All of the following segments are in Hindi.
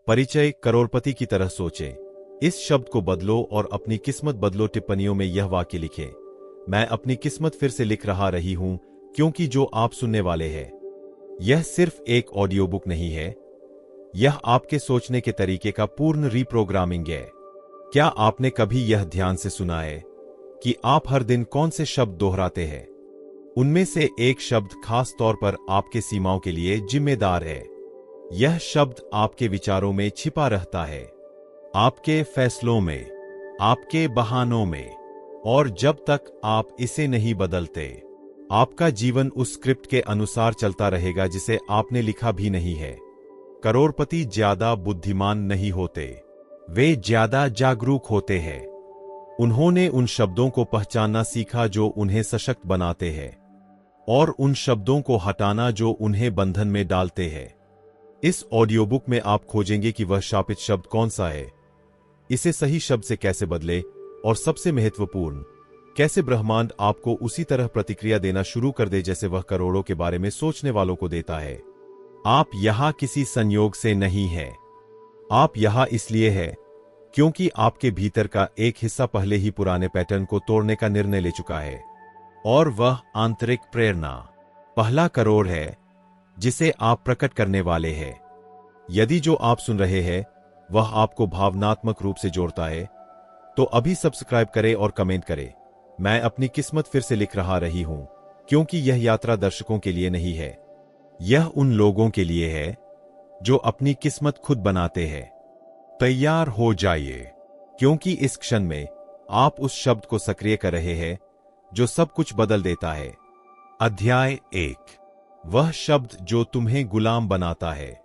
परिचय। करोड़पति की तरह सोचें। इस शब्द को बदलो और अपनी किस्मत बदलो। टिप्पणियों में यह वाक्य लिखें, मैं अपनी किस्मत फिर से लिख रहा रही हूं, क्योंकि जो आप सुनने वाले हैं यह सिर्फ एक ऑडियो बुक नहीं है, यह आपके सोचने के तरीके का पूर्ण रीप्रोग्रामिंग है। क्या आपने कभी यह ध्यान से सुना है कि आप हर दिन कौन से शब्द दोहराते हैं? उनमें से एक शब्द खास तौर पर आपके सीमाओं के लिए जिम्मेदार है। यह शब्द आपके विचारों में छिपा रहता है, आपके फैसलों में, आपके बहानों में, और जब तक आप इसे नहीं बदलते, आपका जीवन उस स्क्रिप्ट के अनुसार चलता रहेगा जिसे आपने लिखा भी नहीं है। करोड़पति ज्यादा बुद्धिमान नहीं होते, वे ज्यादा जागरूक होते हैं। उन्होंने उन शब्दों को पहचानना सीखा जो उन्हें सशक्त बनाते हैं, और उन शब्दों को हटाना जो उन्हें बंधन में डालते हैं। इस ऑडियो बुक में आप खोजेंगे कि वह शापित शब्द कौन सा है, इसे सही शब्द से कैसे बदले, और सबसे महत्वपूर्ण, कैसे ब्रह्मांड आपको उसी तरह प्रतिक्रिया देना शुरू कर दे जैसे वह करोड़ों के बारे में सोचने वालों को देता है। आप यहां किसी संयोग से नहीं हैं। आप यहां इसलिए हैं क्योंकि आपके भीतर का एक हिस्सा पहले ही पुराने पैटर्न को तोड़ने का निर्णय ले चुका है, और वह आंतरिक प्रेरणा पहला करोड़ है जिसे आप प्रकट करने वाले हैं। यदि जो आप सुन रहे हैं वह आपको भावनात्मक रूप से जोड़ता है, तो अभी सब्सक्राइब करें और कमेंट करें, मैं अपनी किस्मत फिर से लिख रहा रही हूं, क्योंकि यह यात्रा दर्शकों के लिए नहीं है, यह उन लोगों के लिए है जो अपनी किस्मत खुद बनाते हैं। तैयार हो जाइए, क्योंकि इस क्षण में आप उस शब्द को सक्रिय कर रहे हैं जो सब कुछ बदल देता है। अध्याय 1, वह शब्द जो तुम्हें गुलाम बनाता है।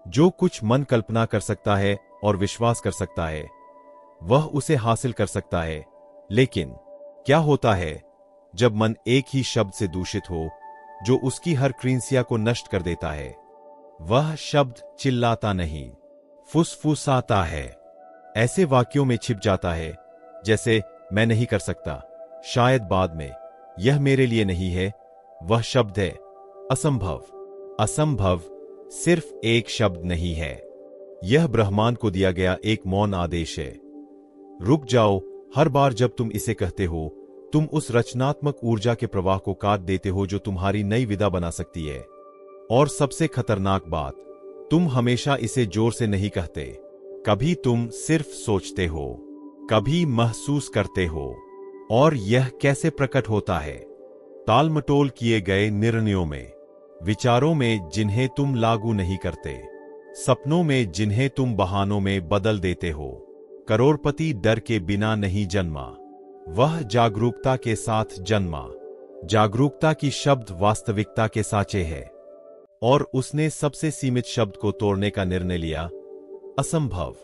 जो कुछ मन कल्पना कर सकता है और विश्वास कर सकता है, वह उसे हासिल कर सकता है। लेकिन क्या होता है जब मन एक ही शब्द से दूषित हो जो उसकी हर क्रींसिया को नष्ट कर देता है? वह शब्द चिल्लाता नहीं, फुसफुसाता है। ऐसे वाक्यों में छिप जाता है जैसे मैं नहीं कर सकता, शायद बाद में, यह मेरे लिए नहीं है। वह शब्द है असंभव। असंभव सिर्फ एक शब्द नहीं है, यह ब्रह्मांड को दिया गया एक मौन आदेश है। रुक जाओ। हर बार जब तुम इसे कहते हो, तुम उस रचनात्मक ऊर्जा के प्रवाह को काट देते हो जो तुम्हारी नई विदा बना सकती है। और सबसे खतरनाक बात, तुम हमेशा इसे जोर से नहीं कहते। कभी तुम सिर्फ सोचते हो, कभी महसूस करते हो। और यह कैसे प्रकट होता है? टालमटोल किए गए निर्णयों में, विचारों में जिन्हें तुम लागू नहीं करते, सपनों में जिन्हें तुम बहानों में बदल देते हो। करोड़पति डर के बिना नहीं जन्मा, वह जागरूकता के साथ जन्मा। जागरूकता की शब्द वास्तविकता के साँचे है, और उसने सबसे सीमित शब्द को तोड़ने का निर्णय लिया, असंभव।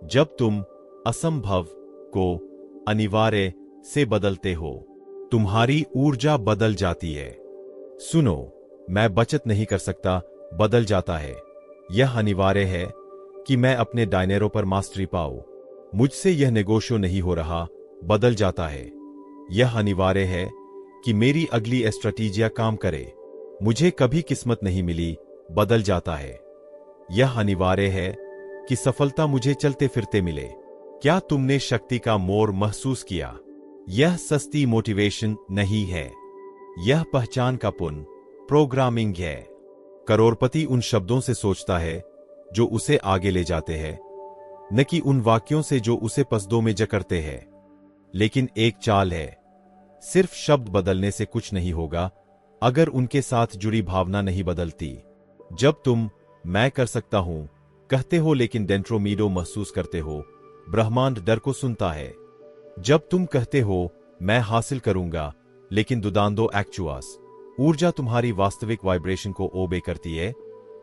जब तुम असंभव को अनिवार्य से बदलते हो, तुम्हारी ऊर्जा बदल जाती है। सुनो, मैं बचत नहीं कर सकता बदल जाता है। यह अनिवार्य है कि मैं अपने डायनेरो पर मास्टरी पाऊं, मुझसे यह नेगोशियो नहीं हो रहा बदल जाता है। यह अनिवार्य है कि मेरी अगली स्ट्रेटेजिया काम करे, मुझे कभी किस्मत नहीं मिली बदल जाता है। यह अनिवार्य है कि सफलता मुझे चलते फिरते मिले। क्या तुमने शक्ति का मोर महसूस किया? यह सस्ती मोटिवेशन नहीं है, यह पहचान का पुन प्रोग्रामिंग है। करोड़पति उन शब्दों से सोचता है जो उसे आगे ले जाते हैं, न कि उन वाक्यों से जो उसे पसदों में जकड़ते हैं। लेकिन एक चाल है, सिर्फ शब्द बदलने से कुछ नहीं होगा अगर उनके साथ जुड़ी भावना नहीं बदलती। जब तुम मैं कर सकता हूं कहते हो लेकिन डेंट्रोमीडो महसूस करते हो, ब्रह्मांड डर को सुनता है। जब तुम कहते हो मैं हासिल करूंगा लेकिन दुदांदो एक्चुआस, ऊर्जा तुम्हारी वास्तविक वाइब्रेशन को ओबे करती है,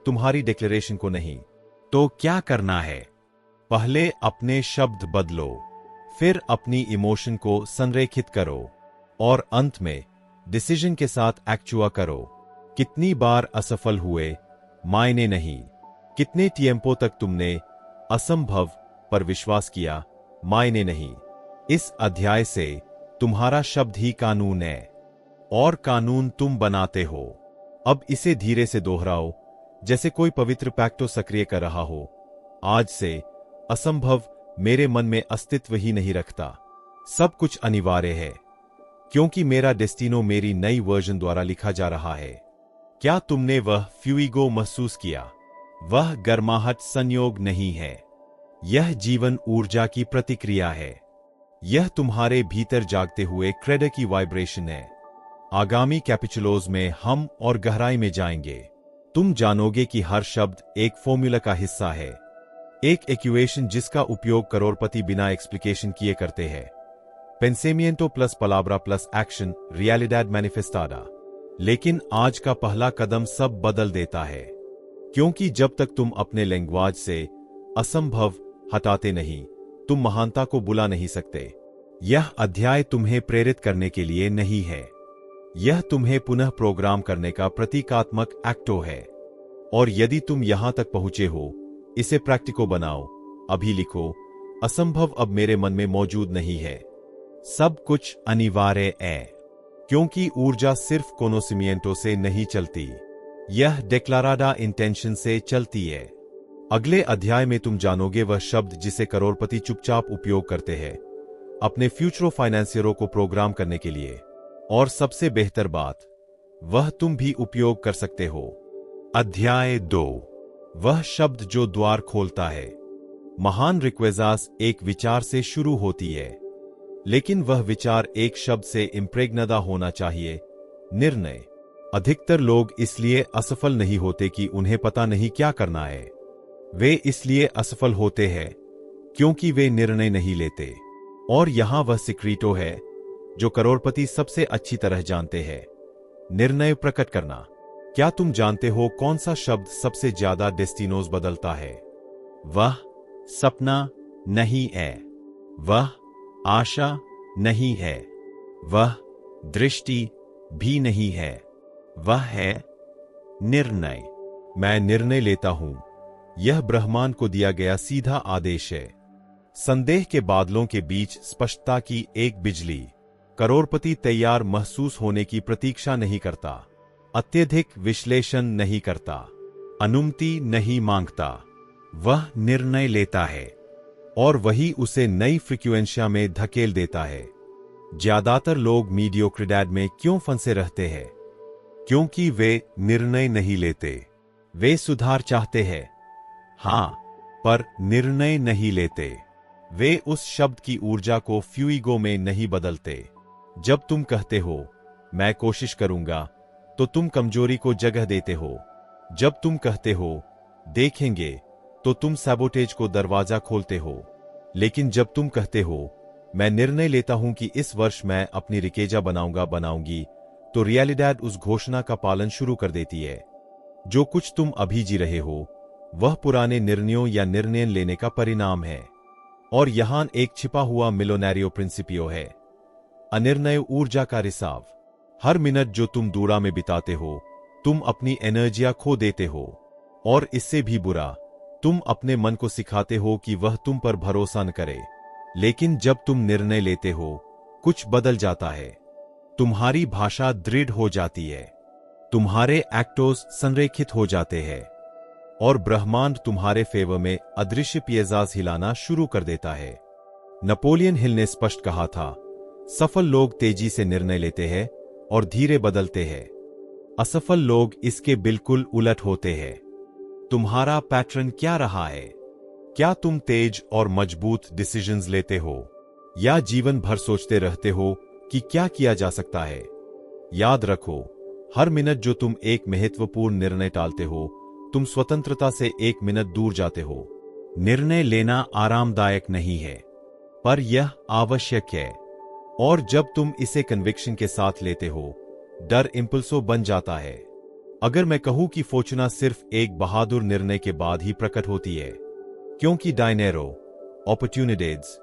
तुम्हारी डिक्लेरेशन को नहीं। तो क्या करना है? पहले अपने शब्द बदलो, फिर अपनी इमोशन को संरेखित करो, और अंत में डिसीजन के साथ एक्चुआ करो। कितनी बार असफल हुए मायने नहीं, कितने टिएम्पो तक तुमने असंभव पर विश्वास किया मायने नहीं। इस अध्याय से तुम्हारा शब्द ही कानून है, और कानून तुम बनाते हो। अब इसे धीरे से दोहराओ, जैसे कोई पवित्र पैक्टो सक्रिय कर रहा हो। आज से असंभव मेरे मन में अस्तित्व ही नहीं रखता। सब कुछ अनिवार्य है, क्योंकि मेरा डेस्टिनो मेरी नई वर्जन द्वारा लिखा जा रहा है। क्या तुमने वह फ्यूइगो महसूस किया? वह गर्माहट संयोग नहीं है, यह जीवन ऊर्जा की प्रतिक्रिया है। यह तुम्हारे भीतर जागते हुए क्रेडो की वाइब्रेशन है। आगामी कैपिचुलोज में हम और गहराई में जाएंगे। तुम जानोगे कि हर शब्द एक फॉर्मूला का हिस्सा है, एक इक्वेशन जिसका उपयोग करोड़पति बिना एक्सप्लिकेशन किए करते हैं। पेंसेमिएंटो प्लस पलाब्रा प्लस एक्शन, रियलिडad मैनिफेस्टाडा। लेकिन आज का पहला कदम सब बदल देता है, क्योंकि जब तक तुम अपने लैंग्वेज से असंभव हटाते नहीं, तुम महानता को बुला नहीं सकते। यह अध्याय तुम्हें प्रेरित करने के लिए नहीं है, यह तुम्हें पुनः प्रोग्राम करने का प्रतीकात्मक एक्टो है। और यदि तुम यहां तक पहुंचे हो, इसे प्रैक्टिको बनाओ। अभी लिखो, असंभव अब मेरे मन में मौजूद नहीं है। सब कुछ अनिवार्य है, क्योंकि ऊर्जा सिर्फ कोनोसिमिएंटो से नहीं चलती, यह डेक्लाराडा इंटेंशन से चलती है। अगले अध्याय में तुम जानोगे वह शब्द जिसे करोड़पति चुपचाप उपयोग करते हैं अपने फ्यूचरो फाइनेंसियरों को प्रोग्राम करने के लिए। और सबसे बेहतर बात, वह तुम भी उपयोग कर सकते हो। अध्याय 2, वह शब्द जो द्वार खोलता है। महान रिक्वेजास एक विचार से शुरू होती है, लेकिन वह विचार एक शब्द से इंप्रेग्नदा होना चाहिए, निर्णय। अधिकतर लोग इसलिए असफल नहीं होते कि उन्हें पता नहीं क्या करना है, वे इसलिए असफल होते हैं क्योंकि वे निर्णय नहीं लेते। और यहां वह सिक्रीटो है जो करोड़पति सबसे अच्छी तरह जानते हैं, निर्णय प्रकट करना। क्या तुम जानते हो कौन सा शब्द सबसे ज्यादा डेस्टिनोज बदलता है? वह सपना नहीं है, वह आशा नहीं है, वह दृष्टि भी नहीं है, वह है निर्णय। मैं निर्णय लेता हूं, यह ब्रह्मांड को दिया गया सीधा आदेश है। संदेह के बादलों के बीच स्पष्टता की एक बिजली। करोड़पति तैयार महसूस होने की प्रतीक्षा नहीं करता, अत्यधिक विश्लेषण नहीं करता, अनुमति नहीं मांगता, वह निर्णय लेता है और वही उसे नई फ्रीक्वेंसिया में धकेल देता है। ज्यादातर लोग मीडियोक्रिडैड में क्यों फंसे रहते हैं? क्योंकि वे निर्णय नहीं लेते। वे सुधार चाहते हैं, हां, पर निर्णय नहीं लेते। वे उस शब्द की ऊर्जा को फ्यूइगो में नहीं बदलते। जब तुम कहते हो मैं कोशिश करूंगा, तो तुम कमजोरी को जगह देते हो। जब तुम कहते हो देखेंगे, तो तुम सैबोटेज को दरवाजा खोलते हो। लेकिन जब तुम कहते हो मैं निर्णय लेता हूं कि इस वर्ष मैं अपनी रिकेजा बनाऊंगी, तो रियलिडad उस घोषणा का पालन शुरू कर देती है। जो कुछ तुम अभी जी रहे हो, वह पुराने निर्णयों या निर्णय लेने का परिणाम है। और यहां एक छिपा हुआ मिलोनेरियो प्रिंसिपियो है, अनिर्णय ऊर्जा का रिसाव। हर मिनट जो तुम दूरा में बिताते हो, तुम अपनी एनर्जिया खो देते हो। और इससे भी बुरा, तुम अपने मन को सिखाते हो कि वह तुम पर भरोसा न करे। लेकिन जब तुम निर्णय लेते हो, कुछ बदल जाता है। तुम्हारी भाषा दृढ़ हो जाती है, तुम्हारे एक्टोस संरेखित हो जाते हैं, और ब्रह्मांड तुम्हारे फेवर में अदृश्य पिएजाज हिलाना शुरू कर देता है। नेपोलियन हिल ने स्पष्ट कहा था, सफल लोग तेजी से निर्णय लेते हैं और धीरे बदलते हैं। असफल लोग इसके बिल्कुल उलट होते हैं। तुम्हारा पैटर्न क्या रहा है? क्या तुम तेज और मजबूत डिसीजंस लेते हो, या जीवन भर सोचते रहते हो कि क्या किया जा सकता है? याद रखो, हर मिनट जो तुम एक महत्वपूर्ण निर्णय टालते हो, तुम स्वतंत्रता से 1 मिनट दूर जाते हो। निर्णय लेना आरामदायक नहीं है, पर यह आवश्यक है। और जब तुम इसे कन्विक्शन के साथ लेते हो, डर इंपल्सो बन जाता है। अगर मैं कहूं कि फॉर्चूना सिर्फ एक बहादुर निर्णय के बाद ही प्रकट होती है, क्योंकि डायनेरो, अपॉर्चुनिटीज,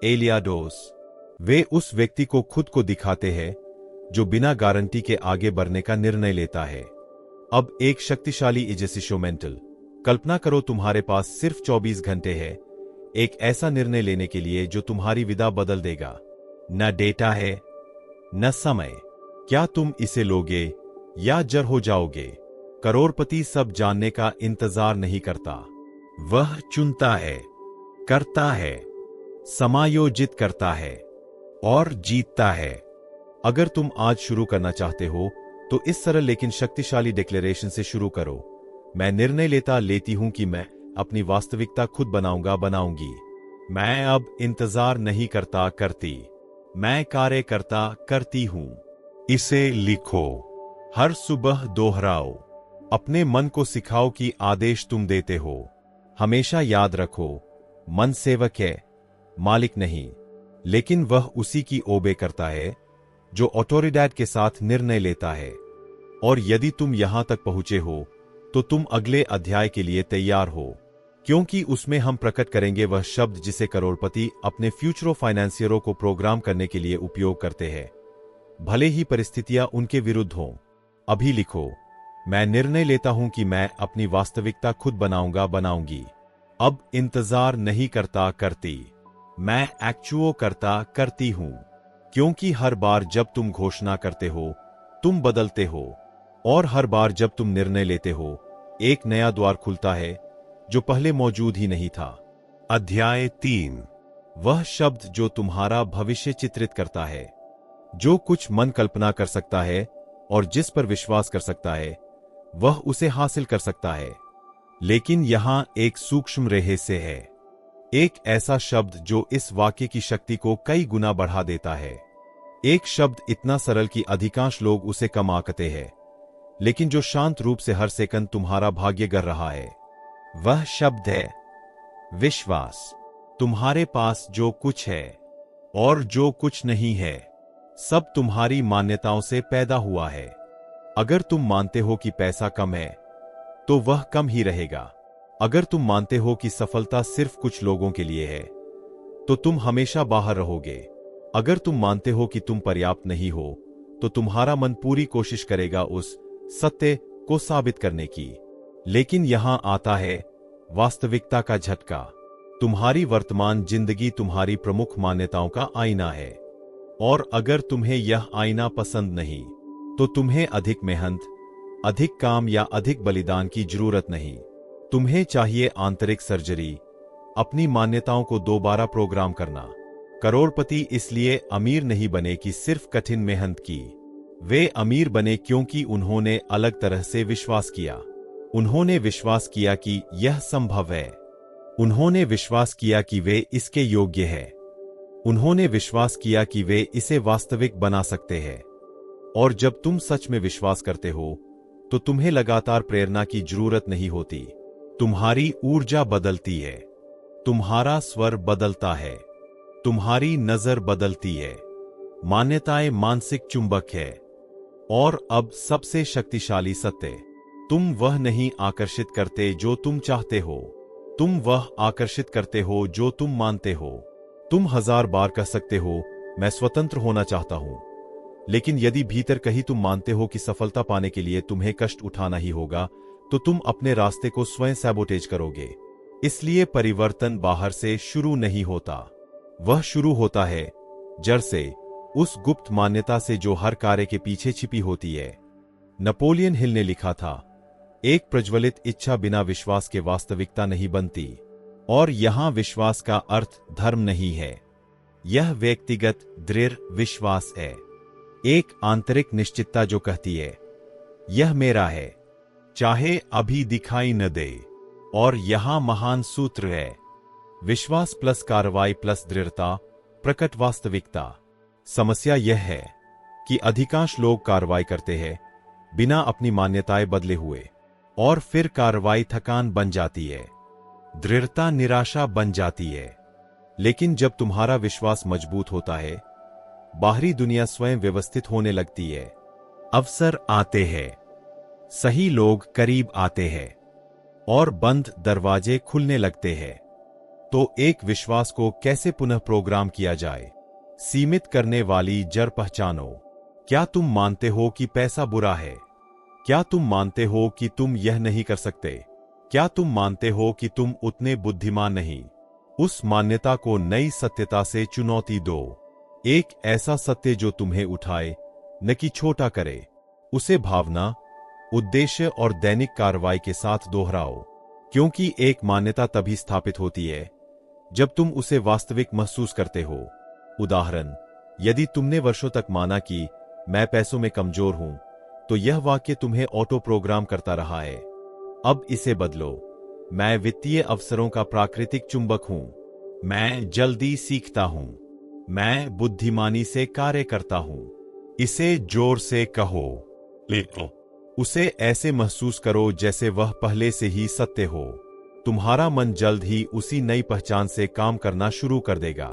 एलियाडोस, वे उस व्यक्ति को खुद को दिखाते हैं जो बिना गारंटी के आगे बढ़ने का निर्णय लेता है। अब एक शक्तिशाली इजेसिशोमेंटल, कल्पना करो तुम्हारे पास सिर्फ 24 घंटे है एक ऐसा निर्णय लेने के लिए जो तुम्हारी विदा बदल देगा। न डेटा है, न समय। क्या तुम इसे लोगे या जर हो जाओगे? करोड़पति सब जानने का इंतजार नहीं करता, वह चुनता है, करता है, समायोजित करता है और जीतता है। अगर तुम आज शुरू करना चाहते हो तो इस सरल लेकिन शक्तिशाली डिक्लेरेशन से शुरू करो। मैं निर्णय लेती हूं कि मैं अपनी वास्तविकता खुद बनाऊंगी। मैं अब इंतजार नहीं करती, मैं कार्य करती हूं। इसे लिखो, हर सुबह दोहराओ, अपने मन को सिखाओ कि आदेश तुम देते हो। हमेशा याद रखो, मन सेवक है, मालिक नहीं, लेकिन वह उसी की ओबे करता है जो ऑटोरिडैड के साथ निर्णय लेता है। और यदि तुम यहां तक पहुंचे हो तो तुम अगले अध्याय के लिए तैयार हो, क्योंकि उसमें हम प्रकट करेंगे वह शब्द जिसे करोड़पति अपने फ्यूचरो फाइनेंसियरों को प्रोग्राम करने के लिए उपयोग करते हैं, भले ही परिस्थितियां उनके विरुद्ध हों। अभी लिखो, मैं निर्णय लेता हूं कि मैं अपनी वास्तविकता खुद बनाऊंगी। अब इंतजार नहीं करती, मैं एक्चुओ करती हूं। क्योंकि हर बार जब तुम घोषणा करते हो, तुम बदलते हो, और हर बार जब तुम निर्णय लेते हो, एक नया द्वार खुलता है जो पहले मौजूद ही नहीं था। अध्याय 3, वह शब्द जो तुम्हारा भविष्य चित्रित करता है। जो कुछ मन कल्पना कर सकता है और जिस पर विश्वास कर सकता है, वह उसे हासिल कर सकता है। लेकिन यहां एक सूक्ष्म रहस्य है, एक ऐसा शब्द जो इस वाक्य की शक्ति को कई गुना बढ़ा देता है। एक शब्द इतना सरल कि अधिकांश लोग उसे कम आंकते हैं, लेकिन जो शांत रूप से हर सेकंड तुम्हारा भाग्य कर रहा है। वह शब्द है विश्वास। तुम्हारे पास जो कुछ है और जो कुछ नहीं है, सब तुम्हारी मान्यताओं से पैदा हुआ है। अगर तुम मानते हो कि पैसा कम है, तो वह कम ही रहेगा। अगर तुम मानते हो कि सफलता सिर्फ कुछ लोगों के लिए है, तो तुम हमेशा बाहर रहोगे। अगर तुम मानते हो कि तुम पर्याप्त नहीं हो, तो तुम्हारा मन पूरी कोशिश करेगा उस सत्य को साबित करने की। लेकिन यहां आता है वास्तविकता का झटका। तुम्हारी वर्तमान जिंदगी तुम्हारी प्रमुख मान्यताओं का आईना है, और अगर तुम्हें यह आईना पसंद नहीं, तो तुम्हें अधिक मेहनत, अधिक काम या अधिक बलिदान की जरूरत नहीं। तुम्हें चाहिए आंतरिक सर्जरी, अपनी मान्यताओं को दोबारा प्रोग्राम करना। करोड़पति इसलिए अमीर नहीं बने कि सिर्फ कठिन मेहनत की। वे अमीर बने क्योंकि उन्होंने अलग तरह से विश्वास किया। उन्होंने विश्वास किया कि यह संभव है। उन्होंने विश्वास किया कि वे इसके योग्य हैं। उन्होंने विश्वास किया कि वे इसे वास्तविक बना सकते हैं। और जब तुम सच में विश्वास करते हो, तो तुम्हें लगातार प्रेरणा की जरूरत नहीं होती। तुम्हारी ऊर्जा बदलती है, तुम्हारा स्वर बदलता है, तुम्हारी नजर बदलती है। मान्यताएं मानसिक चुंबक है। और अब सबसे शक्तिशाली सत्य, तुम वह नहीं आकर्षित करते जो तुम चाहते हो, तुम वह आकर्षित करते हो जो तुम मानते हो। तुम 1000 बार कह सकते हो, मैं स्वतंत्र होना चाहता हूं, लेकिन यदि भीतर कहीं तुम मानते हो कि सफलता पाने के लिए तुम्हें कष्ट उठाना ही होगा, तो तुम अपने रास्ते को स्वयं सैबोटेज करोगे। इसलिए परिवर्तन बाहर से शुरू नहीं होता, वह शुरू होता है जड़ से, उस गुप्त मान्यता से जो हर कार्य के पीछे छिपी होती है। नेपोलियन हिल ने लिखा था, एक प्रज्वलित इच्छा बिना विश्वास के वास्तविकता नहीं बनती। और यहां विश्वास का अर्थ धर्म नहीं है, यह व्यक्तिगत दृढ़ विश्वास है। एक आंतरिक निश्चितता जो कहती है, यह मेरा है, चाहे अभी दिखाई न दे। और यहां महान सूत्र है, विश्वास प्लस कार्रवाई प्लस दृढ़ता प्रकट वास्तविकता। समस्या यह है कि अधिकांश लोग कार्रवाई करते हैं बिना अपनी मान्यताएं बदले हुए, और फिर कार्रवाई थकान बन जाती है, दृढ़ता निराशा बन जाती है। लेकिन जब तुम्हारा विश्वास मजबूत होता है, बाहरी दुनिया स्वयं व्यवस्थित होने लगती है। अवसर आते हैं, सही लोग करीब आते हैं, और बंद दरवाजे खुलने लगते हैं। तो एक विश्वास को कैसे पुनः प्रोग्राम किया जाए? सीमित करने वाली जड़ पहचानो। क्या तुम मानते हो कि पैसा बुरा है? क्या तुम मानते हो कि तुम यह नहीं कर सकते? क्या तुम मानते हो कि तुम उतने बुद्धिमान नहीं? उस मान्यता को नई सत्यता से चुनौती दो। एक ऐसा सत्य जो तुम्हें उठाए, न कि छोटा करे। उसे भावना, उद्देश्य और दैनिक कार्रवाई के साथ दोहराओ। क्योंकि एक मान्यता तभी स्थापित होती है जब तुम उसे वास्तविक महसूस करते हो। उदाहरण, यदि तुमने वर्षों तक माना कि मैं पैसों में कमजोर हूं, तो यह वाक्य तुम्हें ऑटो प्रोग्राम करता रहा है। अब इसे बदलो। मैं वित्तीय अवसरों का प्राकृतिक चुंबक हूं। मैं जल्दी सीखता हूं। मैं बुद्धिमानी से कार्य करता हूं। इसे जोर से कहो। लिखो। उसे ऐसे महसूस करो जैसे वह पहले से ही सत्य हो। तुम्हारा मन जल्द ही उसी नई पहचान से काम करना शुरू कर देगा।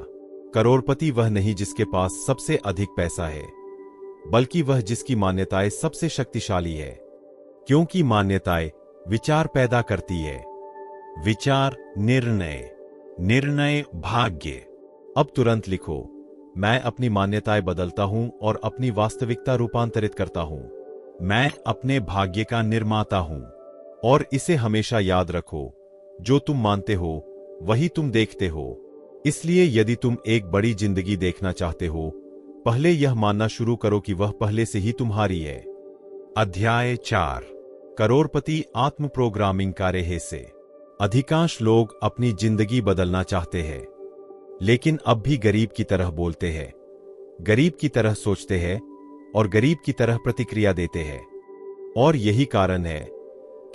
करोड़पति वह नहीं जिसके पास सबसे अधिक पैसा है, बल्कि वह जिसकी मान्यताएं सबसे शक्तिशाली है। क्योंकि मान्यताएं विचार पैदा करती है। विचार निर्णय, निर्णय भाग्य। अब तुरंत लिखो, मैं अपनी मान्यताएं बदलता हूं और अपनी वास्तविकता रूपांतरित करता हूं। मैं अपने भाग्य का निर्माता हूं। और इसे हमेशा याद रखो, जो तुम मानते हो वही तुम देखते हो। इसलिए यदि तुम एक बड़ी जिंदगी देखना चाहते हो, पहले यह मानना शुरू करो कि वह पहले से ही तुम्हारी है। अध्याय 4, करोड़पति आत्म प्रोग्रामिंग कार्य से। अधिकांश लोग अपनी जिंदगी बदलना चाहते हैं, लेकिन अब भी गरीब की तरह बोलते हैं, गरीब की तरह सोचते हैं और गरीब की तरह प्रतिक्रिया देते हैं। और यही कारण है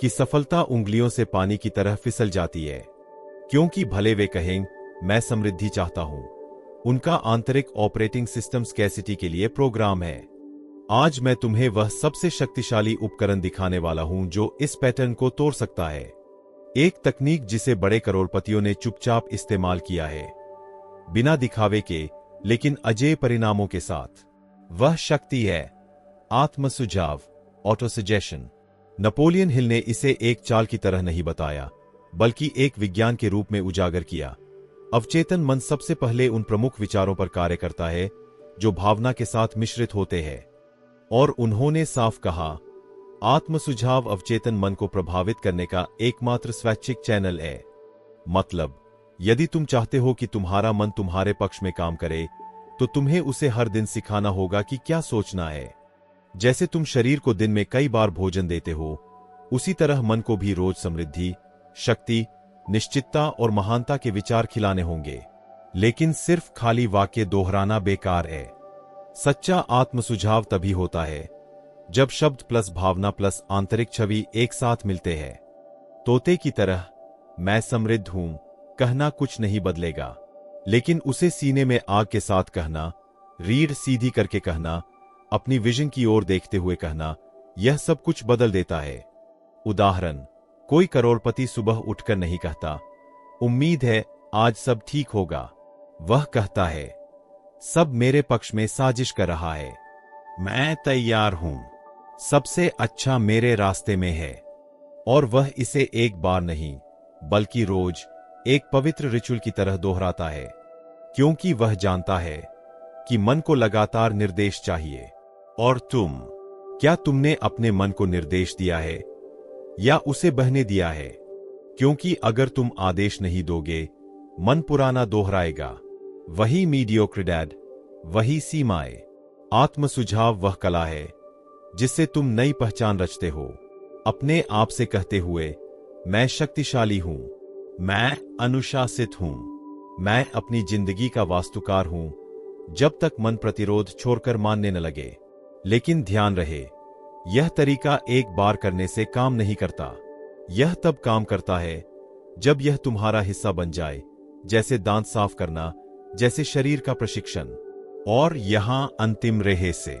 कि सफलता उंगलियों से पानी की तरह फिसल जाती है। क्योंकि भले वे कहें मैं समृद्धि चाहता हूं, उनका आंतरिक ऑपरेटिंग सिस्टम स्कैसिटी के लिए प्रोग्राम है। आज मैं तुम्हें वह सबसे शक्तिशाली उपकरण दिखाने वाला हूं जो इस पैटर्न को तोड़ सकता है। एक तकनीक जिसे बड़े करोड़पतियों ने चुपचाप इस्तेमाल किया है, बिना दिखावे के लेकिन अजेय परिणामों के साथ। वह शक्ति है आत्म सुझाव, ऑटोसजेशन। नेपोलियन हिल ने इसे एक चाल की तरह नहीं बताया, बल्कि एक विज्ञान के रूप में उजागर किया। अवचेतन मन सबसे पहले उन प्रमुख विचारों पर कार्य करता है जो भावना के साथ मिश्रित होते हैं। और उन्होंने साफ कहा, आत्म सुझाव अवचेतन मन को प्रभावित करने का एकमात्र स्वैच्छिक चैनल है। मतलब, यदि तुम चाहते हो कि तुम्हारा मन तुम्हारे पक्ष में काम करे, तो तुम्हें उसे हर दिन सिखाना होगा कि क्या सोचना है। जैसे तुम शरीर को दिन में कई बार भोजन देते हो, उसी तरह मन को भी रोज समृद्धि, शक्ति, निश्चितता और महानता के विचार खिलाने होंगे। लेकिन सिर्फ खाली वाक्य दोहराना बेकार है। सच्चा आत्म सुझाव तभी होता है जब शब्द प्लस भावना प्लस आंतरिक छवि एक साथ मिलते हैं। तोते की तरह मैं समृद्ध हूं कहना कुछ नहीं बदलेगा, लेकिन उसे सीने में आग के साथ कहना, रीढ़ सीधी करके कहना, अपनी विजन की ओर देखते हुए कहना, यह सब कुछ बदल देता है। उदाहरण, कोई करोड़पति सुबह उठकर नहीं कहता, उम्मीद है आज सब ठीक होगा। वह कहता है, सब मेरे पक्ष में साजिश कर रहा है। मैं तैयार हूं। सबसे अच्छा मेरे रास्ते में है। और वह इसे एक बार नहीं, बल्कि रोज एक पवित्र रिचुअल की तरह दोहराता है, क्योंकि वह जानता है कि मन को लगातार निर्देश चाहिए। और क्या तुमने अपने मन को निर्देश दिया है या उसे बहने दिया है? क्योंकि अगर तुम आदेश नहीं दोगे, मन पुराना दोहराएगा। वही मीडियोक्रिटी, वही सीमाएं। आत्म सुझाव वह कला है जिससे तुम नई पहचान रचते हो, अपने आप से कहते हुए, मैं शक्तिशाली हूं, मैं अनुशासित हूं, मैं अपनी जिंदगी का वास्तुकार हूं, जब तक मन प्रतिरोध छोड़कर मानने न लगे। लेकिन ध्यान रहे, यह तरीका एक बार करने से काम नहीं करता। यह तब काम करता है जब यह तुम्हारा हिस्सा बन जाए, जैसे दांत साफ करना, जैसे शरीर का प्रशिक्षण। और यहां अंतिम रेहे से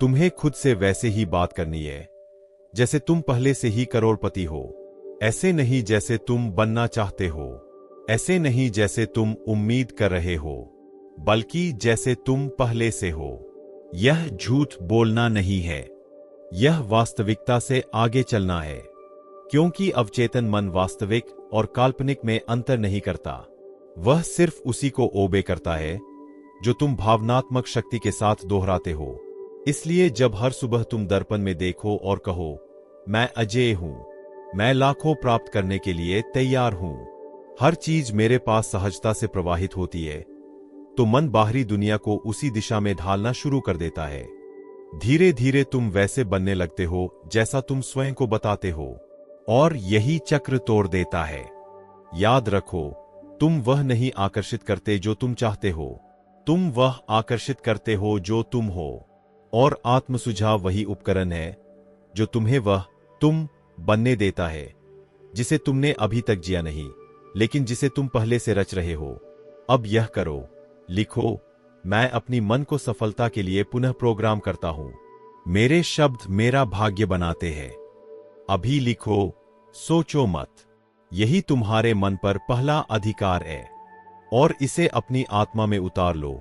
तुम्हें खुद से वैसे ही बात करनी है जैसे तुम पहले से ही करोड़पति हो। ऐसे नहीं जैसे तुम बनना चाहते हो, ऐसे नहीं जैसे तुम उम्मीद कर रहे हो, बल्कि जैसे तुम पहले से हो। यह झूठ बोलना नहीं है, यह वास्तविकता से आगे चलना है। क्योंकि अवचेतन मन वास्तविक और काल्पनिक में अंतर नहीं करता। वह सिर्फ उसी को ओबे करता है जो तुम भावनात्मक शक्ति के साथ दोहराते हो। इसलिए जब हर सुबह तुम दर्पण में देखो और कहो, मैं अजेय हूं, मैं लाखों प्राप्त करने के लिए तैयार हूं, हर चीज मेरे पास सहजता से प्रवाहित होती है, तो मन बाहरी दुनिया को उसी दिशा में ढालना शुरू कर देता है। धीरे धीरे तुम वैसे बनने लगते हो जैसा तुम स्वयं को बताते हो। और यही चक्र तोड़ देता है। याद रखो, तुम वह नहीं आकर्षित करते जो तुम चाहते हो, तुम वह आकर्षित करते हो जो तुम हो। और आत्म सुझाव वही उपकरण है जो तुम्हें वह तुम बनने देता है जिसे तुमने अभी तक जिया नहीं, लेकिन जिसे तुम पहले से रच रहे हो। अब यह करो, लिखो, मैं अपनी मन को सफलता के लिए पुनः प्रोग्राम करता हूं। मेरे शब्द मेरा भाग्य बनाते हैं। अभी लिखो, सोचो मत। यही तुम्हारे मन पर पहला अधिकार है और इसे अपनी आत्मा में उतार लो।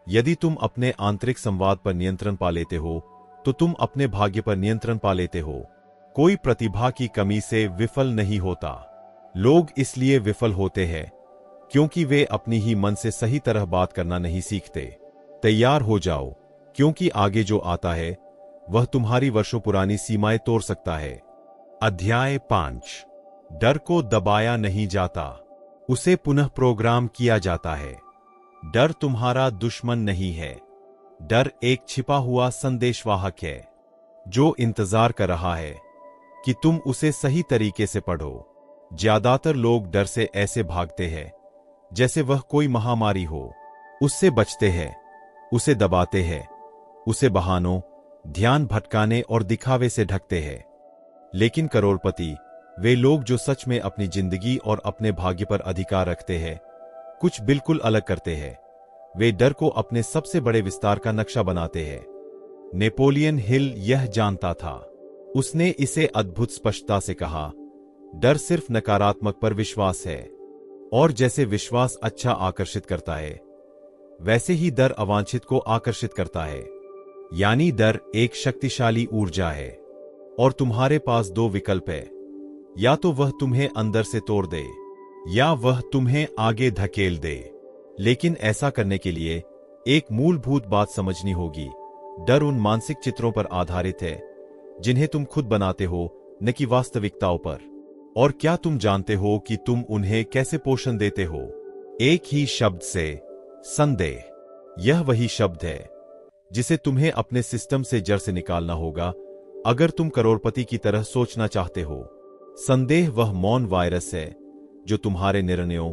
यदि तुम अपने आंतरिक संवाद पर नियंत्रण पा लेते हो तो तुम अपने भाग्य पर नियंत्रण पा लेते हो। कोई प्रतिभा की कमी से विफल नहीं होता। लोग इसलिए विफल होते हैं क्योंकि वे अपनी ही मन से सही तरह बात करना नहीं सीखते। तैयार हो जाओ, क्योंकि आगे जो आता है वह तुम्हारी वर्षों पुरानी सीमाएं तोड़ सकता है। अध्याय 5। डर को दबाया नहीं जाता, उसे पुनः प्रोग्राम किया जाता है। डर तुम्हारा दुश्मन नहीं है। डर एक छिपा हुआ संदेशवाहक है जो इंतजार कर रहा है कि तुम उसे सही तरीके से पढ़ो। ज्यादातर लोग डर से ऐसे भागते हैं जैसे वह कोई महामारी हो। उससे बचते हैं, उसे दबाते हैं, उसे बहानों, ध्यान भटकाने और दिखावे से ढकते हैं। लेकिन करोड़पति वे लोग जो सच में अपनी जिंदगी और अपने भाग्य पर अधिकार रखते हैं, कुछ बिल्कुल अलग करते हैं। वे डर को अपने सबसे बड़े विस्तार का नक्शा बनाते हैं। नेपोलियन हिल यह जानता था। उसने इसे अद्भुत स्पष्टता से कहा, डर सिर्फ नकारात्मक पर विश्वास है, और जैसे विश्वास अच्छा आकर्षित करता है, वैसे ही डर अवांछित को आकर्षित करता है। यानी डर एक शक्तिशाली ऊर्जा है और तुम्हारे पास दो विकल्प है, या तो वह तुम्हें अंदर से तोड़ दे या वह तुम्हें आगे धकेल दे। लेकिन ऐसा करने के लिए एक मूलभूत बात समझनी होगी। डर उन मानसिक चित्रों पर आधारित है जिन्हें तुम खुद बनाते हो, न कि वास्तविकताओं पर। और क्या तुम जानते हो कि तुम उन्हें कैसे पोषण देते हो? एक ही शब्द से, संदेह। यह वही शब्द है जिसे तुम्हें अपने सिस्टम से जड़ से निकालना होगा अगर तुम करोड़पति की तरह सोचना चाहते हो। संदेह वह मौन वायरस है जो तुम्हारे निर्णयों,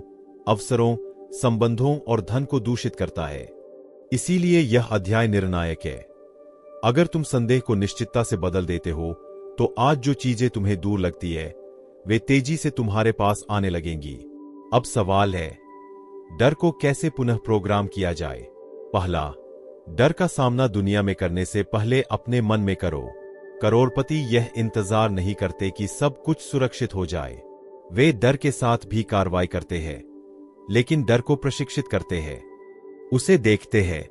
अवसरों, संबंधों और धन को दूषित करता है। इसीलिए यह अध्याय निर्णायक है। अगर तुम संदेह को निश्चितता से बदल देते हो तो आज जो चीजें तुम्हें दूर लगती है वे तेजी से तुम्हारे पास आने लगेंगी। अब सवाल है, डर को कैसे पुनः प्रोग्राम किया जाए? पहला, डर का सामना दुनिया में करने से पहले अपने मन में करो। करोड़पति यह इंतजार नहीं करते कि सब कुछ सुरक्षित हो जाए। वे डर के साथ भी कार्रवाई करते हैं, लेकिन डर को प्रशिक्षित करते हैं। उसे देखते हैं,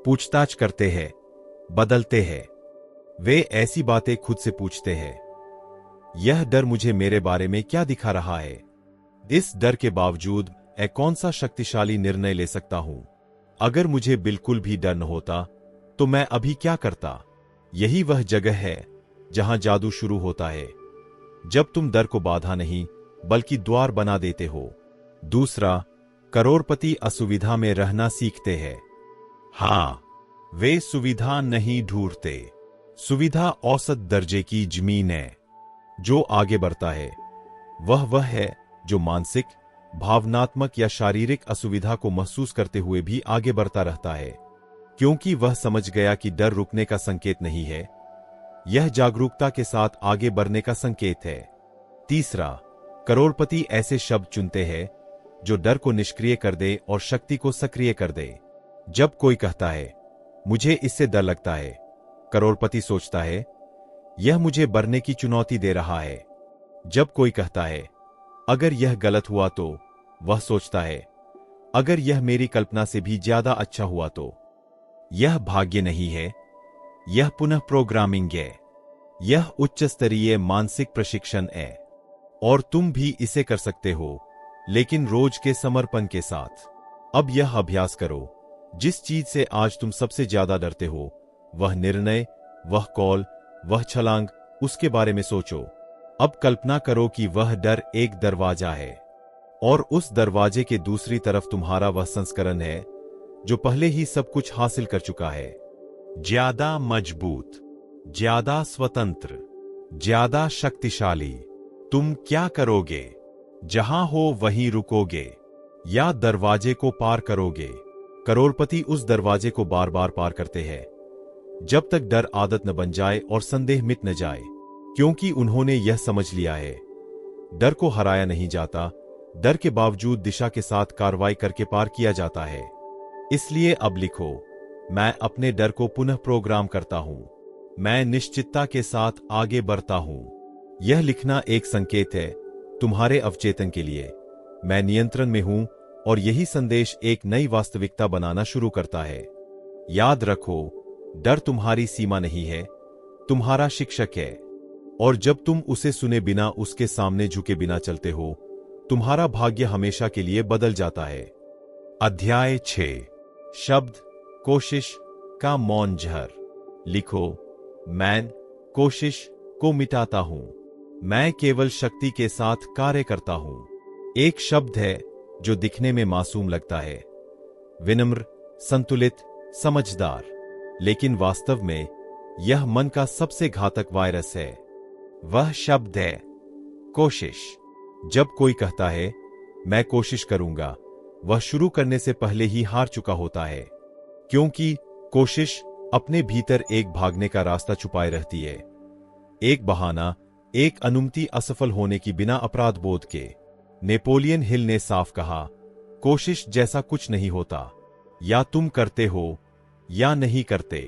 पूछताछ करते हैं, बदलते हैं। वे ऐसी बातें खुद से पूछते हैं, यह डर मुझे मेरे बारे में क्या दिखा रहा है? इस डर के बावजूद मैं कौन सा शक्तिशाली निर्णय ले सकता हूं? अगर मुझे बिल्कुल भी डर न होता तो मैं अभी क्या करता? यही वह जगह है जहां जादू शुरू होता है, जब तुम डर को बाधा नहीं बल्कि द्वार बना देते हो। दूसरा, करोड़पति असुविधा में रहना सीखते हैं। हां, वे सुविधा नहीं ढूंढते। सुविधा औसत दर्जे की जमीन है। जो आगे बढ़ता है वह है जो मानसिक, भावनात्मक या शारीरिक असुविधा को महसूस करते हुए भी आगे बढ़ता रहता है, क्योंकि वह समझ गया कि डर रुकने का संकेत नहीं है, यह जागरूकता के साथ आगे बढ़ने का संकेत है। तीसरा, करोड़पति ऐसे शब्द चुनते हैं जो डर को निष्क्रिय कर दे और शक्ति को सक्रिय कर दे। जब कोई कहता है, मुझे इससे डर लगता है, करोड़पति सोचता है, यह मुझे बढ़ने की चुनौती दे रहा है। जब कोई कहता है, अगर यह गलत हुआ तो, वह सोचता है, अगर यह मेरी कल्पना से भी ज्यादा अच्छा हुआ तो। यह भाग्य नहीं है, यह पुनः प्रोग्रामिंग है। यह उच्च स्तरीय मानसिक प्रशिक्षण है और तुम भी इसे कर सकते हो, लेकिन रोज के समर्पण के साथ। अब यह अभ्यास करो। जिस चीज से आज तुम सबसे ज्यादा डरते हो, वह निर्णय, वह कॉल, वह छलांग, उसके बारे में सोचो। अब कल्पना करो कि वह डर एक दरवाजा है और उस दरवाजे के दूसरी तरफ तुम्हारा वह संस्करण है जो पहले ही सब कुछ हासिल कर चुका है। ज्यादा मजबूत, ज्यादा स्वतंत्र, ज्यादा शक्तिशाली। तुम क्या करोगे? जहां हो वहीं रुकोगे या दरवाजे को पार करोगे? करोड़पति उस दरवाजे को बार बार पार करते हैं जब तक डर आदत न बन जाए और संदेह मिट न जाए, क्योंकि उन्होंने यह समझ लिया है डर को हराया नहीं जाता, डर के बावजूद दिशा के साथ कार्रवाई करके पार किया जाता है। इसलिए अब लिखो, मैं अपने डर को पुनः प्रोग्राम करता हूं, मैं निश्चितता के साथ आगे बढ़ता हूं। यह लिखना एक संकेत है तुम्हारे अवचेतन के लिए, मैं नियंत्रण में हूं, और यही संदेश एक नई वास्तविकता बनाना शुरू करता है। याद रखो, डर तुम्हारी सीमा नहीं है, तुम्हारा शिक्षक है, और जब तुम उसे सुने बिना उसके सामने झुके बिना चलते हो, तुम्हारा भाग्य हमेशा के लिए बदल जाता है। अध्याय 6, शब्द कोशिश का मौन जहर। लिखो, मैं कोशिश को मिटाता हूं, मैं केवल शक्ति के साथ कार्य करता हूं। एक शब्द है जो दिखने में मासूम लगता है, विनम्र, संतुलित, समझदार, लेकिन वास्तव में यह मन का सबसे घातक वायरस है। वह शब्द है कोशिश। जब कोई कहता है मैं कोशिश करूंगा, वह शुरू करने से पहले ही हार चुका होता है, क्योंकि कोशिश अपने भीतर एक भागने का रास्ता छुपाए रहती है, एक बहाना, एक अनुमति असफल होने की बिना अपराध बोध के। नेपोलियन हिल ने साफ कहा, कोशिश जैसा कुछ नहीं होता, या तुम करते हो या नहीं करते।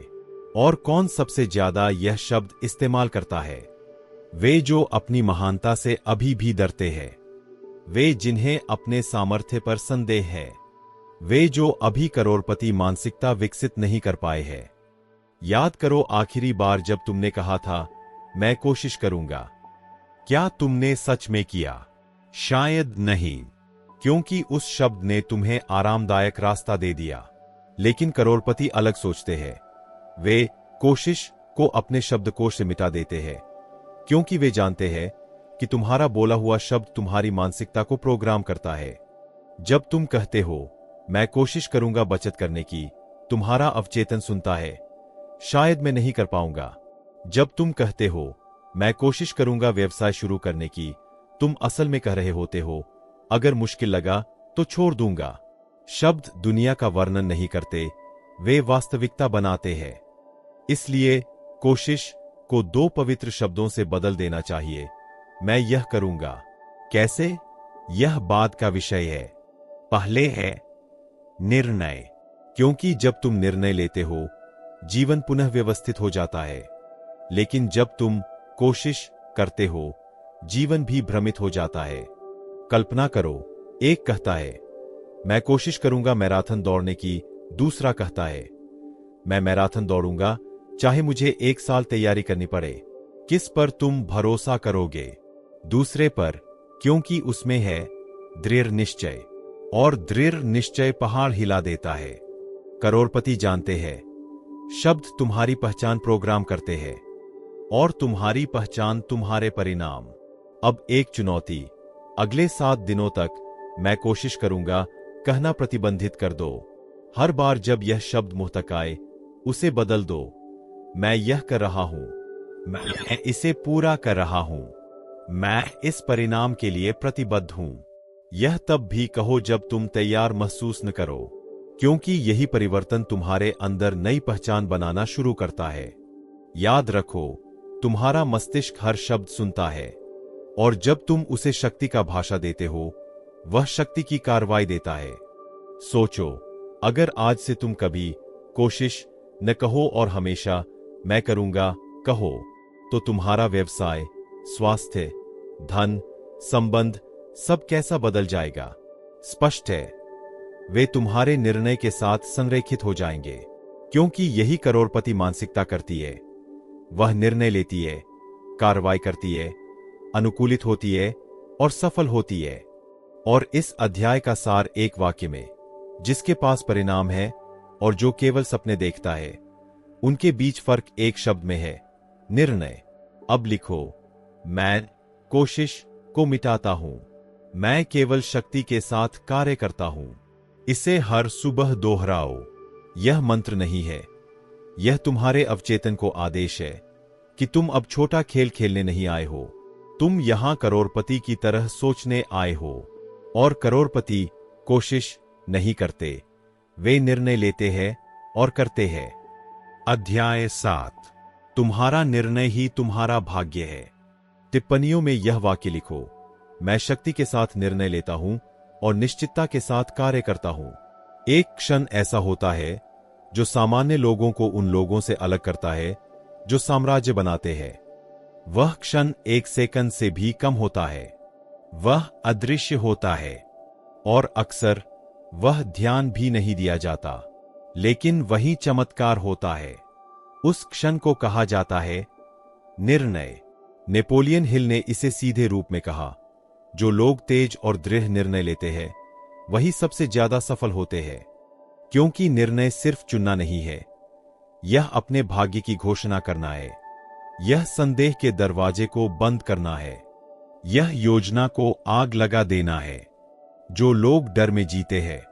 और कौन सबसे ज्यादा यह शब्द इस्तेमाल करता है? वे जो अपनी महानता से अभी भी डरते हैं, वे जिन्हें अपने सामर्थ्य पर संदेह है, वे जो अभी करोड़पति मानसिकता विकसित नहीं कर पाए हैं। याद करो आखिरी बार जब तुमने कहा था मैं कोशिश करूंगा, क्या तुमने सच में किया? शायद नहीं, क्योंकि उस शब्द ने तुम्हें आरामदायक रास्ता दे दिया। लेकिन करोड़पति अलग सोचते हैं, वे कोशिश को अपने शब्दकोश से मिटा देते हैं, क्योंकि वे जानते हैं कि तुम्हारा बोला हुआ शब्द तुम्हारी मानसिकता को प्रोग्राम करता है। जब तुम कहते हो मैं कोशिश करूंगा बचत करने की, तुम्हारा अवचेतन सुनता है, शायद मैं नहीं कर पाऊंगा। जब तुम कहते हो मैं कोशिश करूंगा व्यवसाय शुरू करने की, तुम असल में कह रहे होते हो अगर मुश्किल लगा तो छोड़ दूंगा। शब्द दुनिया का वर्णन नहीं करते, वे वास्तविकता बनाते हैं। इसलिए कोशिश को 2 पवित्र शब्दों से बदल देना चाहिए, मैं यह करूंगा। कैसे? यह बाद का विषय है। पहले है निर्णय, क्योंकि जब तुम निर्णय लेते हो जीवन पुनः व्यवस्थित हो जाता है, लेकिन जब तुम कोशिश करते हो जीवन भी भ्रमित हो जाता है। कल्पना करो, एक कहता है मैं कोशिश करूंगा मैराथन दौड़ने की, दूसरा कहता है मैं मैराथन दौड़ूंगा चाहे मुझे 1 साल तैयारी करनी पड़े। किस पर तुम भरोसा करोगे? दूसरे पर, क्योंकि उसमें है दृढ़ निश्चय, और दृढ़ निश्चय पहाड़ हिला देता है। करोड़पति जानते हैं शब्द तुम्हारी पहचान प्रोग्राम करते हैं, और तुम्हारी पहचान तुम्हारे परिणाम। अब एक चुनौती, अगले 7 दिनों तक मैं कोशिश करूंगा कहना प्रतिबंधित कर दो। हर बार जब यह शब्द मुंह तक आए, उसे बदल दो। मैं यह कर रहा हूं, मैं इसे पूरा कर रहा हूं, मैं इस परिणाम के लिए प्रतिबद्ध हूं। यह तब भी कहो जब तुम तैयार महसूस न करो, क्योंकि यही परिवर्तन तुम्हारे अंदर नई पहचान बनाना शुरू करता है। याद रखो, तुम्हारा मस्तिष्क हर शब्द सुनता है, और जब तुम उसे शक्ति का भाषा देते हो, वह शक्ति की कार्रवाई देता है। सोचो, अगर आज से तुम कभी कोशिश न कहो और हमेशा मैं करूंगा कहो, तो तुम्हारा व्यवसाय, स्वास्थ्य, धन, संबंध सब कैसा बदल जाएगा। स्पष्ट है, वे तुम्हारे निर्णय के साथ संरेखित हो जाएंगे, क्योंकि यही करोड़पति मानसिकता करती है। वह निर्णय लेती है, कार्रवाई करती है, अनुकूलित होती है और सफल होती है। और इस अध्याय का सार एक वाक्य में, जिसके पास परिणाम है और जो केवल सपने देखता है, उनके बीच फर्क एक शब्द में है, निर्णय। अब लिखो, मैं कोशिश को मिटाता हूं, मैं केवल शक्ति के साथ कार्य करता हूं। इसे हर सुबह दोहराओ। यह मंत्र नहीं है, यह तुम्हारे अवचेतन को आदेश है कि तुम अब छोटा खेल खेलने नहीं आए हो, तुम यहां करोड़पति की तरह सोचने आए हो, और करोड़पति कोशिश नहीं करते, वे निर्णय लेते हैं और करते हैं। अध्याय 7। तुम्हारा निर्णय ही तुम्हारा भाग्य है। टिप्पणियों में यह वाक्य लिखो, मैं शक्ति के साथ निर्णय लेता हूं और निश्चितता के साथ कार्य करता हूं। एक क्षण ऐसा होता है जो सामान्य लोगों को उन लोगों से अलग करता है जो साम्राज्य बनाते हैं। वह क्षण 1 सेकंड से भी कम होता है। वह अदृश्य होता है और अक्सर वह ध्यान भी नहीं दिया जाता, लेकिन वही चमत्कार होता है। उस क्षण को कहा जाता है निर्णय। नेपोलियन हिल ने इसे सीधे रूप में कहा, जो लोग तेज और दृढ़ निर्णय लेते हैं वही सबसे ज्यादा सफल होते हैं, क्योंकि निर्णय सिर्फ चुनना नहीं है, यह अपने भाग्य की घोषणा करना है। यह संदेह के दरवाजे को बंद करना है। यह योजना को आग लगा देना है। जो लोग डर में जीते हैं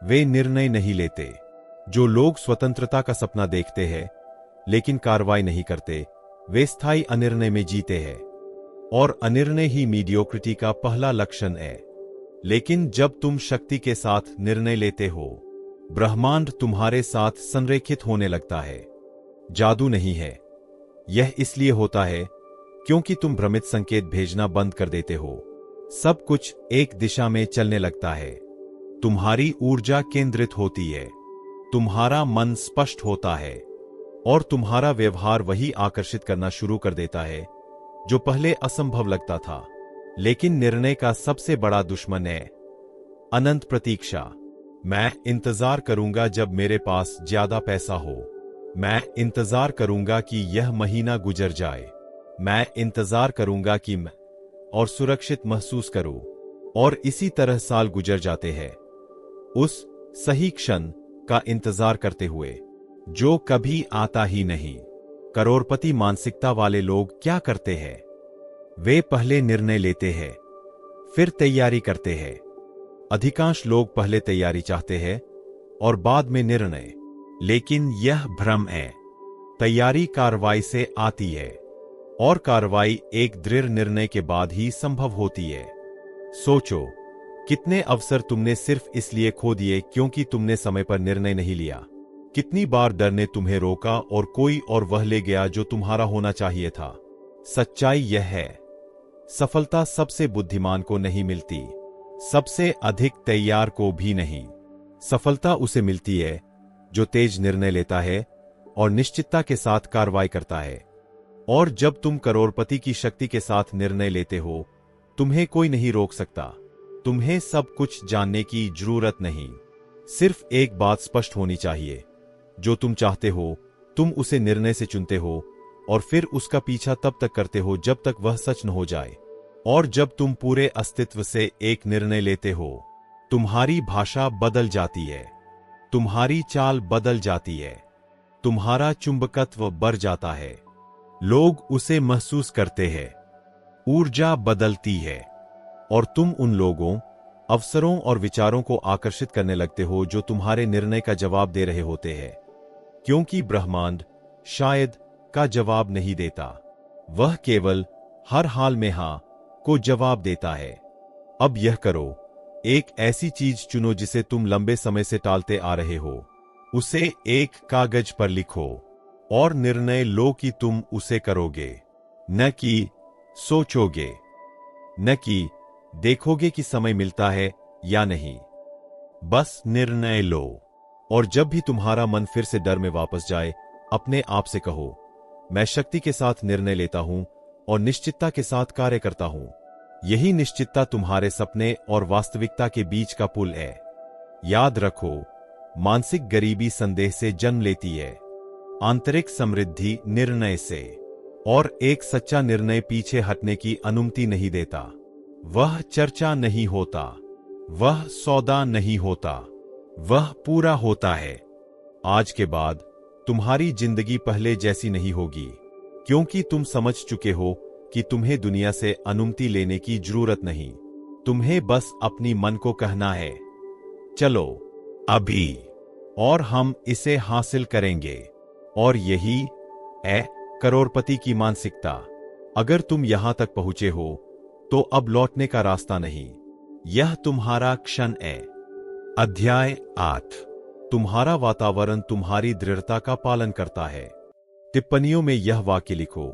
वे निर्णय नहीं लेते। जो लोग स्वतंत्रता का सपना देखते हैं लेकिन कार्रवाई नहीं करते, वे स्थायी अनिर्णय में जीते हैं। और अनिर्णय ही मीडियोक्रिटी का पहला लक्षण है। लेकिन जब तुम शक्ति के साथ निर्णय लेते हो, ब्रह्मांड तुम्हारे साथ संरेखित होने लगता है। जादू नहीं है, यह इसलिए होता है क्योंकि तुम भ्रमित संकेत भेजना बंद कर देते हो। सब कुछ एक दिशा में चलने लगता है। तुम्हारी ऊर्जा केंद्रित होती है, तुम्हारा मन स्पष्ट होता है और तुम्हारा व्यवहार वही आकर्षित करना शुरू कर देता है जो पहले असंभव लगता था। लेकिन निर्णय का सबसे बड़ा दुश्मन है अनंत प्रतीक्षा। मैं इंतजार करूंगा जब मेरे पास ज्यादा पैसा हो। मैं इंतजार करूंगा कि यह महीना गुजर जाए। मैं इंतजार करूंगा कि मैं और सुरक्षित महसूस करूं। और इसी तरह साल गुजर जाते हैं, उस सही क्षण का इंतजार करते हुए जो कभी आता ही नहीं। करोड़पति मानसिकता वाले लोग क्या करते हैं? वे पहले निर्णय लेते हैं, फिर तैयारी करते हैं। अधिकांश लोग पहले तैयारी चाहते हैं और बाद में निर्णय, लेकिन यह भ्रम है। तैयारी कार्रवाई से आती है और कार्रवाई एक दृढ़ निर्णय के बाद ही संभव होती है। सोचो, कितने अवसर तुमने सिर्फ इसलिए खो दिए क्योंकि तुमने समय पर निर्णय नहीं लिया। कितनी बार डर ने तुम्हें रोका और कोई और वह ले गया जो तुम्हारा होना चाहिए था। सच्चाई यह है, सफलता सबसे बुद्धिमान को नहीं मिलती, सबसे अधिक तैयार को भी नहीं। सफलता उसे मिलती है जो तेज निर्णय लेता है और निश्चितता के साथ कार्रवाई करता है। और जब तुम करोड़पति की शक्ति के साथ निर्णय लेते हो, तुम्हें कोई नहीं रोक सकता। तुम्हें सब कुछ जानने की जरूरत नहीं, सिर्फ एक बात स्पष्ट होनी चाहिए। जो तुम चाहते हो, तुम उसे निर्णय से चुनते हो और फिर उसका पीछा तब तक करते हो जब तक वह सच न हो जाए। और जब तुम पूरे अस्तित्व से एक निर्णय लेते हो, तुम्हारी भाषा बदल जाती है, तुम्हारी चाल बदल जाती है, तुम्हारा चुंबकत्व बढ़ जाता है। लोग उसे महसूस करते हैं, ऊर्जा बदलती है और तुम उन लोगों, अवसरों और विचारों को आकर्षित करने लगते हो जो तुम्हारे निर्णय का जवाब दे रहे होते हैं। क्योंकि ब्रह्मांड शायद का जवाब नहीं देता, वह केवल हर हाल में हां को जवाब देता है। अब यह करो, एक ऐसी चीज चुनो जिसे तुम लंबे समय से टालते आ रहे हो। उसे एक कागज पर लिखो और निर्णय लो कि तुम उसे करोगे, न कि सोचोगे, न कि देखोगे कि समय मिलता है या नहीं। बस निर्णय लो। और जब भी तुम्हारा मन फिर से डर में वापस जाए, अपने आप से कहो, मैं शक्ति के साथ निर्णय लेता हूं और निश्चितता के साथ कार्य करता हूं। यही निश्चितता तुम्हारे सपने और वास्तविकता के बीच का पुल है। याद रखो, मानसिक गरीबी संदेह से जन्म लेती है, आंतरिक समृद्धि निर्णय से। और एक सच्चा निर्णय पीछे हटने की अनुमति नहीं देता। वह चर्चा नहीं होता, वह सौदा नहीं होता, वह पूरा होता है। आज के बाद तुम्हारी जिंदगी पहले जैसी नहीं होगी, क्योंकि तुम समझ चुके हो कि तुम्हें दुनिया से अनुमति लेने की जरूरत नहीं। तुम्हें बस अपनी मन को कहना है, चलो अभी, और हम इसे हासिल करेंगे। और यही है करोड़पति की मानसिकता। अगर तुम यहां तक पहुंचे हो तो अब लौटने का रास्ता नहीं। यह तुम्हारा क्षण है। अध्याय 8। तुम्हारा वातावरण तुम्हारी दृढ़ता का पालन करता है। टिप्पणियों में यह वाक्य लिखो,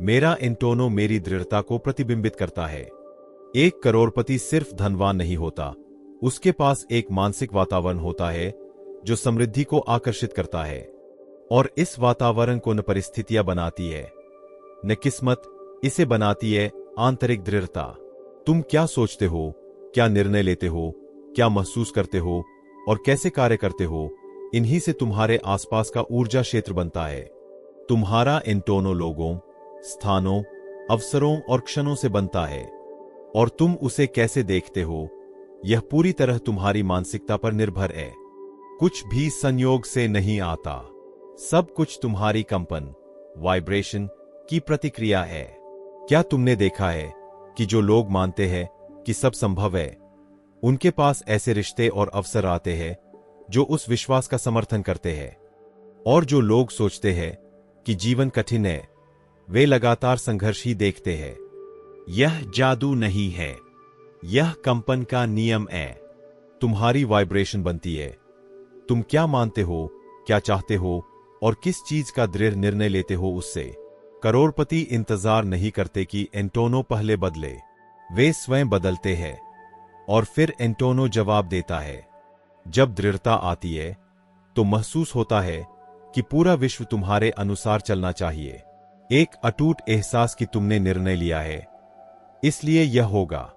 मेरा एंटोनो मेरी दृढ़ता को प्रतिबिंबित करता है। एक करोड़पति सिर्फ धनवान नहीं होता, उसके पास एक मानसिक वातावरण होता है जो समृद्धि को आकर्षित करता है। और इस वातावरण को न परिस्थितियां बनाती है न किस्मत, इसे बनाती है आंतरिक दृढ़ता। तुम क्या सोचते हो, क्या निर्णय लेते हो, क्या महसूस करते हो और कैसे कार्य करते हो, इन्हीं से तुम्हारे आसपास का ऊर्जा क्षेत्र बनता है। तुम्हारा एंटोनो लोगों, स्थानों, अवसरों और क्षणों से बनता है और तुम उसे कैसे देखते हो यह पूरी तरह तुम्हारी मानसिकता पर निर्भर है। कुछ भी संयोग से नहीं आता, सब कुछ तुम्हारी कंपन, वाइब्रेशन की प्रतिक्रिया है। क्या तुमने देखा है कि जो लोग मानते हैं कि सब संभव है, उनके पास ऐसे रिश्ते और अवसर आते हैं जो उस विश्वास का समर्थन करते हैं, और जो लोग सोचते हैं कि जीवन कठिन है, वे लगातार संघर्ष ही देखते हैं। यह जादू नहीं है, यह कंपन का नियम है। तुम्हारी वाइब्रेशन बनती है। तुम क्या मानते हो, क्या चाहते हो और किस चीज का दृढ़ निर्णय लेते हो उससे। करोड़पति इंतजार नहीं करते कि एंटोनो पहले बदले, वे स्वयं बदलते हैं और फिर एंटोनो जवाब देता है। जब दृढ़ता आती है तो महसूस होता है कि पूरा विश्व तुम्हारे अनुसार चलना चाहिए। एक अटूट एहसास कि तुमने निर्णय लिया है, इसलिए यह होगा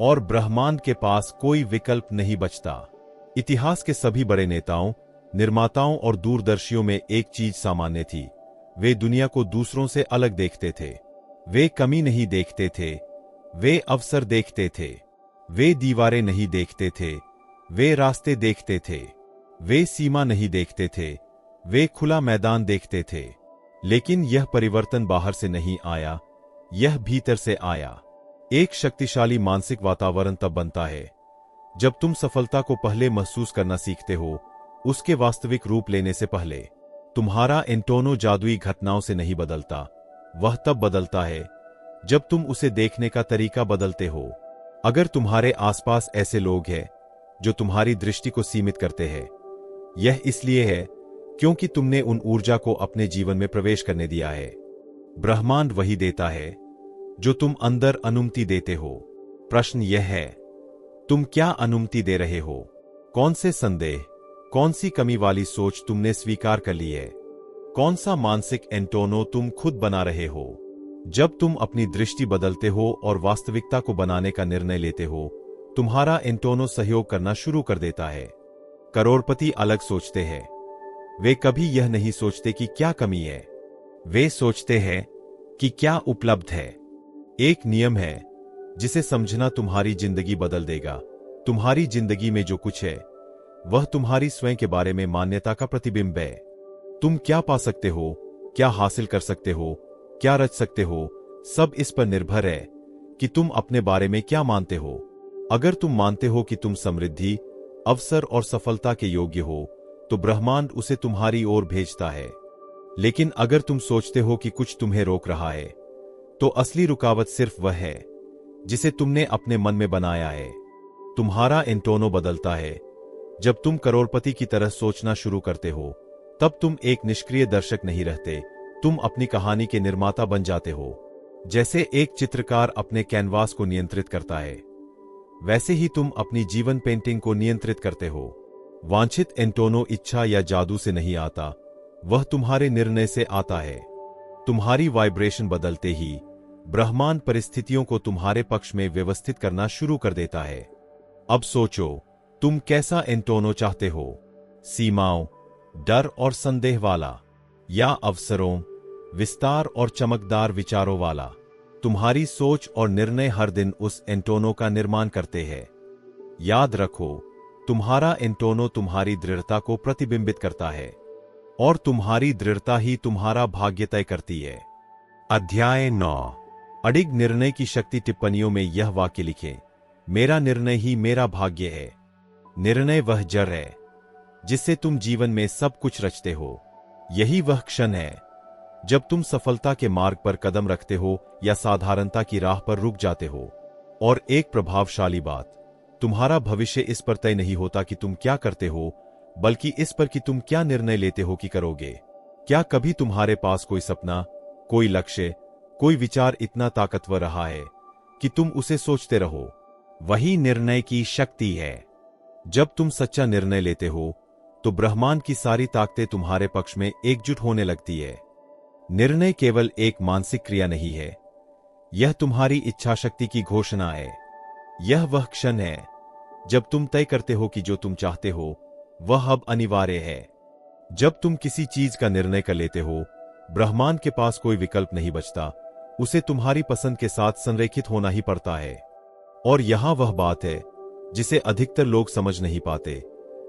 और ब्रह्मांड के पास कोई विकल्प नहीं बचता। इतिहास के सभी बड़े नेताओं, निर्माताओं और दूरदर्शियों में एक चीज सामान्य थी, वे दुनिया को दूसरों से अलग देखते थे। वे कमी नहीं देखते थे, वे अवसर देखते थे। वे दीवारें नहीं देखते थे, वे रास्ते देखते थे। वे सीमा नहीं देखते थे, वे खुला मैदान देखते थे। लेकिन यह परिवर्तन बाहर से नहीं आया, यह भीतर से आया। एक शक्तिशाली मानसिक वातावरण तब बनता है जब तुम सफलता को पहले महसूस करना सीखते हो, उसके वास्तविक रूप लेने से पहले। तुम्हारा एंटोनो जादुई घटनाओं से नहीं बदलता, वह तब बदलता है जब तुम उसे देखने का तरीका बदलते हो। अगर तुम्हारे आसपास ऐसे लोग हैं जो तुम्हारी दृष्टि को सीमित करते हैं, यह इसलिए है क्योंकि तुमने उन ऊर्जा को अपने जीवन में प्रवेश करने दिया है। ब्रह्मांड वही देता है जो तुम अंदर अनुमति देते हो। प्रश्न यह है, तुम क्या अनुमति दे रहे हो? कौन से संदेह, कौन सी कमी वाली सोच तुमने स्वीकार कर ली है? कौन सा मानसिक एंटोनो तुम खुद बना रहे हो? जब तुम अपनी दृष्टि बदलते हो और वास्तविकता को बनाने का निर्णय लेते हो, तुम्हारा एंटोनो सहयोग करना शुरू कर देता है। करोड़पति अलग सोचते हैं, वे कभी यह नहीं सोचते कि क्या कमी है, वे सोचते हैं कि क्या उपलब्ध है। एक नियम है जिसे समझना तुम्हारी जिंदगी बदल देगा। तुम्हारी जिंदगी में जो कुछ है वह तुम्हारी स्वयं के बारे में मान्यता का प्रतिबिंब है। तुम क्या पा सकते हो, क्या हासिल कर सकते हो, क्या रच सकते हो, सब इस पर निर्भर है कि तुम अपने बारे में क्या मानते हो। अगर तुम मानते हो कि तुम समृद्धि, अवसर और सफलता के योग्य हो, तो ब्रह्मांड उसे तुम्हारी ओर भेजता है। लेकिन अगर तुम सोचते हो कि कुछ तुम्हें रोक रहा है, तो असली रुकावट सिर्फ वह है जिसे तुमने अपने मन में बनाया है। तुम्हारा एंटोनो बदलता है जब तुम करोड़पति की तरह सोचना शुरू करते हो। तब तुम एक निष्क्रिय दर्शक नहीं रहते, तुम अपनी कहानी के निर्माता बन जाते हो। जैसे एक चित्रकार अपने कैनवास को नियंत्रित करता है, वैसे ही तुम अपनी जीवन पेंटिंग को नियंत्रित करते हो। वांछित एंटोनो इच्छा या जादू से नहीं आता, वह तुम्हारे निर्णय से आता है। तुम्हारी वाइब्रेशन बदलते ही ब्रह्मांड परिस्थितियों को तुम्हारे पक्ष में व्यवस्थित करना शुरू कर देता है। अब सोचो, तुम कैसा एंटोनो चाहते हो? सीमाओं, डर और संदेह वाला, या अवसरों, विस्तार और चमकदार विचारों वाला? तुम्हारी सोच और निर्णय हर दिन उस एंटोनो का निर्माण करते हैं। याद रखो, तुम्हारा एंटोनो तुम्हारी दृढ़ता को प्रतिबिंबित करता है और तुम्हारी दृढ़ता ही तुम्हारा भाग्य तय करती है। अध्याय 9। अडिग निर्णय की शक्ति। टिप्पणियों में यह वाक्य लिखें, मेरा निर्णय ही मेरा भाग्य है। निर्णय वह जड़ है जिससे तुम जीवन में सब कुछ रचते हो। यही वह क्षण है जब तुम सफलता के मार्ग पर कदम रखते हो या साधारणता की राह पर रुक जाते हो। और एक प्रभावशाली बात, तुम्हारा भविष्य इस पर तय नहीं होता कि तुम क्या करते हो, बल्कि इस पर कि तुम क्या निर्णय लेते हो कि करोगे। क्या कभी तुम्हारे पास कोई सपना, कोई लक्ष्य, कोई विचार इतना ताकतवर रहा है कि तुम उसे सोचते रहो? वही निर्णय की शक्ति है। जब तुम सच्चा निर्णय लेते हो तो ब्रह्मांड की सारी ताकतें तुम्हारे पक्ष में एकजुट होने लगती है। निर्णय केवल एक मानसिक क्रिया नहीं है, यह तुम्हारी इच्छा शक्ति की घोषणा है। यह वह क्षण है जब तुम तय करते हो कि जो तुम चाहते हो वह अब अनिवार्य है। जब तुम किसी चीज का निर्णय कर लेते हो, ब्रह्मांड के पास कोई विकल्प नहीं बचता, उसे तुम्हारी पसंद के साथ संरेखित होना ही पड़ता है। और यहां वह बात है जिसे अधिकतर लोग समझ नहीं पाते।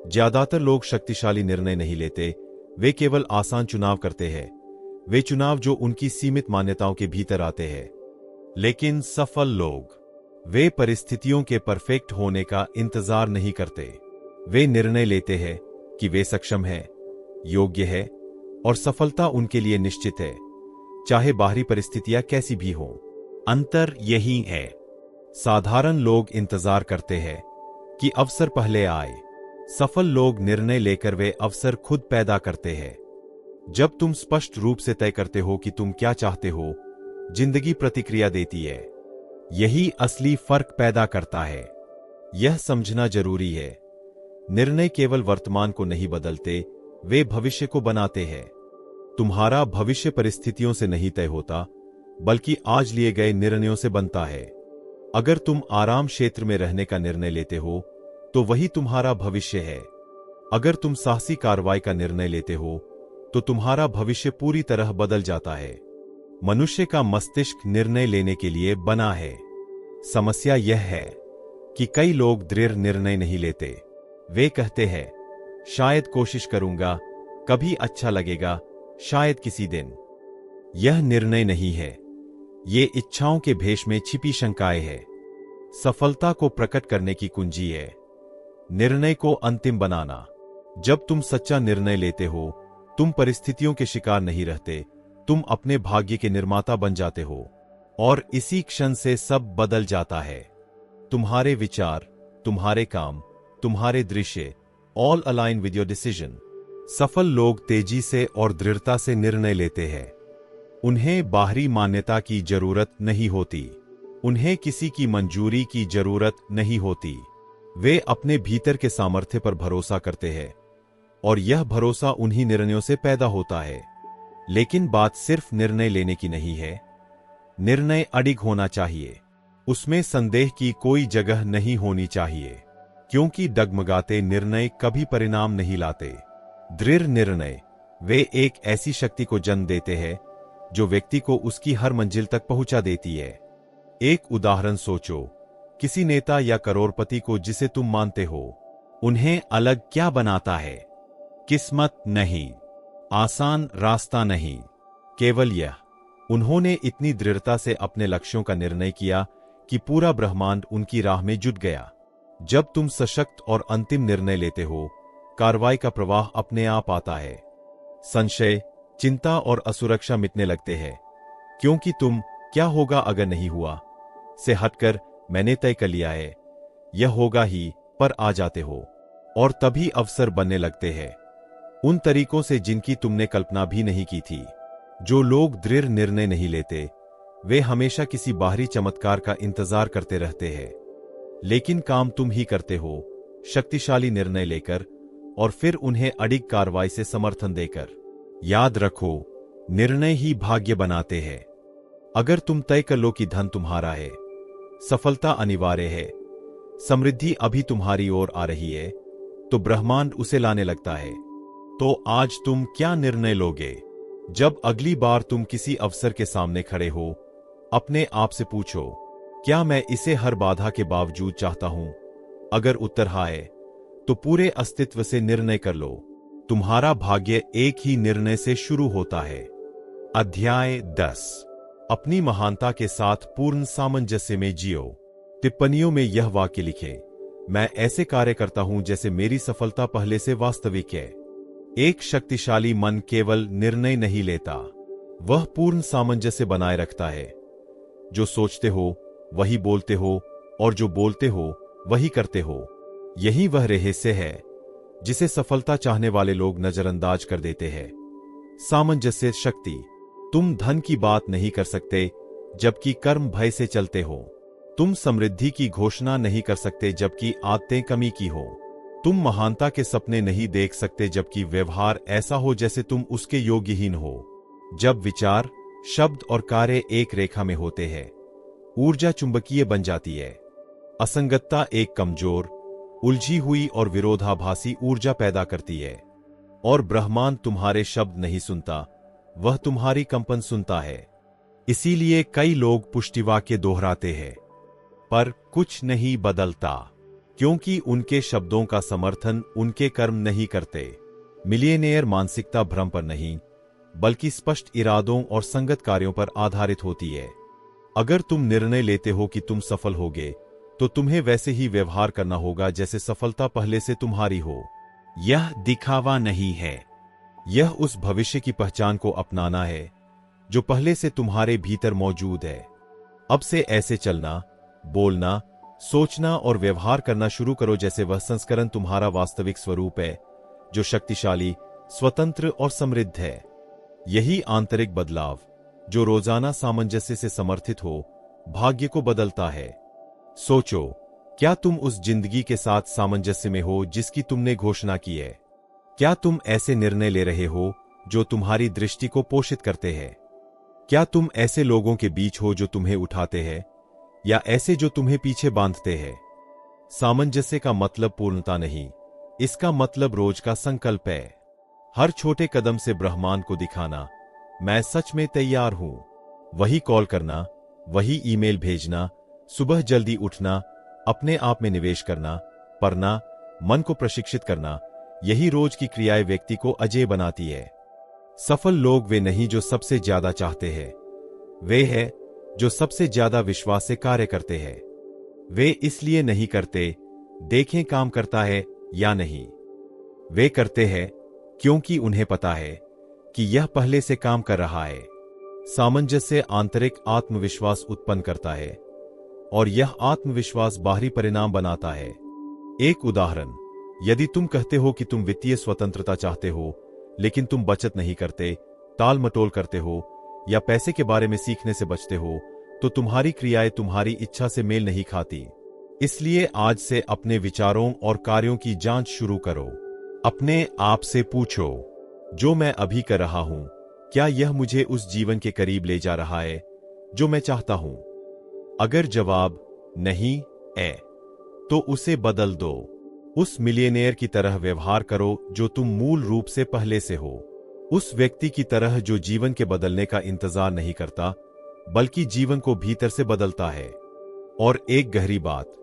ज्यादातर लोग शक्तिशाली निर्णय नहीं लेते, वे केवल आसान चुनाव करते हैं, वे चुनाव जो उनकी सीमित मान्यताओं के भीतर आते हैं। लेकिन सफल लोग, वे परिस्थितियों के परफेक्ट होने का इंतजार नहीं करते। वे निर्णय लेते हैं कि वे सक्षम हैं, योग्य है और सफलता उनके लिए निश्चित है, चाहे बाहरी परिस्थितियां कैसी भी हों। अंतर यही है, साधारण लोग इंतजार करते हैं कि अवसर पहले आए, सफल लोग निर्णय लेकर वे अवसर खुद पैदा करते हैं। जब तुम स्पष्ट रूप से तय करते हो कि तुम क्या चाहते हो, जिंदगी प्रतिक्रिया देती है। यही असली फर्क पैदा करता है। यह समझना जरूरी है, निर्णय केवल वर्तमान को नहीं बदलते, वे भविष्य को बनाते हैं। तुम्हारा भविष्य परिस्थितियों से नहीं तय होता, बल्कि आज लिए गए निर्णयों से बनता है। अगर तुम आराम क्षेत्र में रहने का निर्णय लेते हो तो वही तुम्हारा भविष्य है। अगर तुम साहसी कार्रवाई का निर्णय लेते हो तो तुम्हारा भविष्य पूरी तरह बदल जाता है। मनुष्य का मस्तिष्क निर्णय लेने के लिए बना है। समस्या यह है कि कई लोग दृढ़ निर्णय नहीं लेते। वे कहते हैं, शायद कोशिश करूंगा, कभी अच्छा लगेगा, शायद किसी दिन। यह निर्णय नहीं है, ये इच्छाओं के भेष में छिपी शंकाएं हैं। सफलता को प्रकट करने की कुंजी है निर्णय को अंतिम बनाना। जब तुम सच्चा निर्णय लेते हो, तुम परिस्थितियों के शिकार नहीं रहते, तुम अपने भाग्य के निर्माता बन जाते हो। और इसी क्षण से सब बदल जाता है। तुम्हारे विचार, तुम्हारे काम, तुम्हारे दृश्य, all align with your decision. सफल लोग तेजी से और दृढ़ता से निर्णय लेते हैं। उन्हें बाहरी मान्यता की जरूरत नहीं होती, उन्हें किसी की मंजूरी की जरूरत नहीं होती। वे अपने भीतर के सामर्थ्य पर भरोसा करते हैं और यह भरोसा उन्हीं निर्णयों से पैदा होता है। लेकिन बात सिर्फ निर्णय लेने की नहीं है, निर्णय अडिग होना चाहिए। उसमें संदेह की कोई जगह नहीं होनी चाहिए, क्योंकि डगमगाते निर्णय कभी परिणाम नहीं लाते। दृढ़ निर्णय, वे एक ऐसी शक्ति को जन्म देते हैं जो व्यक्ति को उसकी हर मंजिल तक पहुंचा देती है। एक उदाहरण सोचो, किसी नेता या करोड़पति को जिसे तुम मानते हो, उन्हें अलग क्या बनाता है? किस्मत नहीं, आसान रास्ता नहीं, केवल यह, उन्होंने इतनी दृढ़ता से अपने लक्ष्यों का निर्णय किया कि पूरा ब्रह्मांड उनकी राह में जुट गया। जब तुम सशक्त और अंतिम निर्णय लेते हो, कार्रवाई का प्रवाह अपने आप आता है। संशय, चिंता और असुरक्षा मिटने लगते हैं, क्योंकि तुम क्या होगा अगर नहीं हुआ से हटकर मैंने तय कर लिया है, यह होगा ही पर आ जाते हो। और तभी अवसर बनने लगते हैं, उन तरीकों से जिनकी तुमने कल्पना भी नहीं की थी। जो लोग दृढ़ निर्णय नहीं लेते, वे हमेशा किसी बाहरी चमत्कार का इंतजार करते रहते हैं। लेकिन काम तुम ही करते हो, शक्तिशाली निर्णय लेकर और फिर उन्हें अडिग कार्रवाई से समर्थन देकर। याद रखो, निर्णय ही भाग्य बनाते हैं। अगर तुम तय कर लो कि धन तुम्हारा है, सफलता अनिवार्य है, समृद्धि अभी तुम्हारी ओर आ रही है, तो ब्रह्मांड उसे लाने लगता है। तो आज तुम क्या निर्णय लोगे? जब अगली बार तुम किसी अवसर के सामने खड़े हो, अपने आप से पूछो, क्या मैं इसे हर बाधा के बावजूद चाहता हूं? अगर उत्तर हाँ है, तो पूरे अस्तित्व से निर्णय कर लो। तुम्हारा भाग्य एक ही निर्णय से शुरू होता है। अध्याय 10। अपनी महानता के साथ पूर्ण सामंजस्य में जियो। टिप्पणियों में यह वाक्य लिखें, मैं ऐसे कार्य करता हूं जैसे मेरी सफलता पहले से वास्तविक है। एक शक्तिशाली मन केवल निर्णय नहीं लेता, वह पूर्ण सामंजस्य बनाए रखता है। जो सोचते हो वही बोलते हो, और जो बोलते हो वही करते हो। यही वह रहस्य है जिसे सफलता चाहने वाले लोग नजरअंदाज कर देते हैं। सामंजस्य शक्ति। तुम धन की बात नहीं कर सकते जबकि कर्म भय से चलते हो। तुम समृद्धि की घोषणा नहीं कर सकते जबकि आदतें कमी की हो। तुम महानता के सपने नहीं देख सकते जबकि व्यवहार ऐसा हो जैसे तुम उसके योग्यहीन हो। जब विचार, शब्द और कार्य एक रेखा में होते हैं, ऊर्जा चुंबकीय बन जाती है। असंगतता एक कमजोर, उलझी हुई और विरोधाभासी ऊर्जा पैदा करती है। और ब्रह्मांड तुम्हारे शब्द नहीं सुनता, वह तुम्हारी कंपन सुनता है। इसीलिए कई लोग पुष्टिवाक्य दोहराते हैं पर कुछ नहीं बदलता, क्योंकि उनके शब्दों का समर्थन उनके कर्म नहीं करते। मिलियनेयर मानसिकता भ्रम पर नहीं बल्कि स्पष्ट इरादों और संगत कार्यों पर आधारित होती है। अगर तुम निर्णय लेते हो कि तुम सफल होगे, तो तुम्हें वैसे ही व्यवहार करना होगा जैसे सफलता पहले से तुम्हारी हो। यह दिखावा नहीं है, यह उस भविष्य की पहचान को अपनाना है जो पहले से तुम्हारे भीतर मौजूद है। अब से ऐसे चलना, बोलना, सोचना और व्यवहार करना शुरू करो जैसे वह संस्करण तुम्हारा वास्तविक स्वरूप है, जो शक्तिशाली, स्वतंत्र और समृद्ध है। यही आंतरिक बदलाव, जो रोजाना सामंजस्य से समर्थित हो, भाग्य को बदलता है। सोचो, क्या तुम उस जिंदगी के साथ सामंजस्य में हो जिसकी तुमने घोषणा की है? क्या तुम ऐसे निर्णय ले रहे हो जो तुम्हारी दृष्टि को पोषित करते हैं? क्या तुम ऐसे लोगों के बीच हो जो तुम्हें उठाते हैं, या ऐसे जो तुम्हें पीछे बांधते हैं? सामंजस्य का मतलब पूर्णता नहीं, इसका मतलब रोज का संकल्प है। हर छोटे कदम से ब्रह्मांड को दिखाना, मैं सच में तैयार हूं। वही कॉल करना, वही ईमेल भेजना, सुबह जल्दी उठना, अपने आप में निवेश करना, पढ़ना, मन को प्रशिक्षित करना, यही रोज की क्रियाएं व्यक्ति को अजेय बनाती है। सफल लोग वे नहीं जो सबसे ज्यादा चाहते हैं, वे हैं जो सबसे ज्यादा विश्वास से कार्य करते हैं। वे इसलिए नहीं करते देखें काम करता है या नहीं, वे करते हैं क्योंकि उन्हें पता है कि यह पहले से काम कर रहा है। सामंजस्य आंतरिक आत्मविश्वास उत्पन्न करता है और यह आत्मविश्वास बाहरी परिणाम बनाता है। एक उदाहरण, यदि तुम कहते हो कि तुम वित्तीय स्वतंत्रता चाहते हो लेकिन तुम बचत नहीं करते, टाल मटोल करते हो या पैसे के बारे में सीखने से बचते हो, तो तुम्हारी क्रियाएं तुम्हारी इच्छा से मेल नहीं खाती। इसलिए आज से अपने विचारों और कार्यों की जांच शुरू करो। अपने आप से पूछो, जो मैं अभी कर रहा हूं, क्या यह मुझे उस जीवन के करीब ले जा रहा है जो मैं चाहता हूं? अगर जवाब नहीं है, तो उसे बदल दो। उस मिलियनेयर की तरह व्यवहार करो जो तुम मूल रूप से पहले से हो। उस व्यक्ति की तरह जो जीवन के बदलने का इंतजार नहीं करता, बल्कि जीवन को भीतर से बदलता है। और एक गहरी बात,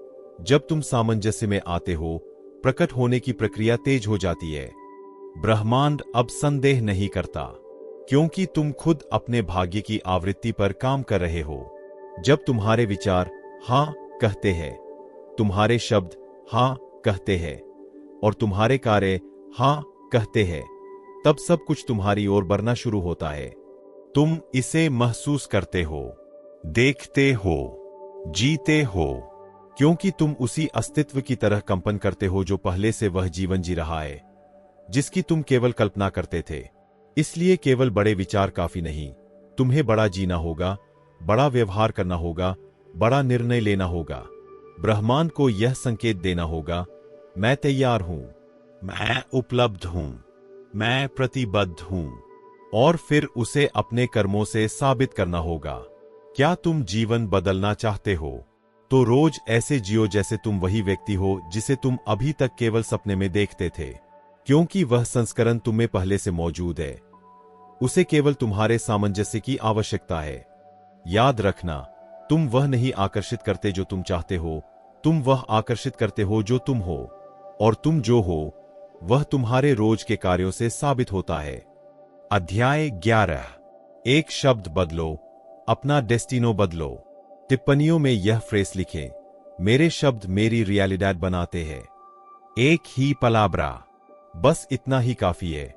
जब तुम सामंजस्य में आते हो, प्रकट होने की प्रक्रिया तेज हो जाती है। ब्रह्मांड अब संदेह नहीं करता, क्योंकि तुम खुद अपने भाग्य की आवृत्ति पर काम कर रहे हो। जब तुम्हारे विचार हां कहते हैं, तुम्हारे शब्द हां कहते हैं और तुम्हारे कार्य हां कहते हैं, तब सब कुछ तुम्हारी ओर बढ़ना शुरू होता है। तुम इसे महसूस करते हो, देखते हो, जीते हो, क्योंकि तुम उसी अस्तित्व की तरह कंपन करते हो जो पहले से वह जीवन जी रहा है जिसकी तुम केवल कल्पना करते थे। इसलिए केवल बड़े विचार काफी नहीं, तुम्हें बड़ा जीना होगा, बड़ा व्यवहार करना होगा, बड़ा निर्णय लेना होगा। ब्रह्मांड को यह संकेत देना होगा, मैं तैयार हूं, मैं उपलब्ध हूं, मैं प्रतिबद्ध हूं। और फिर उसे अपने कर्मों से साबित करना होगा। क्या तुम जीवन बदलना चाहते हो, तो रोज ऐसे जियो जैसे तुम वही व्यक्ति हो जिसे तुम अभी तक केवल सपने में देखते थे, क्योंकि वह संस्करण तुम्हें पहले से मौजूद है। उसे केवल तुम्हारे सामंजस्य की आवश्यकता है। याद रखना, तुम वह नहीं आकर्षित करते जो तुम चाहते हो, तुम वह आकर्षित करते हो जो तुम हो, और तुम जो हो वह तुम्हारे रोज के कार्यों से साबित होता है। अध्याय 11। एक शब्द बदलो, अपना डेस्टिनो बदलो। टिप्पणियों में यह फ्रेज लिखें, मेरे शब्द मेरी रियलिटी बनाते हैं। एक ही पलाब्रा, बस इतना ही काफी है।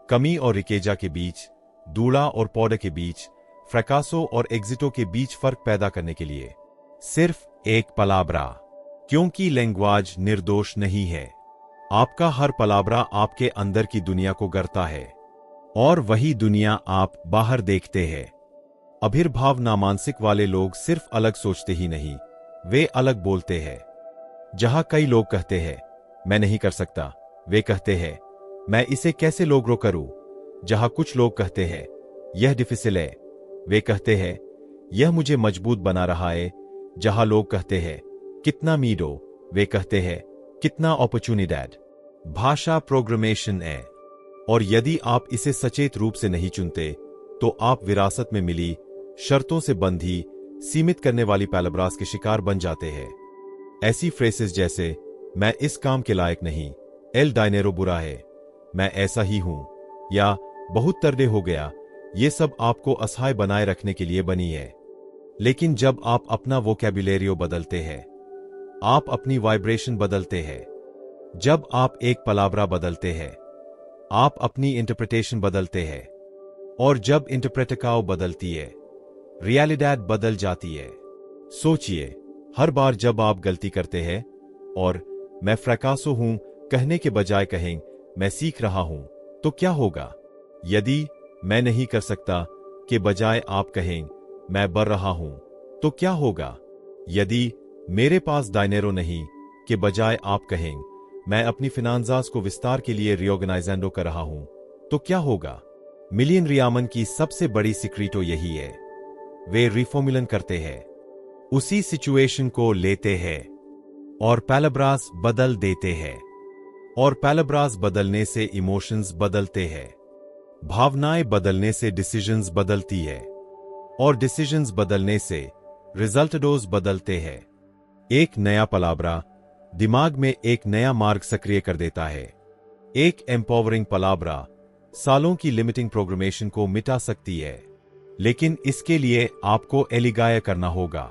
कमी और रिकेजा के बीच दूड़ा और पौडे के बीच, फ्रैकासो और एग्जिटो के बीच फर्क पैदा करने के लिए सिर्फ एक पलाब्रा, क्योंकि लैंग्वेज निर्दोष नहीं है। आपका हर पलाब्रा आपके अंदर की दुनिया को गढ़ता है और वही दुनिया आप बाहर देखते हैं। अभिर्भाव नामांसिक वाले लोग सिर्फ अलग सोचते ही नहीं, वे अलग बोलते हैं। जहां कई लोग कहते हैं मैं नहीं कर सकता, वे कहते हैं मैं इसे कैसे लोग्रो करूं। जहां कुछ लोग कहते हैं यह डिफिसिल है, वे कहते हैं यह मुझे मजबूत बना रहा है। जहां लोग कहते हैं कितना मीडो, वे कहते हैं कितना अपॉर्चुनिटी। भाषा प्रोग्रामेशन है, और यदि आप इसे सचेत रूप से नहीं चुनते तो आप विरासत में मिली शर्तों से बंधी सीमित करने वाली पैलाब्रास के शिकार बन जाते हैं। ऐसी फ्रेसेस जैसे मैं इस काम के लायक नहीं, एल डाइनेरो बुरा है, मैं ऐसा ही हूं, या बहुत तरदे हो गया, ये सब आपको असहाय बनाए रखने के लिए बनी है। लेकिन जब आप अपना वोकैब्युलेरियो बदलते हैं, आप अपनी वाइब्रेशन बदलते हैं। जब आप एक पलाब्रा बदलते हैं, आप अपनी इंटरप्रिटेशन बदलते हैं, और जब इंटरप्रेटिकाओ बदलती है, रियलिटी बदल जाती है। सोचिए, हर बार जब आप गलती करते हैं और मैं फ्रैकासो हूं कहने के बजाय कहें मैं सीख रहा हूं, तो क्या होगा? यदि मैं नहीं कर सकता के बजाय आप कहें मैं बढ़ रहा हूं, तो क्या होगा? यदि मेरे पास डाइनेरो नहीं के बजाय आप कहें मैं अपनी फिनांजास को विस्तार के लिए रिओर्गेनाइजेंडो कर रहा हूं, तो क्या होगा? मिलियन रियामन की सबसे बड़ी सीक्रेटो यही है, वे रिफॉर्मुलन करते हैं, उसी सिचुएशन को लेते हैं और पैलाब्रास बदल देते हैं, और पैलाब्रास बदलने से इमोशंस बदलते हैं, भावनाएं बदलने से डिसीजंस बदलती है, और डिसीजंस बदलने से रिजल्टडोज बदलते हैं। एक नया पलाब्रा दिमाग में एक नया मार्ग सक्रिय कर देता है। एक एम्पावरिंग पलाब्रा सालों की लिमिटिंग प्रोग्रामेशन को मिटा सकती है, लेकिन इसके लिए आपको एलिगाया करना होगा।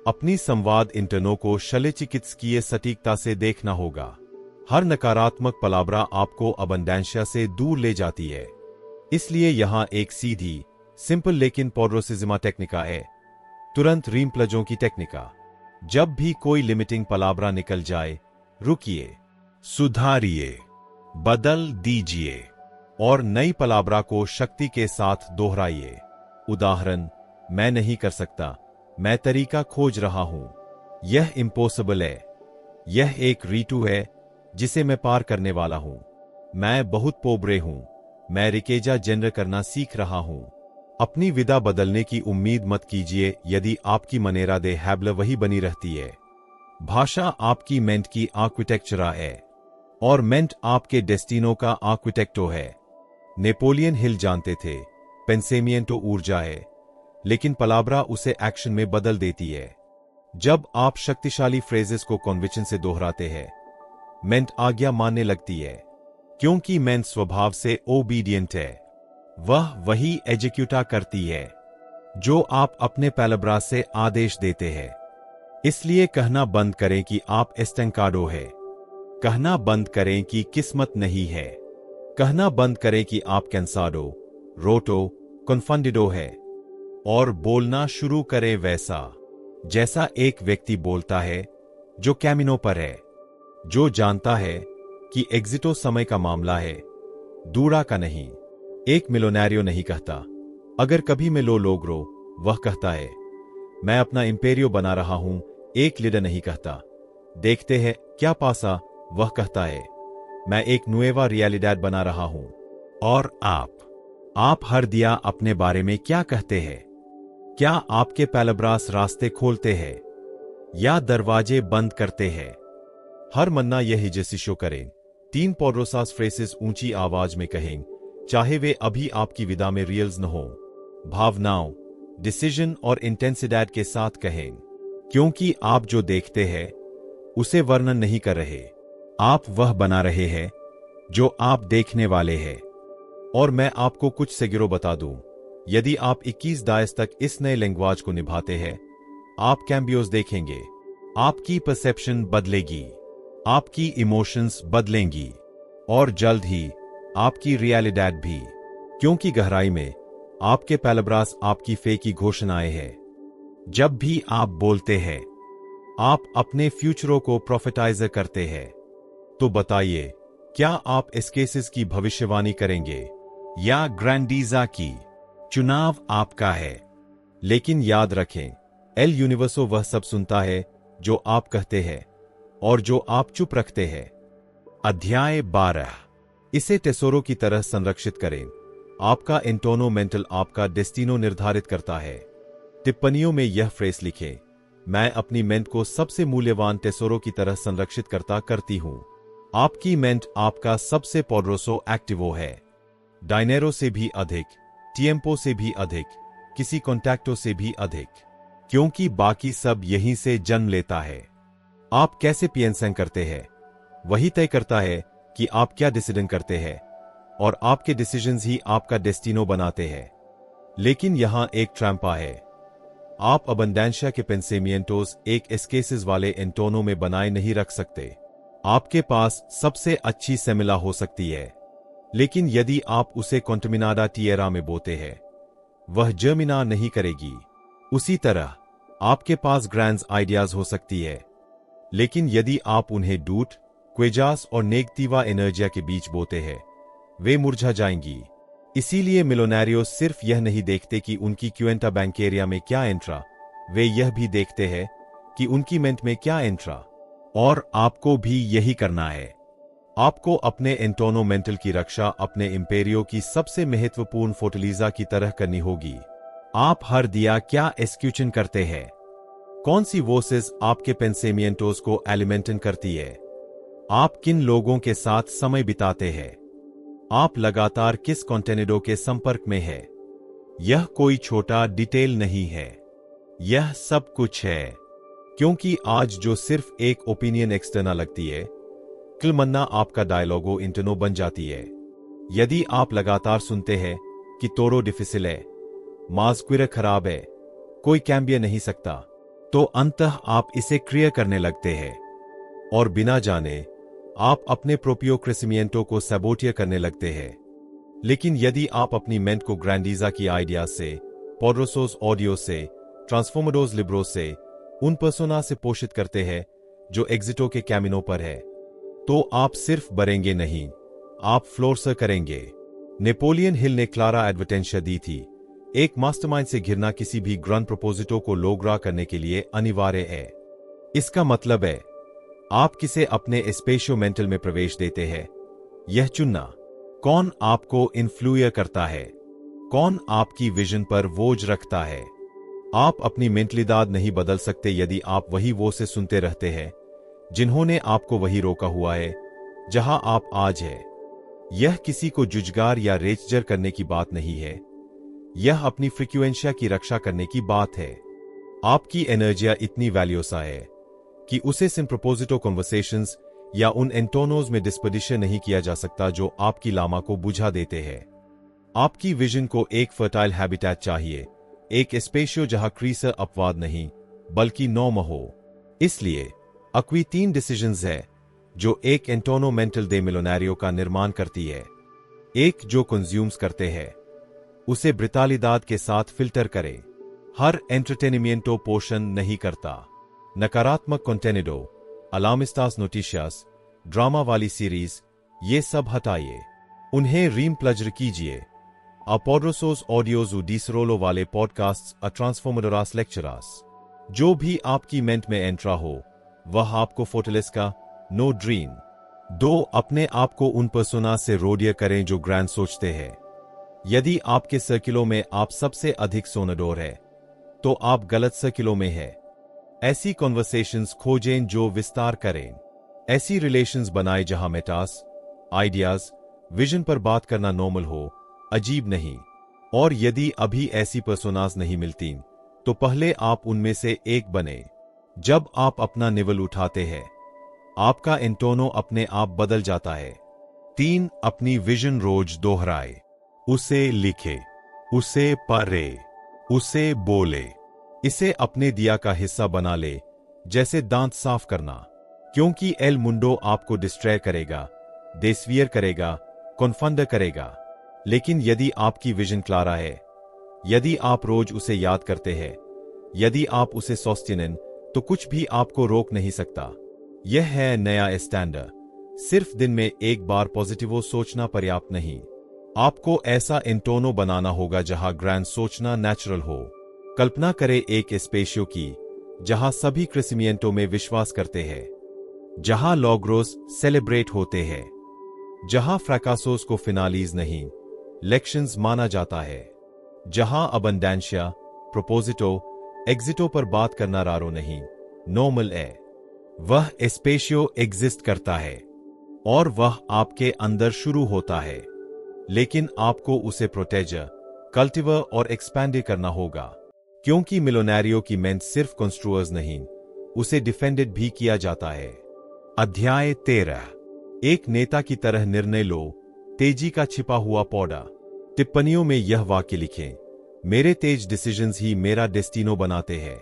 अपनी संवाद इंटर्नों को शल्य चिकित्सकीय सटीकता से देखना होगा। हर नकारात्मक पलाब्रा आपको अबंडेंशिया से दूर ले जाती है। इसलिए यहां एक सीधी, सिंपल लेकिन पॉडरोसिज्मा टेक्निका है, तुरंत रीमप्लजों की टेक्निका। जब भी कोई लिमिटिंग पलाब्रा निकल जाए, रुकिए, सुधारिए, बदल दीजिए और नई पलाब्रा को शक्ति के साथ दोहराइए। उदाहरण, मैं नहीं कर सकता, मैं तरीका खोज रहा हूं, यह इम्पॉसिबल है, यह एक रीटू है जिसे मैं पार करने वाला हूं, मैं बहुत पोबरे हूं, मैं रिकेजा जेनर करना सीख रहा हूं। अपनी विदा बदलने की उम्मीद मत कीजिए यदि आपकी मनेरा दे हैबल वही बनी रहती है। भाषा आपकी मेंट की आर्किटेक्चरा है और मेंट आपके डेस्टिनो का आर्किटेक्टो है। नेपोलियन हिल जानते थे पेंसेमिएंटो ऊर्जा है, लेकिन पलाब्रा उसे एक्शन में बदल देती है। जब आप शक्तिशाली फ्रेजेस को कॉन्विक्शन से दोहराते हैं, मेंट आज्ञा मानने लगती है, क्योंकि मेंट स्वभाव से ओबीडियंट है। वह वही एग्जीक्यूटा करती है जो आप अपने पैलाब्रा से आदेश देते हैं। इसलिए कहना बंद करें कि आप एस्टेंकाडो है, कहना बंद करें कि किस्मत नहीं है, कहना बंद करें कि आप कैंसाडो, रोटो, कन्फंडिडो है, और बोलना शुरू करें वैसा जैसा एक व्यक्ति बोलता है जो कैमिनो पर है, जो जानता है कि एग्जिटो समय का मामला है, दूड़ा का नहीं। एक मिलोनारियो नहीं कहता अगर कभी मैं लो लोग्रो, वह कहता है मैं अपना इंपेरियो बना रहा हूं। एक लीडर नहीं कहता देखते हैं क्या पासा, वह कहता है मैं एक नुएवा रियलिडेड बना रहा हूं। और आप हर दिया अपने बारे में क्या कहते हैं? क्या आपके पैलाब्रास रास्ते खोलते हैं या दरवाजे बंद करते हैं? हर मन्ना यही जैसिशो करें। 3 पॉडरोसास फ्रेसेस ऊंची आवाज में कहें, चाहे वे अभी आपकी विदा में रियल्स न हो। भावनाओं, डिसीजन और इंटेंसिटी के साथ कहें, क्योंकि आप जो देखते हैं उसे वर्णन नहीं कर रहे, आप वह बना रहे हैं जो आप देखने वाले हैं। और मैं आपको कुछ सेगिरो बता दूं, यदि आप 21 दायस तक इस नए लैंग्वेज को निभाते हैं, आप कैम्बियोस देखेंगे, आपकी परसेप्शन बदलेगी, आपकी इमोशंस बदलेंगी और जल्द ही आपकी रियलिटी भी, क्योंकि गहराई में आपके पैलब्रास आपकी फे की घोषणाएं हैं। जब भी आप बोलते हैं, आप अपने फ्यूचरों को प्रोफेटाइज करते हैं। तो बताइए, क्या आप एस्केसिस की भविष्यवाणी करेंगे या ग्रैंडीजा की? चुनाव आपका है। लेकिन याद रखें, एल यूनिवर्सो वह सब सुनता है जो आप कहते हैं और जो आप चुप रखते हैं। अध्याय 12। इसे टेसोरो की तरह संरक्षित करें। आपका इंटोनो मेंटल आपका डेस्टिनो निर्धारित करता है। टिप्पणियों में यह फ्रेज लिखें, मैं अपनी मेंट को सबसे मूल्यवान टेसोरो की तरह संरक्षित करती हूं। आपकी मेंट आपका सबसे पोडरोसो एक्टिवो है। डायनेरो से भी अधिक, टिएम्पो से भी अधिक, किसी कॉन्टैक्टो से भी अधिक, क्योंकि बाकी सब यहीं से जन्म लेता है। आप कैसे पियंसन करते हैं, वही तय करता है कि आप क्या डिसीजन करते हैं, और आपके डिसीजंस ही आपका डेस्टिनो बनाते हैं। लेकिन यहां एक ट्रैम्पा है। आप अबंडेंशिया के पेंसेमिएंटोस एक एस्केसिस वाले एंटोनो में बनाए नहीं रख सकते। आपके पास सबसे अच्छी सेमिला हो सकती है, लेकिन यदि आप उसे कॉन्टमिनाडा टिएरा में बोते हैं, वह जर्मिना नहीं करेगी। उसी तरह आपके पास ग्रैंड आइडियाज हो सकती है, लेकिन यदि आप उन्हें डूट, क्वेजास और नेगटिवा एनर्जिया के बीच बोते हैं, वे मुरझा जाएंगी। इसीलिए मिलोनारियो सिर्फ यह नहीं देखते कि उनकी क्वेंटा बैंकेरिया में क्या एंट्रा, वे यह भी देखते हैं कि उनकी मेंट में क्या एंट्रा। और आपको भी यही करना है। आपको अपने एंटोनो मेंटल की रक्षा अपने इंपेरियो की सबसे महत्वपूर्ण फोर्टलीजा की तरह करनी होगी। आप हर दिया क्या एस्क्यूचन करते हैं? कौन सी वोसेस आपके पेंसेमिएंटोस को एलिमेंटन करती है? आप किन लोगों के साथ समय बिताते हैं? आप लगातार किस कॉन्टेनेडो के संपर्क में है? यह कोई छोटा डिटेल नहीं है, यह सब कुछ है। क्योंकि आज जो सिर्फ एक ओपिनियन एक्सटर्ना लगती है, कल मन्ना आपका डायलॉगो इंटरनो बन जाती है। यदि आप लगातार सुनते हैं कि तोरो डिफिसिल है, मास्क्विर खराब है, कोई कैम्बिया नहीं सकता, तो अंततः आप इसे क्रिया करने लगते हैं और बिना जाने आप अपने प्रोपियो क्रिसिमिएंटो को सैबोटिया करने लगते हैं। लेकिन यदि आप अपनी मेंट को ग्रैंडीजा की आइडियाज से, पोडरोसोस ऑडियो से, ट्रांसफॉर्मडोज लिब्रो से, उन पर्सोना से पोषित करते हैं जो एग्जिटो के कैमिनो पर है, तो आप सिर्फ बरेंगे नहीं, आप फ्लोरसर करेंगे। नेपोलियन हिल ने क्लारा एडवर्टेंशिया दी थी, एक मास्टरमाइंड से घिरना किसी भी ग्रैंड प्रोपोजिटो को लोग्रा करने के लिए अनिवार्य है। इसका मतलब है, आप किसे अपने स्पेशियो मेंटल में प्रवेश देते हैं, यह चुनना। कौन आपको इन्फ्लुएंस करता है, कौन आपकी विजन पर वोज रखता है। आप अपनी मेंटलिदाद नहीं बदल सकते यदि आप वही वो से सुनते रहते हैं जिन्होंने आपको वही रोका हुआ है जहां आप आज हैं। यह किसी को जुजगार या रेचजर करने की बात नहीं है, यह अपनी फ्रीक्वेंशिया की रक्षा करने की बात है। आपकी एनर्जिया इतनी वैल्यूसा है कि उसे सिम प्रोपोजिटो कन्वर्सेशंस या उन एंटोनोज में डिस्पर्डिशन नहीं किया जा सकता जो आपकी लामा को बुझा देते हैं। आपकी विजन को एक फर्टाइल हैबिटेट चाहिए, एक स्पेशियो जहां क्रीसर अपवाद नहीं बल्कि नॉर्म हो। इसलिए अक्वी 3 डिसीजंस है जो एक एंटोनो मेंटल दे मिलोनारियो का निर्माण करती है। एक जो कंज्यूम्स करते हैं उसे ब्रितालिदाद के साथ फिल्टर करें। हर एंटरटेनमेंटो पोषण नहीं करता। नकारात्मक कॉन्टेनिडो, अलामिस्तास नोटिशियास, ड्रामा वाली सीरीज, ये सब हटाइए, उन्हें रीम प्लजर कीजिए। अपोड्रोसोस ऑडियोजू डीसरोलो वाले पॉडकास्ट्स अ ट्रांसफॉर्मडोरास लेक्चरास। जो भी आपकी मेंट में एंट्रा हो वह आपको फोर्टलेस का नो ड्रीम। 2 अपने आप को उन पर्सोना से रोडियर करें जो ग्रैंड सोचते हैं। यदि आपके सर्किलों में आप सबसे अधिक सोनाडोर है तो आप गलत सर्किलों में है। ऐसी कॉन्वर्सेशंस खोजें जो विस्तार करें। ऐसी रिलेशंस बनाए जहां मेटास, आइडियाज, विजन पर बात करना नॉर्मल हो, अजीब नहीं। और यदि अभी ऐसी पर्सोनास नहीं मिलती तो पहले आप उनमें से एक बने। जब आप अपना निवल उठाते हैं आपका इंटोनो अपने आप बदल जाता है। 3 अपनी विजन रोज दोहराए, उसे लिखे, उसे पढ़े, उसे बोले, इसे अपने दिया का हिस्सा बना ले, जैसे दांत साफ करना। क्योंकि एल मुंडो आपको डिस्ट्रैक्ट करेगा, डेस्वियर करेगा, कॉन्फंड करेगा। लेकिन यदि आपकी विजन क्लारा है यदि आप रोज उसे याद करते हैं, यदि आप उसे सोचते तो कुछ भी आपको रोक नहीं सकता। यह है नया स्टैंडर्ड। सिर्फ दिन में एक बार पॉजिटिव सोचना पर्याप्त नहीं। आपको ऐसा इंटोनो बनाना होगा जहां ग्रैंड सोचना नेचुरल हो। कल्पना करें एक स्पेशियो की, जहां सभी क्रिसमियंटों में विश्वास करते हैं, जहां लॉग्रोस सेलिब्रेट होते हैं, जहां फ्रैकासोस को फिनालीज नहीं लेक्शंस माना जाता है, जहां अबंडेंशिया, प्रोपोजिटो, एग्जिटो पर बात करना रारो नहीं नॉर्मल है। वह स्पेशियो एग्जिस्ट करता है और वह आपके अंदर शुरू होता है, लेकिन आपको उसे प्रोटेजर, कल्टिवर और एक्सपैंड करना होगा, क्योंकि मिलोनैरियो की मेंट सिर्फ कंस्ट्रुअर्स नहीं, उसे डिफेंडेड भी किया जाता है। अध्याय 13। एक नेता की तरह निर्णय लो, तेजी का छिपा हुआ पौधा। टिप्पणियों में यह वाक्य लिखें, मेरे तेज डिसीजंस ही मेरा डेस्टिनो बनाते हैं।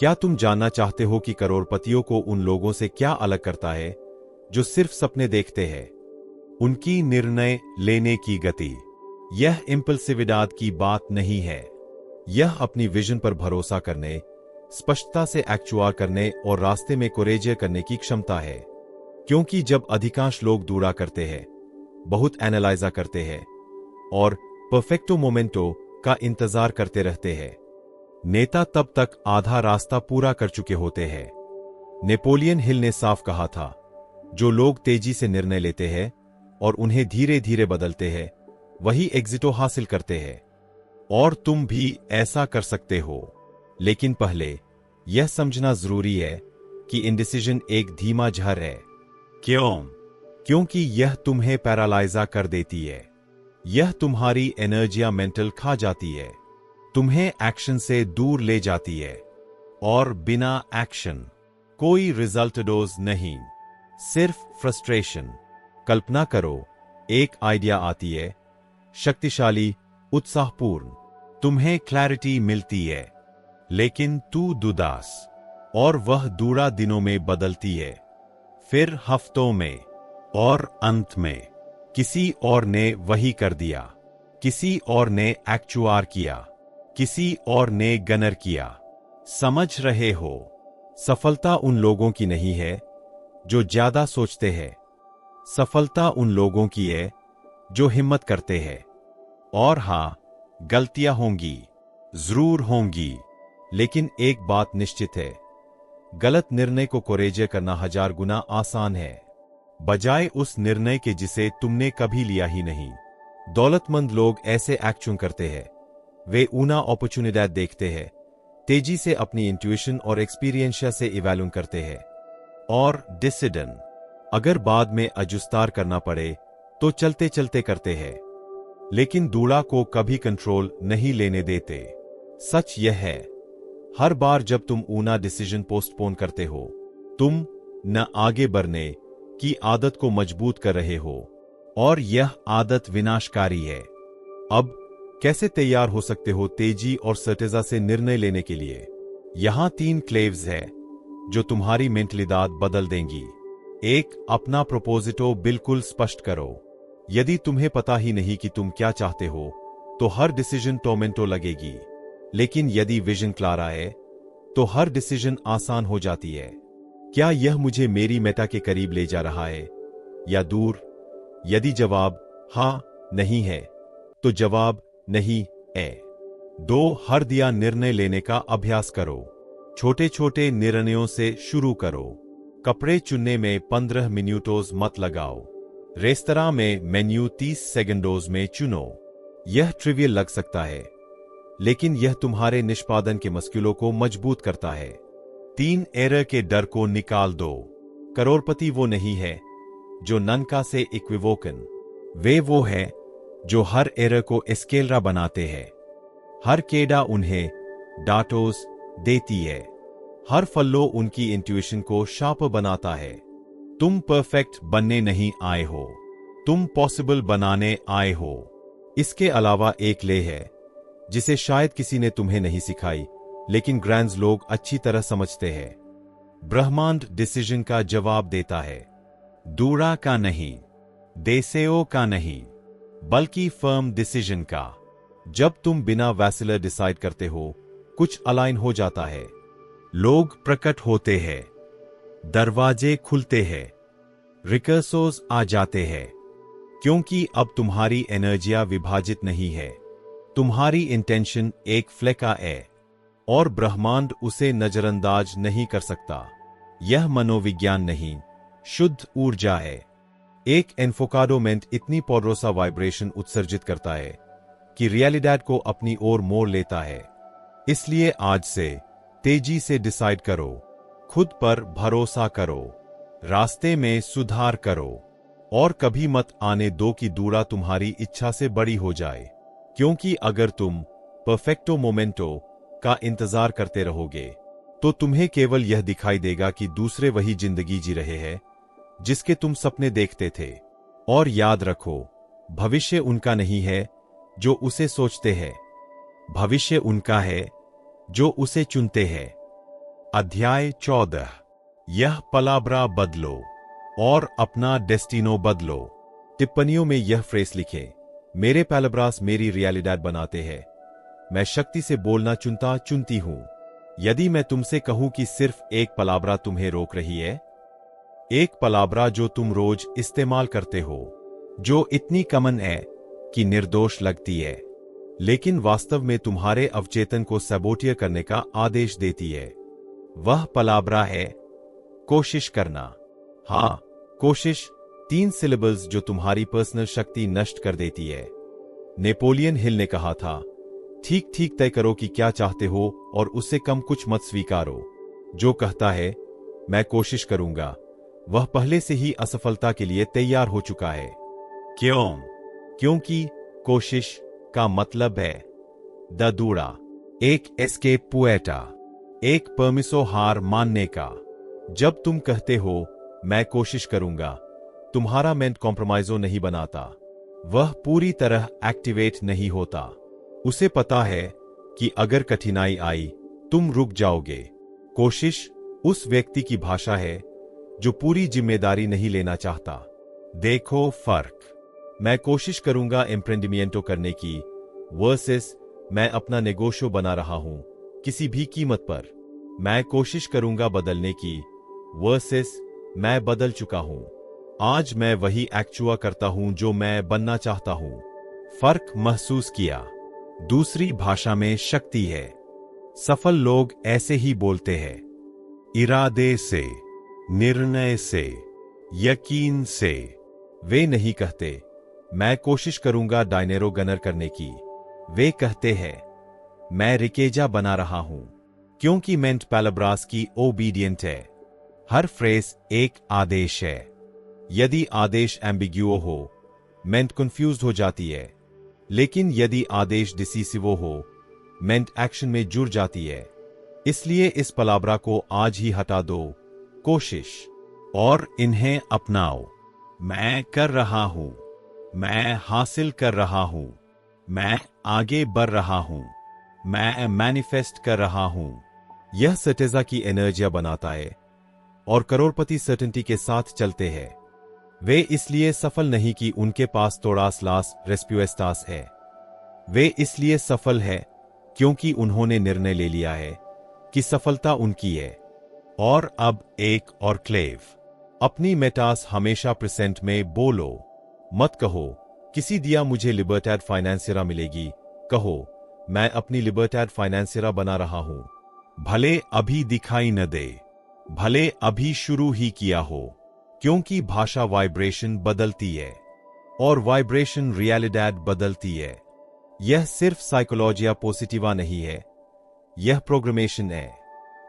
क्या तुम जानना चाहते हो कि करोड़पतियों को उन लोगों से क्या अलग करता है जो सिर्फ सपने देखते हैं? उनकी निर्णय लेने की गति। यह इम्पल्सिविडाद की बात नहीं है। यह अपनी विजन पर भरोसा करने, स्पष्टता से एक्चुअर करने और रास्ते में कोरेजियर करने की क्षमता है। क्योंकि जब अधिकांश लोग दूरा करते हैं, बहुत एनालाइजा करते हैं और परफेक्टो मोमेंटो का इंतजार करते रहते हैं, नेता तब तक आधा रास्ता पूरा कर चुके होते हैं। नेपोलियन हिल ने साफ कहा था, जो लोग तेजी से निर्णय लेते हैं और उन्हें धीरे धीरे बदलते हैं, वही एग्जिटो हासिल करते हैं। और तुम भी ऐसा कर सकते हो। लेकिन पहले यह समझना जरूरी है कि इंडिसीजन एक धीमा जहर है। क्यों? क्योंकि यह तुम्हें पैरालाइजा कर देती है। यह तुम्हारी एनर्जिया मेंटल खा जाती है, तुम्हें एक्शन से दूर ले जाती है, और बिना एक्शन कोई रिजल्ट डोज नहीं, सिर्फ फ्रस्ट्रेशन। कल्पना करो, एक आइडिया आती है, शक्तिशाली, उत्साहपूर्ण, तुम्हें क्लैरिटी मिलती है, लेकिन तू दुदास, और वह दूरा दिनों में बदलती है, फिर हफ्तों में, और अंत में किसी और ने वही कर दिया, किसी और ने एक्चुआर किया, किसी और ने गनर किया। समझ रहे हो? सफलता उन लोगों की नहीं है जो ज्यादा सोचते हैं, सफलता उन लोगों की है जो हिम्मत करते हैं। और हां, गलतियां होंगी, जरूर होंगी, लेकिन एक बात निश्चित है, गलत निर्णय को कोरेजियर करना 1000 गुना आसान है, बजाय उस निर्णय के जिसे तुमने कभी लिया ही नहीं। दौलतमंद लोग ऐसे एक्शन करते हैं, वे ऊना अपॉर्चुनिटी देखते हैं, तेजी से अपनी इंट्यूशन और एक्सपीरियंशिया से इवैल्यूएट करते हैं, और डिसिडन, अगर बाद में अजुस्तार करना पड़े तो चलते चलते करते हैं, लेकिन दूल्हा को कभी कंट्रोल नहीं लेने देते। सच यह है, हर बार जब तुम ऊना डिसीजन पोस्टपोन करते हो, तुम न आगे बढ़ने की आदत को मजबूत कर रहे हो, और यह आदत विनाशकारी है। अब कैसे तैयार हो सकते हो तेजी और सर्टेजा से निर्णय लेने के लिए? यहां 3 क्लेव्स है जो तुम्हारी मेंटलिदाद बदल देंगी। 1, अपना प्रोपोजिटो बिल्कुल स्पष्ट करो। यदि तुम्हें पता ही नहीं कि तुम क्या चाहते हो, तो हर डिसीजन टोमेंटो लगेगी, लेकिन यदि विजन क्लारा है, तो हर डिसीजन आसान हो जाती है। क्या यह मुझे मेरी मेटा के करीब ले जा रहा है या दूर? यदि जवाब हां नहीं है, तो जवाब नहीं है। 2, हर दिया निर्णय लेने का अभ्यास करो। छोटे छोटे निर्णयों से शुरू करो। कपड़े चुनने में 15 मिनटों मत लगाओ। रेस्तरां में मेन्यू 30 सेकंडों में चुनो। यह ट्रिवियल लग सकता है, लेकिन यह तुम्हारे निष्पादन के मस्कुलों को मजबूत करता है। 3, एरर के डर को निकाल दो। करोड़पति वो नहीं है जो ननका से इक्विवोकन, वे वो है जो हर एरर को एस्केलरा बनाते हैं। हर केडा उन्हें डाटोस देती है, हर फल्लो उनकी इंट्यूशन को शार्प बनाता है। तुम परफेक्ट बनने नहीं आए हो, तुम पॉसिबल बनाने आए हो। इसके अलावा एक ले है जिसे शायद किसी ने तुम्हें नहीं सिखाई, लेकिन ग्रैंड्स लोग अच्छी तरह समझते हैं। ब्रह्मांड डिसीजन का जवाब देता है, दूरा का नहीं, देसेओ का नहीं, बल्कि फर्म डिसीजन का। जब तुम बिना वैसिलर डिसाइड करते हो, कुछ अलाइन हो जाता है। लोग प्रकट होते हैं, दरवाजे खुलते हैं, रिकर्सोस आ जाते हैं, क्योंकि अब तुम्हारी एनर्जियां विभाजित नहीं है। तुम्हारी इंटेंशन एक फ्लेका है और ब्रह्मांड उसे नजरअंदाज नहीं कर सकता। यह मनोविज्ञान नहीं, शुद्ध ऊर्जा है। एक एनफोकाडोमेंट इतनी पोडरोसा वाइब्रेशन उत्सर्जित करता है कि रियलिडैड को अपनी ओर मोड़ लेता है। इसलिए आज से तेजी से डिसाइड करो, खुद पर भरोसा करो, रास्ते में सुधार करो और कभी मत आने दो कि दूरा तुम्हारी इच्छा से बड़ी हो जाए। क्योंकि अगर तुम परफेक्टो मोमेंटो का इंतजार करते रहोगे तो तुम्हें केवल यह दिखाई देगा कि दूसरे वही जिंदगी जी रहे हैं जिसके तुम सपने देखते थे। और याद रखो, भविष्य उनका नहीं है जो उसे सोचते हैं, भविष्य उनका है जो उसे चुनते हैं। अध्याय 14। यह पलाब्रा बदलो और अपना डेस्टिनो बदलो। टिप्पणियों में यह फ्रेस लिखें, मेरे पैलाब्रास मेरी रियलिडैड बनाते हैं। मैं शक्ति से बोलना चुनती हूं। यदि मैं तुमसे कहूं कि सिर्फ एक पलाब्रा तुम्हें रोक रही है, एक पलाब्रा जो तुम रोज इस्तेमाल करते हो, जो इतनी कॉमन है कि निर्दोष लगती है, लेकिन वास्तव में तुम्हारे अवचेतन को सबोटियर करने का आदेश देती है, वह पलाब्रा है कोशिश करना। हां, कोशिश, 3 सिलेबल्स जो तुम्हारी पर्सनल शक्ति नष्ट कर देती है। नेपोलियन हिल ने कहा था, ठीक ठीक तय करो कि क्या चाहते हो और उससे कम कुछ मत स्वीकारो। जो कहता है मैं कोशिश करूंगा, वह पहले से ही असफलता के लिए तैयार हो चुका है। क्यों? क्योंकि कोशिश का मतलब है ददूड़ा, एक एस्केप पुएटा, एक परमिसो हार मानने का। जब तुम कहते हो मैं कोशिश करूंगा, तुम्हारा मेंट कॉम्प्रोमाइजो नहीं बनाता, वह पूरी तरह एक्टिवेट नहीं होता। उसे पता है कि अगर कठिनाई आई तुम रुक जाओगे। कोशिश उस व्यक्ति की भाषा है जो पूरी जिम्मेदारी नहीं लेना चाहता। देखो फर्क, मैं कोशिश करूंगा एम्प्रेंडिमिएंटो करने की वर्सेस मैं अपना नेगोशियो बना रहा हूं किसी भी कीमत पर। मैं कोशिश करूंगा बदलने की वर्सेस मैं बदल चुका हूं। आज मैं वही एक्चुआ करता हूं जो मैं बनना चाहता हूं। फर्क महसूस किया? दूसरी भाषा में शक्ति है। सफल लोग ऐसे ही बोलते हैं, इरादे से, निर्णय से, यकीन से। वे नहीं कहते मैं कोशिश करूंगा डायनेरो गनर करने की। वे कहते हैं मैं रिकेजा बना रहा हूं, क्योंकि मेंट पैलाब्रास की ओबीडियंट है। हर फ्रेज एक आदेश है। यदि आदेश एम्बिग्यूओ हो, मेंट कंफ्यूज्ड हो जाती है, लेकिन यदि आदेश डिसीसिवो हो, मेंट एक्शन में जुड़ जाती है। इसलिए इस पलाब्रा को आज ही हटा दो, कोशिश, और इन्हें अपनाओ। मैं कर रहा हूं, मैं हासिल कर रहा हूं, मैं आगे बढ़ रहा हूं, मैं मैनिफेस्ट कर रहा हूं। यह सर्टेजा की एनर्जिया बनाता है और करोड़पति सर्टेनिटी के साथ चलते हैं। वे इसलिए सफल नहीं कि उनके पास तोड़ास लास रेस्प्यूएस्टास है। वे इसलिए सफल है क्योंकि उन्होंने निर्णय ले लिया है कि सफलता उनकी है। और अब एक और क्लेव, अपनी मेटास हमेशा प्रेजेंट में बोलो। मत कहो किसी दिया मुझे लिबर्टैड फाइनेंसियरा मिलेगी, कहो मैं अपनी लिबर्टैड फाइनेंसियरा बना रहा हूं। भले अभी दिखाई न दे, भले अभी शुरू ही किया हो, क्योंकि भाषा वाइब्रेशन बदलती है और वाइब्रेशन रियलिडैड बदलती है। यह सिर्फ साइकोलॉजिया पॉजिटिवा नहीं है, यह प्रोग्रामेशन है।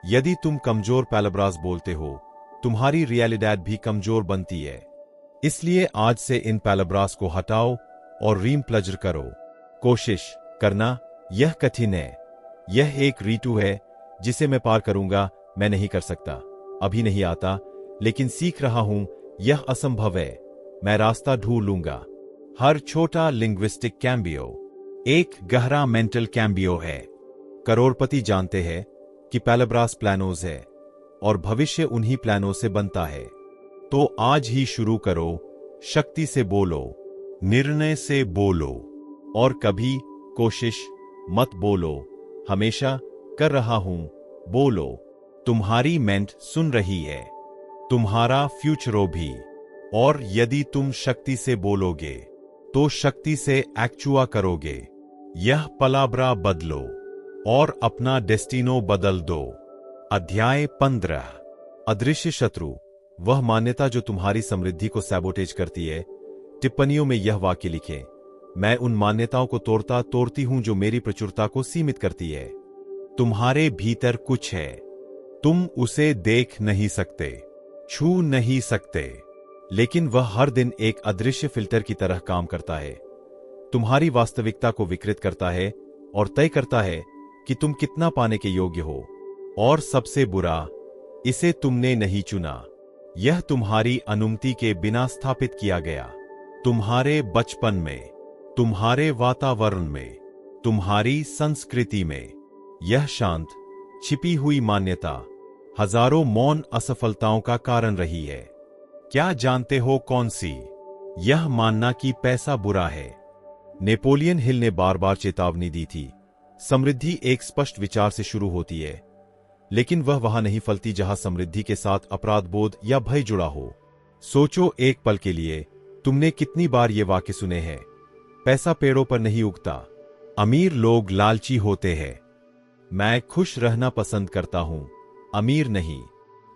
यदि तुम कमजोर पैलाब्रास बोलते हो, तुम्हारी रियलिडैड भी कमजोर बनती है। इसलिए आज से इन पैलाब्रास को हटाओ और रीम प्लजर करो। कोशिश करना यह कठिन है। यह एक रीटू है जिसे मैं पार करूंगा। मैं नहीं कर सकता, अभी नहीं आता, लेकिन सीख रहा हूं। यह असंभव है, मैं रास्ता ढूंढ लूंगा। हर छोटा लिंग्विस्टिक कैम्बियो एक गहरा मेंटल कैम्बियो है। करोड़पति जानते हैं कि पैलाब्रास प्लानोज है और भविष्य उन्हीं प्लानों से बनता है। तो आज ही शुरू करो, शक्ति से बोलो, निर्णय से बोलो और कभी कोशिश मत बोलो, हमेशा कर रहा हूं बोलो। तुम्हारी मेंट सुन रही है, तुम्हारा फ्यूचरो भी। और यदि तुम शक्ति से बोलोगे तो शक्ति से एक्चुआ करोगे। यह पलाब्रा बदलो और अपना डेस्टिनो बदल दो। अध्याय 15। अदृश्य शत्रु। वह मान्यता जो तुम्हारी समृद्धि को सैबोटेज करती है। टिप्पणियों में यह वाक्य लिखें, मैं उन मान्यताओं को तोड़ती हूं जो मेरी प्रचुरता को सीमित करती है। तुम्हारे भीतर कुछ है, तुम उसे देख नहीं सकते, छू नहीं सकते, लेकिन वह हर दिन एक अदृश्य फिल्टर की तरह काम करता है। तुम्हारी वास्तविकता को विकृत करता है और तय करता है कि तुम कितना पाने के योग्य हो। और सबसे बुरा, इसे तुमने नहीं चुना, यह तुम्हारी अनुमति के बिना स्थापित किया गया। तुम्हारे बचपन में, तुम्हारे वातावरण में, तुम्हारी संस्कृति में यह शांत छिपी हुई मान्यता हजारों मौन असफलताओं का कारण रही है। क्या जानते हो कौन सी? यह मानना कि पैसा बुरा है। नेपोलियन हिल ने बार बार चेतावनी दी थी, समृद्धि एक स्पष्ट विचार से शुरू होती है, लेकिन वह वहां नहीं फलती जहां समृद्धि के साथ अपराध बोध या भय जुड़ा हो। सोचो एक पल के लिए, तुमने कितनी बार ये वाक्य सुने हैं, पैसा पेड़ों पर नहीं उगता, अमीर लोग लालची होते हैं, मैं खुश रहना पसंद करता हूं, अमीर नहीं,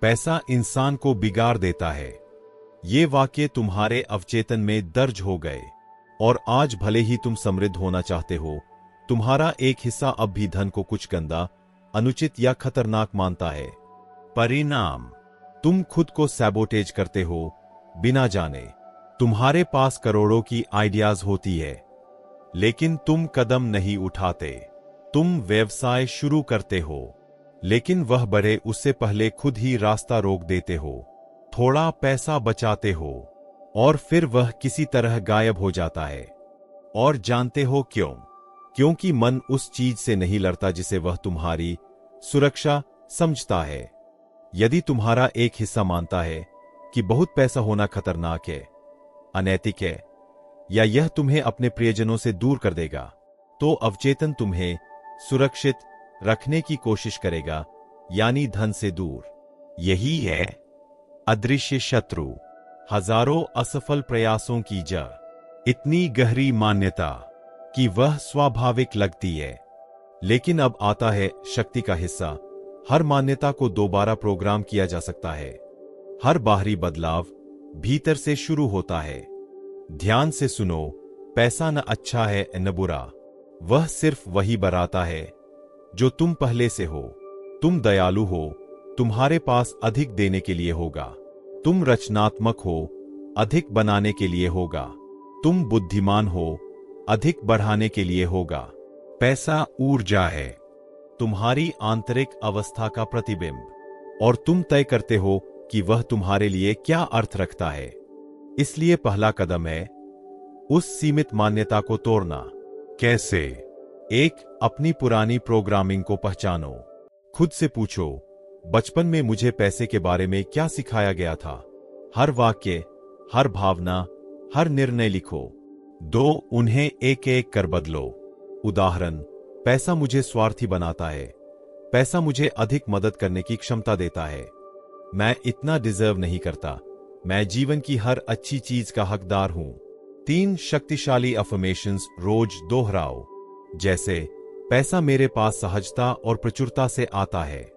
पैसा इंसान को बिगाड़ देता है। ये वाक्य तुम्हारे अवचेतन में दर्ज हो गए, और आज भले ही तुम समृद्ध होना चाहते हो, तुम्हारा एक हिस्सा अब भी धन को कुछ गंदा, अनुचित या खतरनाक मानता है। परिणाम, तुम खुद को सैबोटेज करते हो बिना जाने। तुम्हारे पास करोड़ों की आइडियाज होती है, लेकिन तुम कदम नहीं उठाते। तुम व्यवसाय शुरू करते हो, लेकिन वह बढ़े उससे पहले खुद ही रास्ता रोक देते हो। थोड़ा पैसा बचाते हो और फिर वह किसी तरह गायब हो जाता है। और जानते हो क्यों? क्योंकि मन उस चीज से नहीं लड़ता जिसे वह तुम्हारी सुरक्षा समझता है। यदि तुम्हारा एक हिस्सा मानता है कि बहुत पैसा होना खतरनाक है, अनैतिक है, या यह तुम्हें अपने प्रियजनों से दूर कर देगा, तो अवचेतन तुम्हें सुरक्षित रखने की कोशिश करेगा, यानी धन से दूर। यही है अदृश्य शत्रु, हजारों असफल प्रयासों की जड़। इतनी गहरी मान्यता कि वह स्वाभाविक लगती है। लेकिन अब आता है शक्ति का हिस्सा। हर मान्यता को दोबारा प्रोग्राम किया जा सकता है। हर बाहरी बदलाव भीतर से शुरू होता है। ध्यान से सुनो, पैसा न अच्छा है न बुरा, वह सिर्फ वही बनाता है जो तुम पहले से हो। तुम दयालु हो, तुम्हारे पास अधिक देने के लिए होगा। तुम रचनात्मक हो, अधिक बनाने के लिए होगा। तुम बुद्धिमान हो, अधिक बढ़ाने के लिए होगा। पैसा ऊर्जा है, तुम्हारी आंतरिक अवस्था का प्रतिबिंब, और तुम तय करते हो कि वह तुम्हारे लिए क्या अर्थ रखता है। इसलिए पहला कदम है उस सीमित मान्यता को तोड़ना। कैसे? एक, अपनी पुरानी प्रोग्रामिंग को पहचानो। खुद से पूछो, बचपन में मुझे पैसे के बारे में क्या सिखाया गया था? हर वाक्य, हर भावना, हर निर्णय लिखो। 2, उन्हें एक एक कर बदलो। उदाहरण, पैसा मुझे स्वार्थी बनाता है, पैसा मुझे अधिक मदद करने की क्षमता देता है, मैं इतना डिजर्व नहीं करता, मैं जीवन की हर अच्छी चीज का हकदार हूं। 3, शक्तिशाली अफर्मेशंस रोज दोहराओ, जैसे पैसा मेरे पास सहजता और प्रचुरता से आता है,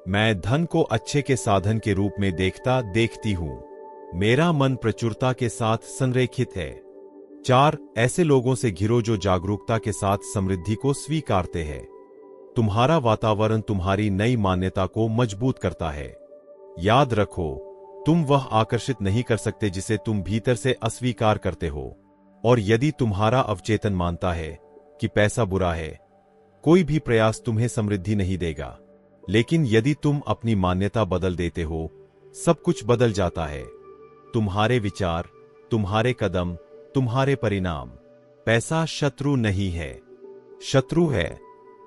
मैं धन को अच्छे के साधन के रूप में देखती हूं, मेरा मन प्रचुरता के साथ संरेखित है। 4, ऐसे लोगों से घिरो जो जागरूकता के साथ समृद्धि को स्वीकारते हैं। तुम्हारा वातावरण तुम्हारी नई मान्यता को मजबूत करता है। याद रखो, तुम वह आकर्षित नहीं कर सकते जिसे तुम भीतर से अस्वीकार करते हो। और यदि तुम्हारा अवचेतन मानता है कि पैसा बुरा है, कोई भी प्रयास तुम्हें समृद्धि नहीं देगा। लेकिन यदि तुम अपनी मान्यता बदल देते हो, सब कुछ बदल जाता है। तुम्हारे विचार, तुम्हारे कदम, तुम्हारे परिणाम। पैसा शत्रु नहीं है, शत्रु है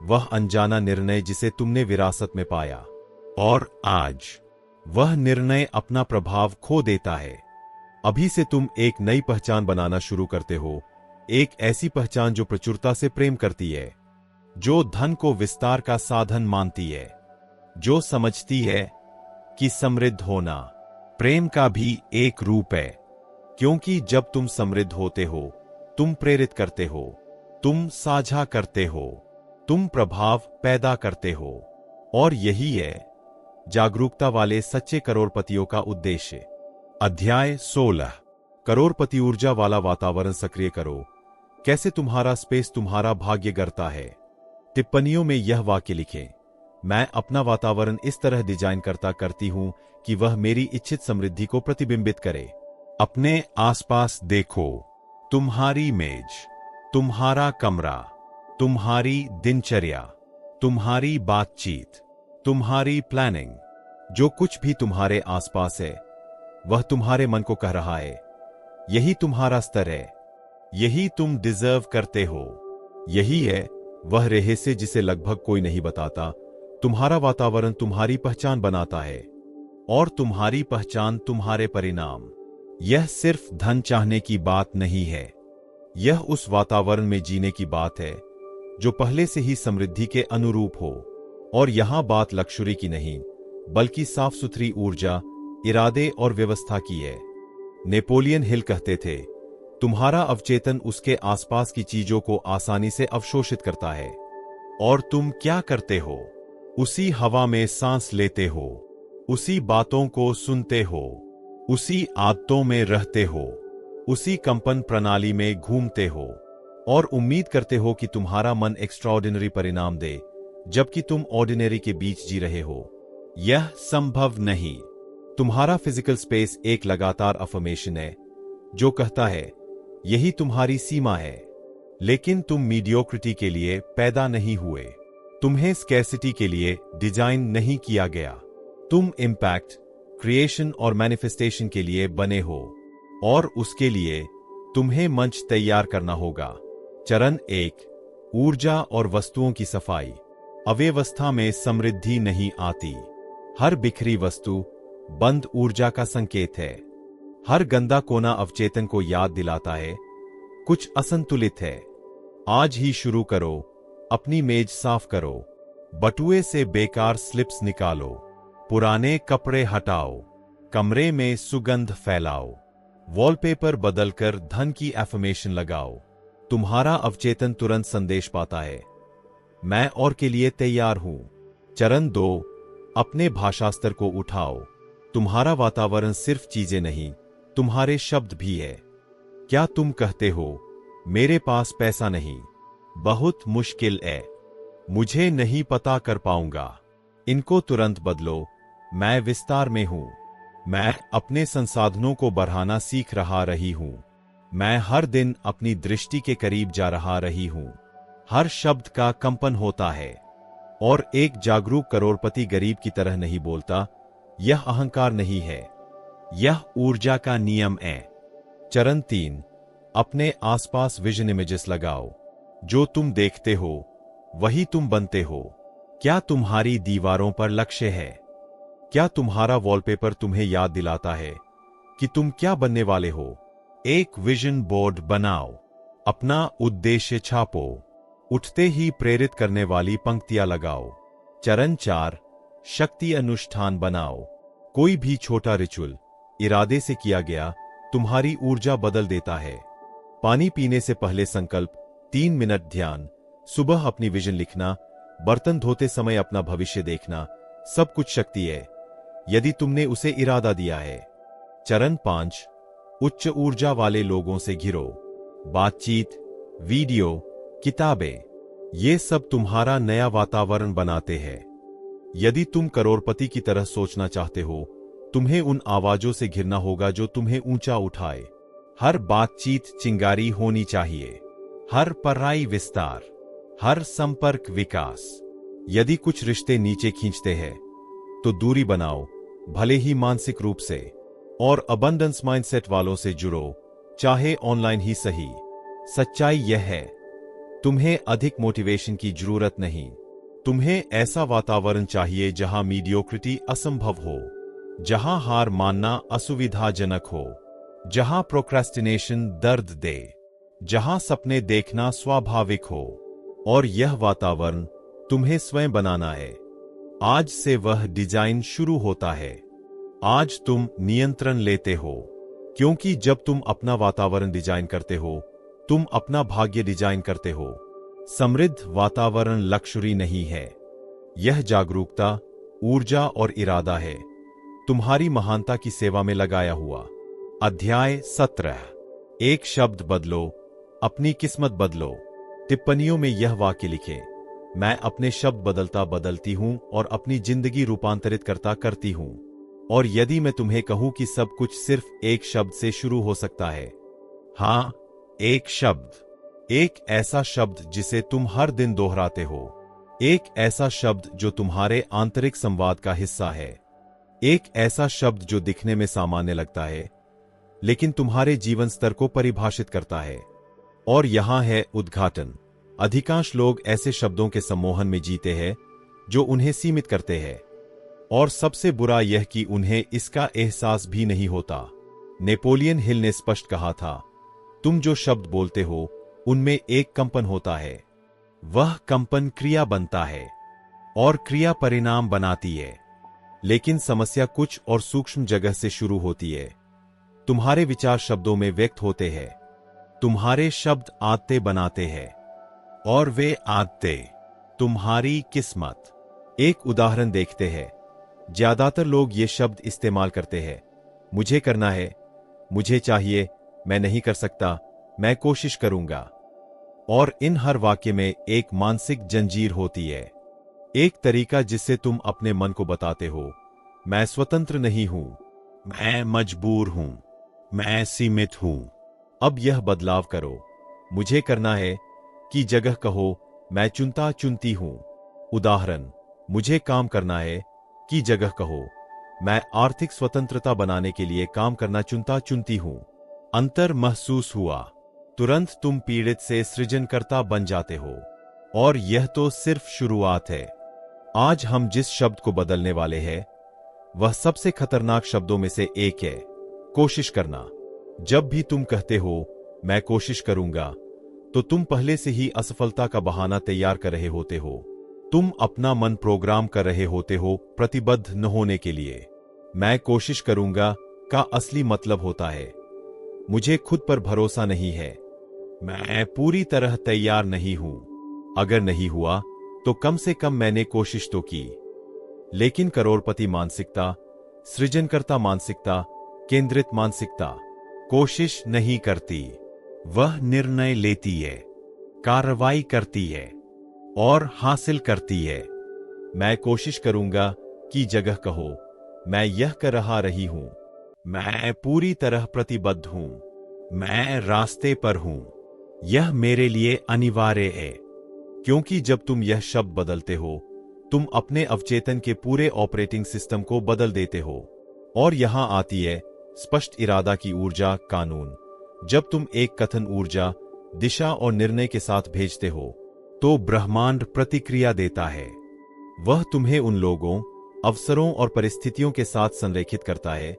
वह अनजाना निर्णय जिसे तुमने विरासत में पाया, और आज वह निर्णय अपना प्रभाव खो देता है। अभी से तुम एक नई पहचान बनाना शुरू करते हो, एक ऐसी पहचान जो प्रचुरता से प्रेम करती है, जो धन को विस्तार का साधन मानती है, जो समझती है कि समृद्ध होना प्रेम का भी एक रूप है। क्योंकि जब तुम समृद्ध होते हो, तुम प्रेरित करते हो, तुम साझा करते हो, तुम प्रभाव पैदा करते हो। और यही है जागरूकता वाले सच्चे करोड़पतियों का उद्देश्य। अध्याय 16। करोड़पति ऊर्जा वाला वातावरण सक्रिय करो। कैसे तुम्हारा स्पेस तुम्हारा भाग्य गढ़ता है। टिप्पणियों में यह वाक्य लिखें, मैं अपना वातावरण इस तरह डिजाइन करती हूं कि वह मेरी इच्छित समृद्धि को प्रतिबिंबित करे। अपने आसपास देखो, तुम्हारी मेज, तुम्हारा कमरा, तुम्हारी दिनचर्या, तुम्हारी बातचीत, तुम्हारी प्लानिंग, जो कुछ भी तुम्हारे आसपास है वह तुम्हारे मन को कह रहा है यही तुम्हारा स्तर है, यही तुम डिजर्व करते हो। यही है वह रहस्य जिसे लगभग कोई नहीं बताता। तुम्हारा वातावरण तुम्हारी पहचान बनाता है और तुम्हारी पहचान तुम्हारे परिणाम। यह सिर्फ धन चाहने की बात नहीं है, यह उस वातावरण में जीने की बात है जो पहले से ही समृद्धि के अनुरूप हो। और यहां बात लक्ष्यूरी की नहीं, बल्कि साफ सुथरी ऊर्जा, इरादे और व्यवस्था की है। नेपोलियन हिल कहते थे, तुम्हारा अवचेतन उसके आसपास की चीजों को आसानी से अवशोषित करता है। और तुम क्या करते हो? उसी हवा में सांस लेते हो, उसी बातों को सुनते हो, उसी आदतों में रहते हो, उसी कंपन प्रणाली में घूमते हो और उम्मीद करते हो कि तुम्हारा मन एक्स्ट्राऑर्डिनरी परिणाम दे, जबकि तुम ऑर्डिनरी के बीच जी रहे हो। यह संभव नहीं। तुम्हारा फिजिकल स्पेस एक लगातार अफर्मेशन है जो कहता है यही तुम्हारी सीमा है। लेकिन तुम मीडियोक्रिटी के लिए पैदा नहीं हुए, तुम्हें स्कैर्सिटी के लिए डिजाइन नहीं किया गया। तुम इंपैक्ट, क्रिएशन और मैनिफेस्टेशन के लिए बने हो और उसके लिए तुम्हें मंच तैयार करना होगा। चरण 1, ऊर्जा और वस्तुओं की सफाई। अव्यवस्था में समृद्धि नहीं आती। हर बिखरी वस्तु बंद ऊर्जा का संकेत है। हर गंदा कोना अवचेतन को याद दिलाता है कुछ असंतुलित है। आज ही शुरू करो। अपनी मेज साफ करो, बटुए से बेकार स्लिप्स निकालो, पुराने कपड़े हटाओ, कमरे में सुगंध फैलाओ, वॉलपेपर बदलकर धन की एफर्मेशन लगाओ। तुम्हारा अवचेतन तुरंत संदेश पाता है, मैं और के लिए तैयार हूं। चरण 2, अपने भाषा स्तर को उठाओ। तुम्हारा वातावरण सिर्फ चीजें नहीं, तुम्हारे शब्द भी है। क्या तुम कहते हो, मेरे पास पैसा नहीं, बहुत मुश्किल है, मुझे नहीं पता कर पाऊंगा? इनको तुरंत बदलो, मैं विस्तार में हूं, मैं अपने संसाधनों को बढ़ाना सीख रही हूं, मैं हर दिन अपनी दृष्टि के करीब जा रही हूं। हर शब्द का कंपन होता है और एक जागरूक करोड़पति गरीब की तरह नहीं बोलता। यह अहंकार नहीं है, यह ऊर्जा का नियम है। चरण 3, अपने आसपास विजन इमेजेस लगाओ। जो तुम देखते हो वही तुम बनते हो। क्या तुम्हारी दीवारों पर लक्ष्य है? क्या तुम्हारा वॉलपेपर तुम्हें याद दिलाता है कि तुम क्या बनने वाले हो? एक विजन बोर्ड बनाओ, अपना उद्देश्य छापो, उठते ही प्रेरित करने वाली पंक्तियां लगाओ। चरण 4, शक्ति अनुष्ठान बनाओ। कोई भी छोटा रिचुअल इरादे से किया गया तुम्हारी ऊर्जा बदल देता है। पानी पीने से पहले संकल्प, 3 मिनट ध्यान, सुबह अपनी विजन लिखना, बर्तन धोते समय अपना भविष्य देखना, सब कुछ शक्ति है यदि तुमने उसे इरादा दिया है। चरण 5, उच्च ऊर्जा वाले लोगों से घिरो। बातचीत, वीडियो, किताबें, ये सब तुम्हारा नया वातावरण बनाते हैं। यदि तुम करोड़पति की तरह सोचना चाहते हो, तुम्हें उन आवाजों से घिरना होगा जो तुम्हें ऊंचा उठाए। हर बातचीत चिंगारी होनी चाहिए, हर पराई विस्तार, हर संपर्क विकास। यदि कुछ रिश्ते नीचे खींचते हैं तो दूरी बनाओ, भले ही मानसिक रूप से। और अबंडेंस माइंडसेट वालों से जुड़ो, चाहे ऑनलाइन ही सही। सच्चाई यह है, तुम्हें अधिक मोटिवेशन की जरूरत नहीं। तुम्हें ऐसा वातावरण चाहिए जहां मीडियोक्रिटी असंभव हो, जहां हार मानना असुविधाजनक हो, जहां प्रोक्रेस्टिनेशन दर्द दे, जहां सपने देखना स्वाभाविक हो और यह वातावरण तुम्हें स्वयं बनाना है। आज से वह डिजाइन शुरू होता है। आज तुम नियंत्रण लेते हो, क्योंकि जब तुम अपना वातावरण डिजाइन करते हो, तुम अपना भाग्य डिजाइन करते हो। समृद्ध वातावरण लक्ष्य नहीं है, यह जागरूकता, ऊर्जा और इरादा है, तुम्हारी महानता की सेवा में लगाया हुआ। अध्याय 17। एक शब्द बदलो, अपनी किस्मत बदलो। टिप्पणियों में यह वाक्य लिखें, मैं अपने शब्द बदलता बदलती हूं और अपनी जिंदगी रूपांतरित करता करती हूं। और यदि मैं तुम्हें कहूं कि सब कुछ सिर्फ एक शब्द से शुरू हो सकता है। हां, एक शब्द, एक ऐसा शब्द जिसे तुम हर दिन दोहराते हो, एक ऐसा शब्द जो तुम्हारे आंतरिक संवाद का हिस्सा है, एक ऐसा शब्द जो दिखने में सामान्य लगता है लेकिन तुम्हारे जीवन स्तर को परिभाषित करता है। और यहां है उद्घाटन। अधिकांश लोग ऐसे शब्दों के सम्मोहन में जीते हैं जो उन्हें सीमित करते हैं, और सबसे बुरा यह कि उन्हें इसका एहसास भी नहीं होता। नेपोलियन हिल ने स्पष्ट कहा था, तुम जो शब्द बोलते हो उनमें एक कंपन होता है, वह कंपन क्रिया बनता है और क्रिया परिणाम बनाती है। लेकिन समस्या कुछ और सूक्ष्म जगह से शुरू होती है। तुम्हारे विचार शब्दों में व्यक्त होते हैं, तुम्हारे शब्द आदतें बनाते हैं, और वे आदतें तुम्हारी किस्मत। एक उदाहरण देखते हैं। ज्यादातर लोग ये शब्द इस्तेमाल करते हैं, मुझे करना है, मुझे चाहिए, मैं नहीं कर सकता, मैं कोशिश करूंगा। और इन हर वाक्य में एक मानसिक जंजीर होती है, एक तरीका जिससे तुम अपने मन को बताते हो, मैं स्वतंत्र नहीं हूं, मैं मजबूर हूं, मैं सीमित हूं। अब यह बदलाव करो, मुझे करना है की जगह कहो, मैं चुनता चुनती हूं। उदाहरण, मुझे काम करना है की जगह कहो, मैं आर्थिक स्वतंत्रता बनाने के लिए काम करना चुनता चुनती हूं। अंतर महसूस हुआ, तुरंत तुम पीड़ित से सृजनकर्ता बन जाते हो। और यह तो सिर्फ शुरुआत है। आज हम जिस शब्द को बदलने वाले हैं वह सबसे खतरनाक शब्दों में से एक है, कोशिश करना। जब भी तुम कहते हो मैं कोशिश करूंगा, तो तुम पहले से ही असफलता का बहाना तैयार कर रहे होते हो। तुम अपना मन प्रोग्राम कर रहे होते हो प्रतिबद्ध न होने के लिए। मैं कोशिश करूंगा का असली मतलब होता है, मुझे खुद पर भरोसा नहीं है, मैं पूरी तरह तैयार नहीं हूं। अगर नहीं हुआ तो कम से कम मैंने कोशिश तो की। लेकिन करोड़पति मानसिकता, सृजनकर्ता मानसिकता, केंद्रित मानसिकता कोशिश नहीं करती, वह निर्णय लेती है, कार्रवाई करती है और हासिल करती है। मैं कोशिश करूंगा की जगह कहो, मैं यह कर रही हूं, मैं पूरी तरह प्रतिबद्ध हूं, मैं रास्ते पर हूं, यह मेरे लिए अनिवार्य है। क्योंकि जब तुम यह शब्द बदलते हो, तुम अपने अवचेतन के पूरे ऑपरेटिंग सिस्टम को बदल देते हो। और यहां आती है स्पष्ट इरादा की ऊर्जा कानून। जब तुम एक कथन ऊर्जा, दिशा और निर्णय के साथ भेजते हो, तो ब्रह्मांड प्रतिक्रिया देता है। वह तुम्हें उन लोगों, अवसरों और परिस्थितियों के साथ संरेखित करता है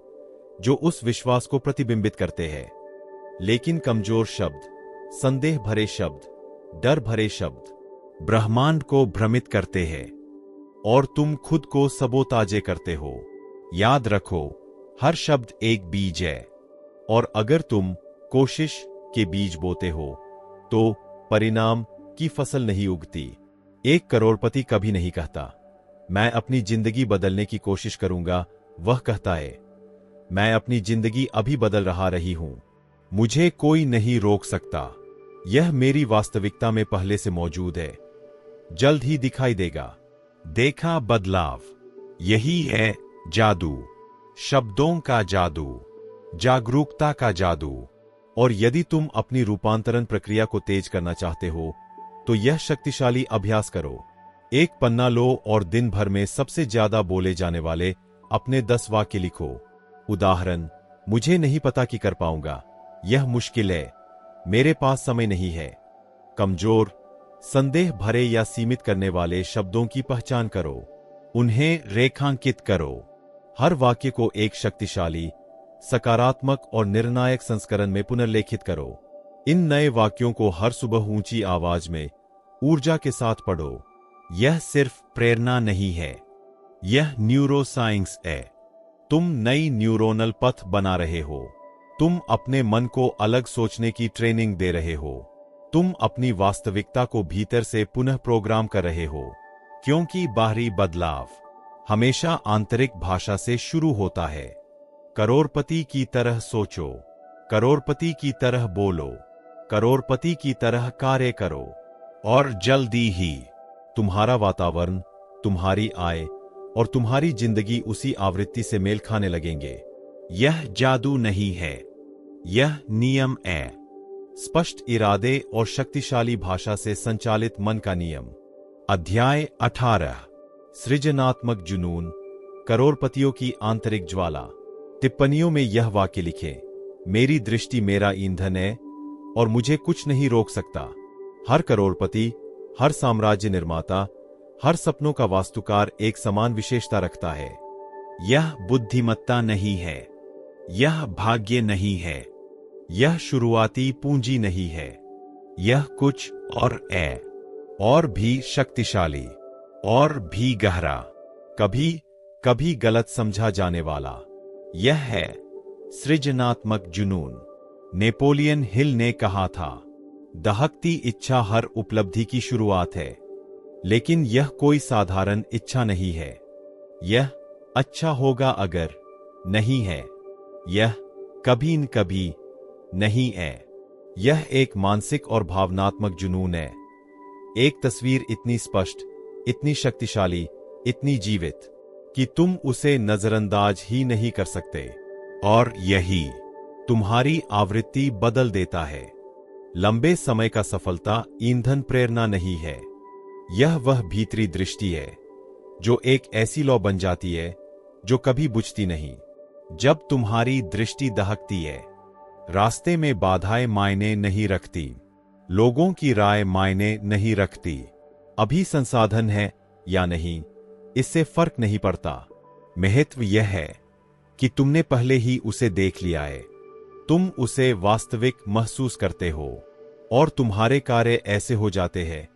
जो उस विश्वास को प्रतिबिंबित करते हैं। लेकिन कमजोर शब्द, संदेह भरे शब्द, डर भरे शब्द ब्रह्मांड को भ्रमित करते हैं और तुम खुद को सबोताजे करते हो। याद रखो, हर शब्द एक बीज है, और अगर तुम कोशिश के बीज बोते हो तो परिणाम की फसल नहीं उगती। एक करोड़पति कभी नहीं कहता मैं अपनी जिंदगी बदलने की कोशिश करूंगा, वह कहता है मैं अपनी जिंदगी अभी बदल रही हूं, मुझे कोई नहीं रोक सकता, यह मेरी वास्तविकता में पहले से मौजूद है, जल्द ही दिखाई देगा। देखा बदलाव, यही है जादू, शब्दों का जादू, जागरूकता का जादू। और यदि तुम अपनी रूपांतरण प्रक्रिया को तेज करना चाहते हो तो यह शक्तिशाली अभ्यास करो। एक पन्ना लो और दिन भर में सबसे ज्यादा बोले जाने वाले अपने 10 वाक्य लिखो। उदाहरण, मुझे नहीं पता कि कर पाऊंगा, यह मुश्किल है, मेरे पास समय नहीं है। कमजोर, संदेह भरे या सीमित करने वाले शब्दों की पहचान करो, उन्हें रेखांकित करो। हर वाक्य को एक शक्तिशाली, सकारात्मक और निर्णायक संस्करण में पुनर्लेखित करो। इन नए वाक्यों को हर सुबह ऊंची आवाज में ऊर्जा के साथ पढ़ो। यह सिर्फ प्रेरणा नहीं है, यह न्यूरोसाइंस है। तुम नई न्यूरोनल पथ बना रहे हो। तुम अपने मन को अलग सोचने की ट्रेनिंग दे रहे हो। तुम अपनी वास्तविकता को भीतर से पुनः प्रोग्राम कर रहे हो, क्योंकि बाहरी बदलाव हमेशा आंतरिक भाषा से शुरू होता है। करोड़पति की तरह सोचो, करोड़पति की तरह बोलो, करोड़पति की तरह कार्य करो, और जल्दी ही तुम्हारा वातावरण, तुम्हारी आय और तुम्हारी जिंदगी उसी आवृत्ति से मेल खाने लगेंगे। यह जादू नहीं है, यह नियम है। स्पष्ट इरादे और शक्तिशाली भाषा से संचालित मन का नियम। अध्याय 18। सृजनात्मक जुनून, करोड़पतियों की आंतरिक ज्वाला। टिप्पणियों में यह वाक्य लिखें, मेरी दृष्टि मेरा ईंधन है और मुझे कुछ नहीं रोक सकता। हर करोड़पति, हर साम्राज्य निर्माता, हर सपनों का वास्तुकार एक समान विशेषता रखता है। यह बुद्धिमत्ता नहीं है, यह भाग्य नहीं है, यह शुरुआती पूंजी नहीं है, यह कुछ और है, और भी शक्तिशाली, और भी गहरा, कभी कभी गलत समझा जाने वाला। यह है सृजनात्मक जुनून। नेपोलियन हिल ने कहा था, दहकती इच्छा हर उपलब्धि की शुरुआत है। लेकिन यह कोई साधारण इच्छा नहीं है। यह अच्छा होगा अगर नहीं है, यह कभी न कभी नहीं है। यह एक मानसिक और भावनात्मक जुनून है। एक तस्वीर इतनी स्पष्ट, इतनी शक्तिशाली, इतनी जीवित कि तुम उसे नजरअंदाज ही नहीं कर सकते, और यही तुम्हारी आवृत्ति बदल देता है। लंबे समय का सफलता ईंधन प्रेरणा नहीं है, यह वह भीतरी दृष्टि है जो एक ऐसी लौ बन जाती है जो कभी बुझती नहीं। जब तुम्हारी दृष्टि दहकती है, रास्ते में बाधाएं मायने नहीं रखती, लोगों की राय मायने नहीं रखती, अभी संसाधन है या नहीं, इससे फर्क नहीं पड़ता। महत्व यह है कि तुमने पहले ही उसे देख लिया है, तुम उसे वास्तविक महसूस करते हो, और तुम्हारे कार्य ऐसे हो जाते हैं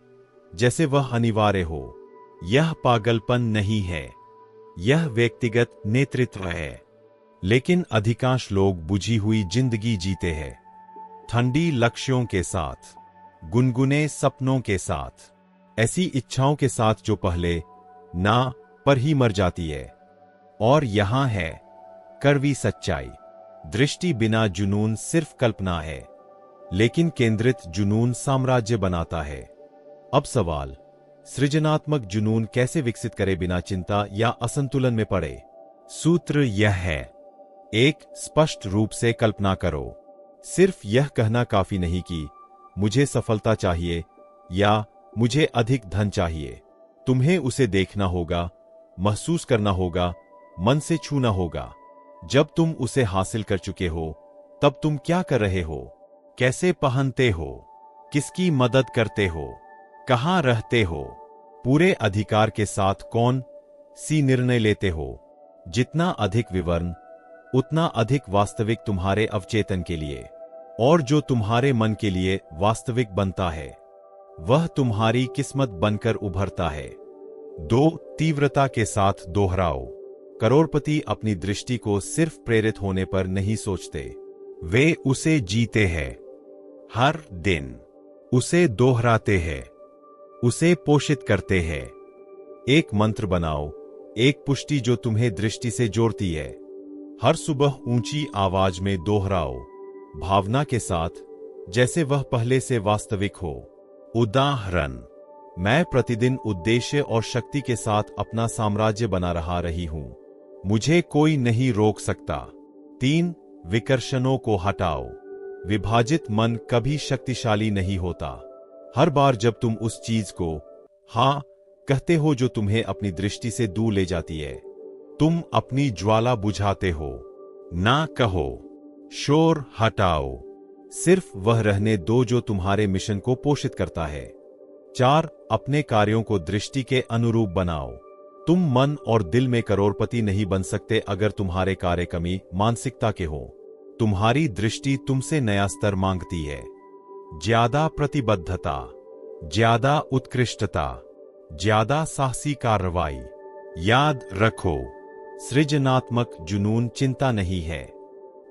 जैसे वह अनिवार्य हो। यह पागलपन नहीं है, यह व्यक्तिगत नेतृत्व है। लेकिन अधिकांश लोग बुझी हुई जिंदगी जीते हैं, ठंडी लक्ष्यों के साथ, गुनगुने सपनों के साथ, ऐसी इच्छाओं के साथ जो पहले ना पर ही मर जाती है। और यहां है कड़वी सच्चाई, दृष्टि बिना जुनून सिर्फ कल्पना है, लेकिन केंद्रित जुनून साम्राज्य बनाता है। अब सवाल, सृजनात्मक जुनून कैसे विकसित करे बिना चिंता या असंतुलन में पड़े? सूत्र यह है, एक, स्पष्ट रूप से कल्पना करो। सिर्फ यह कहना काफी नहीं कि मुझे सफलता चाहिए या मुझे अधिक धन चाहिए। तुम्हें उसे देखना होगा, महसूस करना होगा, मन से छूना होगा। जब तुम उसे हासिल कर चुके हो, तब तुम क्या कर रहे हो, कैसे पहनते हो, किसकी मदद करते हो, कहां रहते हो, पूरे अधिकार के साथ कौन सी निर्णय लेते हो। जितना अधिक विवरण, उतना अधिक वास्तविक तुम्हारे अवचेतन के लिए, और जो तुम्हारे मन के लिए वास्तविक बनता है वह तुम्हारी किस्मत बनकर उभरता है। 2, तीव्रता के साथ दोहराओ। करोड़पति अपनी दृष्टि को सिर्फ प्रेरित होने पर नहीं सोचते, वे उसे जीते हैं। हर दिन उसे दोहराते हैं, उसे पोषित करते हैं। एक मंत्र बनाओ, एक पुष्टि जो तुम्हें दृष्टि से जोड़ती है। हर सुबह ऊंची आवाज में दोहराओ, भावना के साथ, जैसे वह पहले से वास्तविक हो। उदाहरण, मैं प्रतिदिन उद्देश्य और शक्ति के साथ अपना साम्राज्य बना रही हूं, मुझे कोई नहीं रोक सकता। 3, विकर्षणों को हटाओ। विभाजित मन कभी शक्तिशाली नहीं होता। हर बार जब तुम उस चीज को हां कहते हो जो तुम्हें अपनी दृष्टि से दूर ले जाती है, तुम अपनी ज्वाला बुझाते हो। ना कहो, शोर हटाओ, सिर्फ वह रहने दो जो तुम्हारे मिशन को पोषित करता है। 4, अपने कार्यों को दृष्टि के अनुरूप बनाओ। तुम मन और दिल में करोड़पति नहीं बन सकते अगर तुम्हारे कार्य कमी मानसिकता के हो। तुम्हारी दृष्टि तुमसे नया स्तर मांगती है। ज्यादा प्रतिबद्धता, ज्यादा उत्कृष्टता, ज्यादा साहसी कार्रवाई। याद रखो, सृजनात्मक जुनून चिंता नहीं है,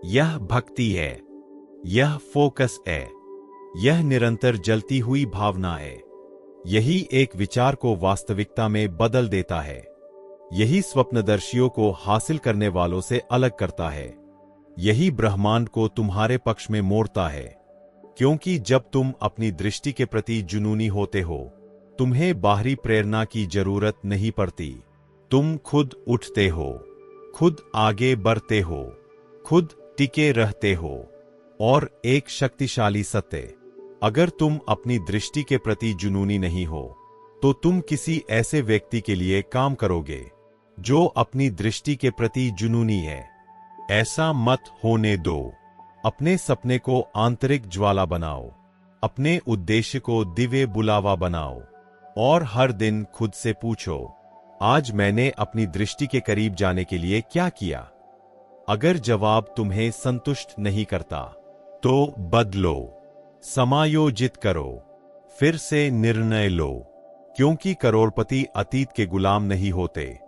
यह भक्ति है, यह फोकस है, यह निरंतर जलती हुई भावना है। यही एक विचार को वास्तविकता में बदल देता है। यही स्वप्नदर्शियों को हासिल करने वालों से अलग करता है। यही ब्रह्मांड को तुम्हारे पक्ष में मोड़ता है। क्योंकि जब तुम अपनी दृष्टि के प्रति जुनूनी होते हो, तुम्हें बाहरी प्रेरणा की जरूरत नहीं पड़ती। तुम खुद उठते हो, खुद आगे बढ़ते हो, खुद टिके रहते हो। और एक शक्तिशाली सत्य, अगर तुम अपनी दृष्टि के प्रति जुनूनी नहीं हो, तो तुम किसी ऐसे व्यक्ति के लिए काम करोगे जो अपनी दृष्टि के प्रति जुनूनी है। ऐसा मत होने दो। अपने सपने को आंतरिक ज्वाला बनाओ, अपने उद्देश्य को दिव्य बुलावा बनाओ, और हर दिन खुद से पूछो, आज मैंने अपनी दृष्टि के करीब जाने के लिए क्या किया? अगर जवाब तुम्हें संतुष्ट नहीं करता, तो बदलो, समायोजित करो, फिर से निर्णय लो। क्योंकि करोड़पति अतीत के गुलाम नहीं होते,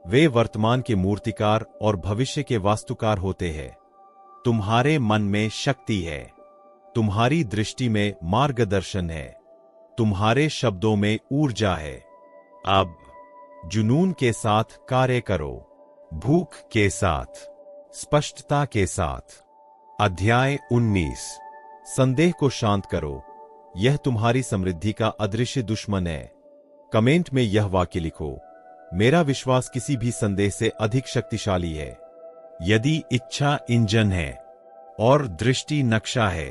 वे वर्तमान के मूर्तिकार और भविष्य के वास्तुकार होते हैं। तुम्हारे मन में शक्ति है, तुम्हारी दृष्टि में मार्गदर्शन है, तुम्हारे शब्दों में ऊर्जा है। अब जुनून के साथ कार्य करो, भूख के साथ, स्पष्टता के साथ। अध्याय 19। संदेह को शांत करो, यह तुम्हारी समृद्धि का अदृश्य दुश्मन है। कमेंट में यह वाक्य लिखो, मेरा विश्वास किसी भी संदेह से अधिक शक्तिशाली है। यदि इच्छा इंजन है और दृष्टि नक्शा है,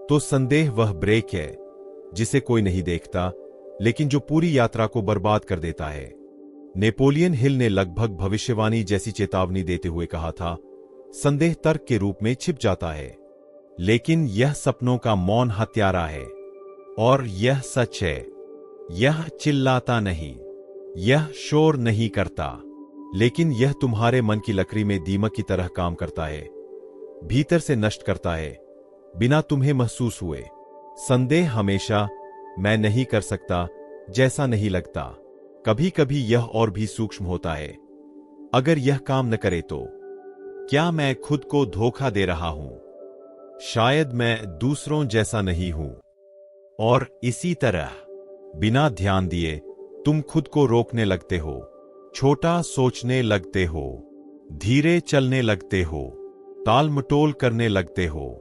तो संदेह वह ब्रेक है जिसे कोई नहीं देखता, लेकिन जो पूरी यात्रा को बर्बाद कर देता है। नेपोलियन हिल ने लगभग भविष्यवाणी जैसी चेतावनी देते हुए कहा था, संदेह तर्क के रूप में छिप जाता है, लेकिन यह सपनों का मौन हत्यारा है। और यह सच है, यह चिल्लाता नहीं, यह शोर नहीं करता, लेकिन यह तुम्हारे मन की लकड़ी में दीमक की तरह काम करता है, भीतर से नष्ट करता है, बिना तुम्हें महसूस हुए। संदेह हमेशा मैं नहीं कर सकता जैसा नहीं लगता। कभी कभी यह और भी सूक्ष्म होता है, अगर यह काम न करे तो क्या मैं खुद को धोखा दे रहा हूं? शायद मैं दूसरों जैसा नहीं हूं। और इसी तरह बिना ध्यान दिए तुम खुद को रोकने लगते हो, छोटा सोचने लगते हो, धीरे चलने लगते हो, ताल मटोल करने लगते हो,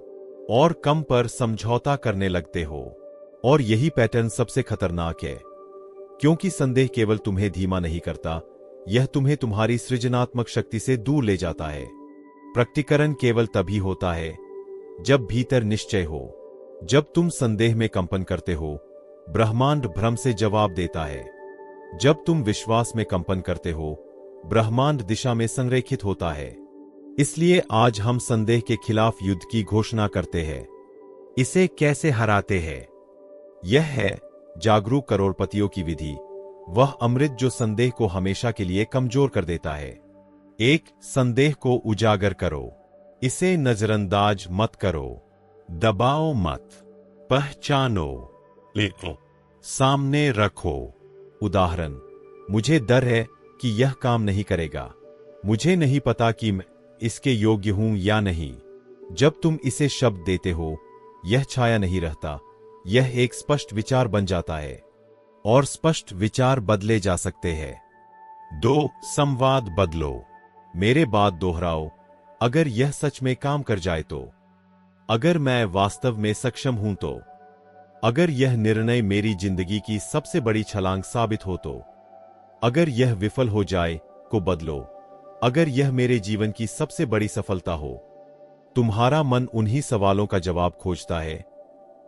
और कम पर समझौता करने लगते हो। और यही पैटर्न सबसे खतरनाक है, क्योंकि संदेह केवल तुम्हें धीमा नहीं करता, यह तुम्हें तुम्हारी सृजनात्मक शक्ति से दूर ले जाता है। प्रकटीकरण केवल तभी होता है जब भीतर निश्चय हो। जब तुम संदेह में कंपन करते हो, ब्रह्मांड भ्रम से जवाब देता है। जब तुम विश्वास में कंपन करते हो, ब्रह्मांड दिशा में संरेखित होता है। इसलिए आज हम संदेह के खिलाफ युद्ध की घोषणा करते हैं। इसे कैसे हराते हैं? यह है जागरूक करोड़पतियों की विधि, वह अमृत जो संदेह को हमेशा के लिए कमजोर कर देता है। एक, संदेह को उजागर करो, इसे नजरअंदाज मत करो, दबाओ मत, पहचानो, लिखो, सामने रखो। उदाहरण, मुझे डर है कि यह काम नहीं करेगा, मुझे नहीं पता कि मैं इसके योग्य हूं या नहीं। जब तुम इसे शब्द देते हो, यह छाया नहीं रहता, यह एक स्पष्ट विचार बन जाता है, और स्पष्ट विचार बदले जा सकते हैं। 2, संवाद बदलो, मेरे बात दोहराओ, अगर यह सच में काम कर जाए तो, अगर मैं वास्तव में सक्षम हूं तो, अगर यह निर्णय मेरी जिंदगी की सबसे बड़ी छलांग साबित हो तो, अगर यह विफल हो जाए को बदलो, अगर यह मेरे जीवन की सबसे बड़ी सफलता हो। तुम्हारा मन उन्हीं सवालों का जवाब खोजता है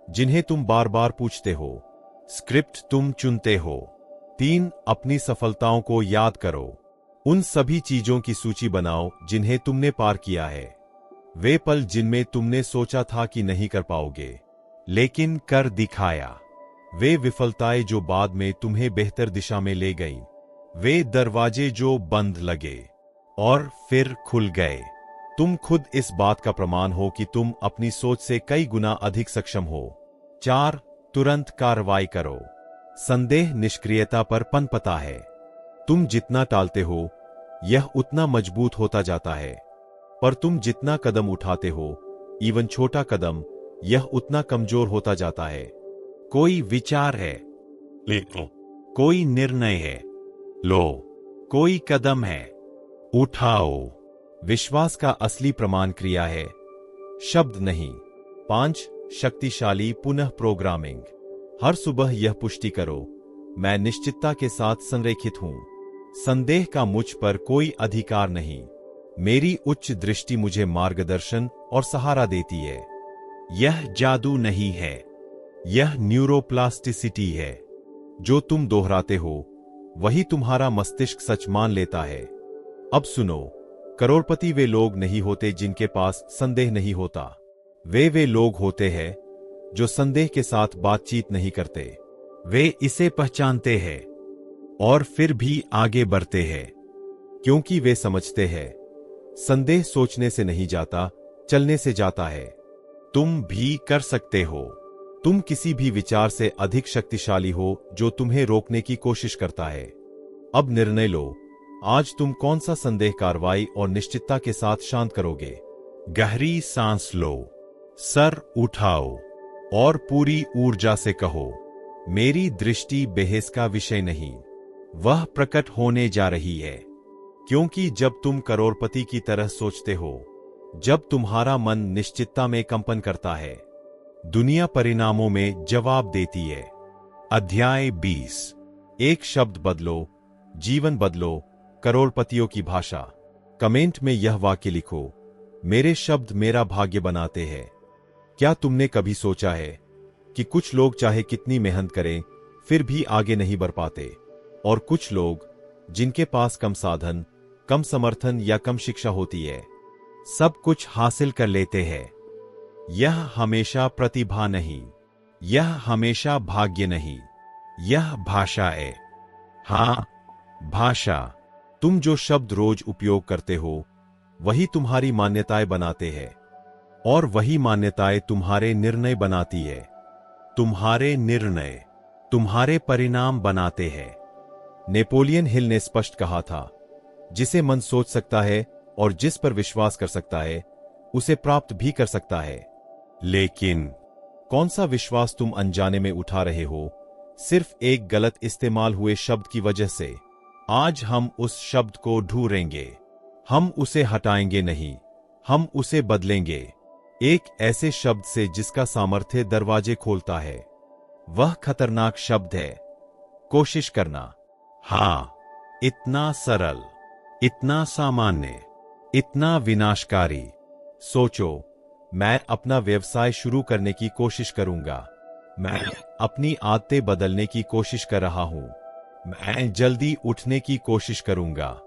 जिन्हें तुम बार बार पूछते हो। स्क्रिप्ट तुम चुनते हो। 3, अपनी सफलताओं को याद करो। उन सभी चीजों की सूची बनाओ जिन्हें तुमने पार किया है। वे पल जिनमें तुमने सोचा था कि नहीं कर पाओगे, लेकिन कर दिखाया। वे विफलताएं जो बाद में तुम्हें बेहतर दिशा में ले गईं। वे दरवाजे जो बंद लगे और फिर खुल गए। तुम खुद इस बात का प्रमाण हो कि तुम अपनी सोच से कई गुना अधिक सक्षम हो, 4. तुरंत कार्रवाई करो। संदेह निष्क्रियता पर पनपता है। तुम जितना टालते हो, यह उतना मजबूत होता जाता है, पर तुम जितना कदम उठाते हो, इवन छोटा कदम, यह उतना कमजोर होता जाता है। कोई विचार है, ले लो। कोई निर्णय है, लो। कोई कदम है, उठाओ। विश्वास का असली प्रमाण क्रिया है, शब्द नहीं। 5. शक्तिशाली पुनः प्रोग्रामिंग। हर सुबह यह पुष्टि करो, मैं निश्चितता के साथ संरेखित हूं। संदेह का मुझ पर कोई अधिकार नहीं। मेरी उच्च दृष्टि मुझे मार्गदर्शन और सहारा देती है। यह जादू नहीं है, यह न्यूरोप्लास्टिसिटी है। जो तुम दोहराते हो, वही तुम्हारा मस्तिष्क सच मान लेता है। अब सुनो, करोड़पति वे लोग नहीं होते जिनके पास संदेह नहीं होता। वे लोग होते हैं जो संदेह के साथ बातचीत नहीं करते। वे इसे पहचानते हैं और फिर भी आगे बढ़ते हैं, क्योंकि वे समझते हैं संदेह सोचने से नहीं जाता, चलने से जाता है। तुम भी कर सकते हो। तुम किसी भी विचार से अधिक शक्तिशाली हो जो तुम्हें रोकने की कोशिश करता है। अब निर्णय लो, आज तुम कौन सा संदेह कार्रवाई और निश्चितता के साथ शांत करोगे। गहरी सांस लो, सर उठाओ और पूरी ऊर्जा से कहो, मेरी दृष्टि बहस का विषय नहीं, वह प्रकट होने जा रही है। क्योंकि जब तुम करोड़पति की तरह सोचते हो, जब तुम्हारा मन निश्चितता में कंपन करता है, दुनिया परिणामों में जवाब देती है। अध्याय 20। एक शब्द बदलो, जीवन बदलो, करोड़पतियों की भाषा। कमेंट में यह वाक्य लिखो, मेरे शब्द मेरा भाग्य बनाते हैं। क्या तुमने कभी सोचा है कि कुछ लोग चाहे कितनी मेहनत करें, फिर भी आगे नहीं बढ़ पाते, और कुछ लोग जिनके पास कम साधन, कम समर्थन या कम शिक्षा होती है, सब कुछ हासिल कर लेते हैं। यह हमेशा प्रतिभा नहीं, यह हमेशा भाग्य नहीं, यह भाषा है। हां, भाषा। तुम जो शब्द रोज उपयोग करते हो, वही तुम्हारी मान्यताएं बनाते हैं, और वही मान्यताएं तुम्हारे निर्णय बनाती है। तुम्हारे निर्णय तुम्हारे परिणाम बनाते हैं। नेपोलियन हिल ने स्पष्ट कहा था, जिसे मन सोच सकता है और जिस पर विश्वास कर सकता है, उसे प्राप्त भी कर सकता है। लेकिन कौन सा विश्वास तुम अनजाने में उठा रहे हो, सिर्फ एक गलत इस्तेमाल हुए शब्द की वजह से? आज हम उस शब्द को ढूंढेंगे। हम उसे हटाएंगे नहीं, हम उसे बदलेंगे। एक ऐसे शब्द से जिसका सामर्थ्य दरवाजे खोलता है। वह खतरनाक शब्द है, कोशिश करना। हां, इतना सरल, इतना सामान्य, इतना विनाशकारी। सोचो, मैं अपना व्यवसाय शुरू करने की कोशिश करूंगा। मैं अपनी आदतें बदलने की कोशिश कर रहा हूं। मैं जल्दी उठने की कोशिश करूंगा।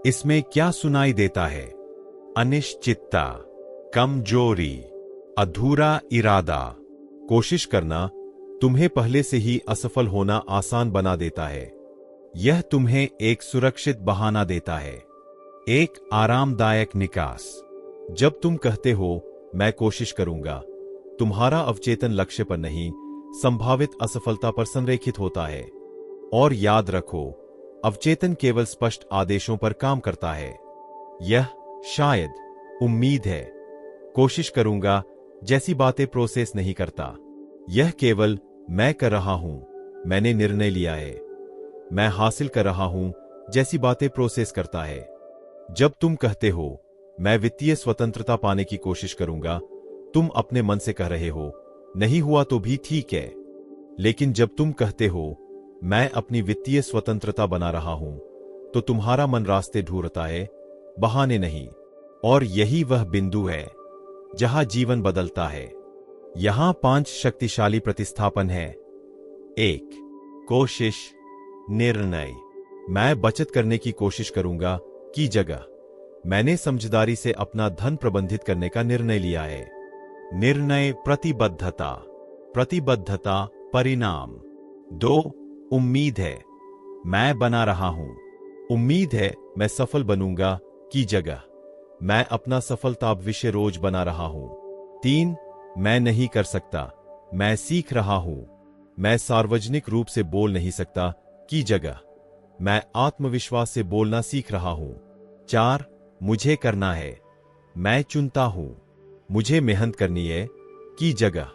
इसमें क्या सुनाई देता है? अनिश्चितता, कमजोरी, अधूरा इरादा। कोशिश करना तुम्हें पहले से ही असफल होना आसान बना देता है। यह तुम्हें एक सुरक्षित बहाना देता है, एक आरामदायक निकास। जब तुम कहते हो मैं कोशिश करूंगा, तुम्हारा अवचेतन लक्ष्य पर नहीं, संभावित असफलता पर संरेखित होता है। और याद रखो, अवचेतन केवल स्पष्ट आदेशों पर काम करता है। यह शायद, उम्मीद है, कोशिश करूंगा जैसी बातें प्रोसेस नहीं करता। यह केवल मैं कर रहा हूं, मैंने निर्णय लिया है, मैं हासिल कर रहा हूं जैसी बातें प्रोसेस करता है। जब तुम कहते हो मैं वित्तीय स्वतंत्रता पाने की कोशिश करूंगा, तुम अपने मन से कह रहे हो नहीं हुआ तो भी ठीक है। लेकिन जब तुम कहते हो मैं अपनी वित्तीय स्वतंत्रता बना रहा हूं, तो तुम्हारा मन रास्ते ढूंढता है, बहाने नहीं। और यही वह बिंदु है जहां जीवन बदलता है। यहां 5 शक्तिशाली प्रतिस्थापन है। 1. कोशिश, निर्णय। मैं बचत करने की कोशिश करूंगा की जगह मैंने समझदारी से अपना धन प्रबंधित करने का निर्णय लिया है। निर्णय, प्रतिबद्धता, प्रतिबद्धता, परिणाम। 2. उम्मीद है, मैं बना रहा हूं। उम्मीद है मैं सफल बनूंगा की जगह मैं अपना सफलता विषय रोज बना रहा हूं। 3. मैं नहीं कर सकता, मैं सीख रहा हूं। मैं सार्वजनिक रूप से बोल नहीं सकता की जगह मैं आत्मविश्वास से बोलना सीख रहा हूं। 4. मुझे करना है, मैं चुनता हूं। मुझे मेहनत करनी है की जगह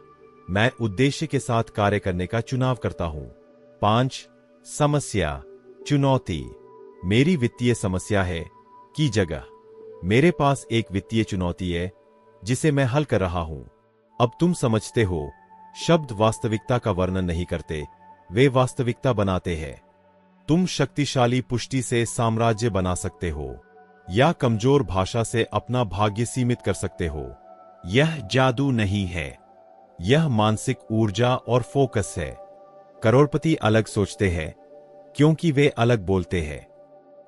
मैं उद्देश्य के साथ कार्य करने का चुनाव करता हूं। 5. समस्या, चुनौती, मेरी वित्तीय समस्या है की जगह मेरे पास एक वित्तीय चुनौती है जिसे मैं हल कर रहा हूं। अब तुम समझते हो, शब्द वास्तविकता का वर्णन नहीं करते, वे वास्तविकता बनाते हैं। तुम शक्तिशाली पुष्टि से साम्राज्य बना सकते हो या कमजोर भाषा से अपना भाग्य सीमित कर सकते हो। यह जादू नहीं है, यह मानसिक ऊर्जा और फोकस है। करोड़पति अलग सोचते हैं क्योंकि वे अलग बोलते हैं।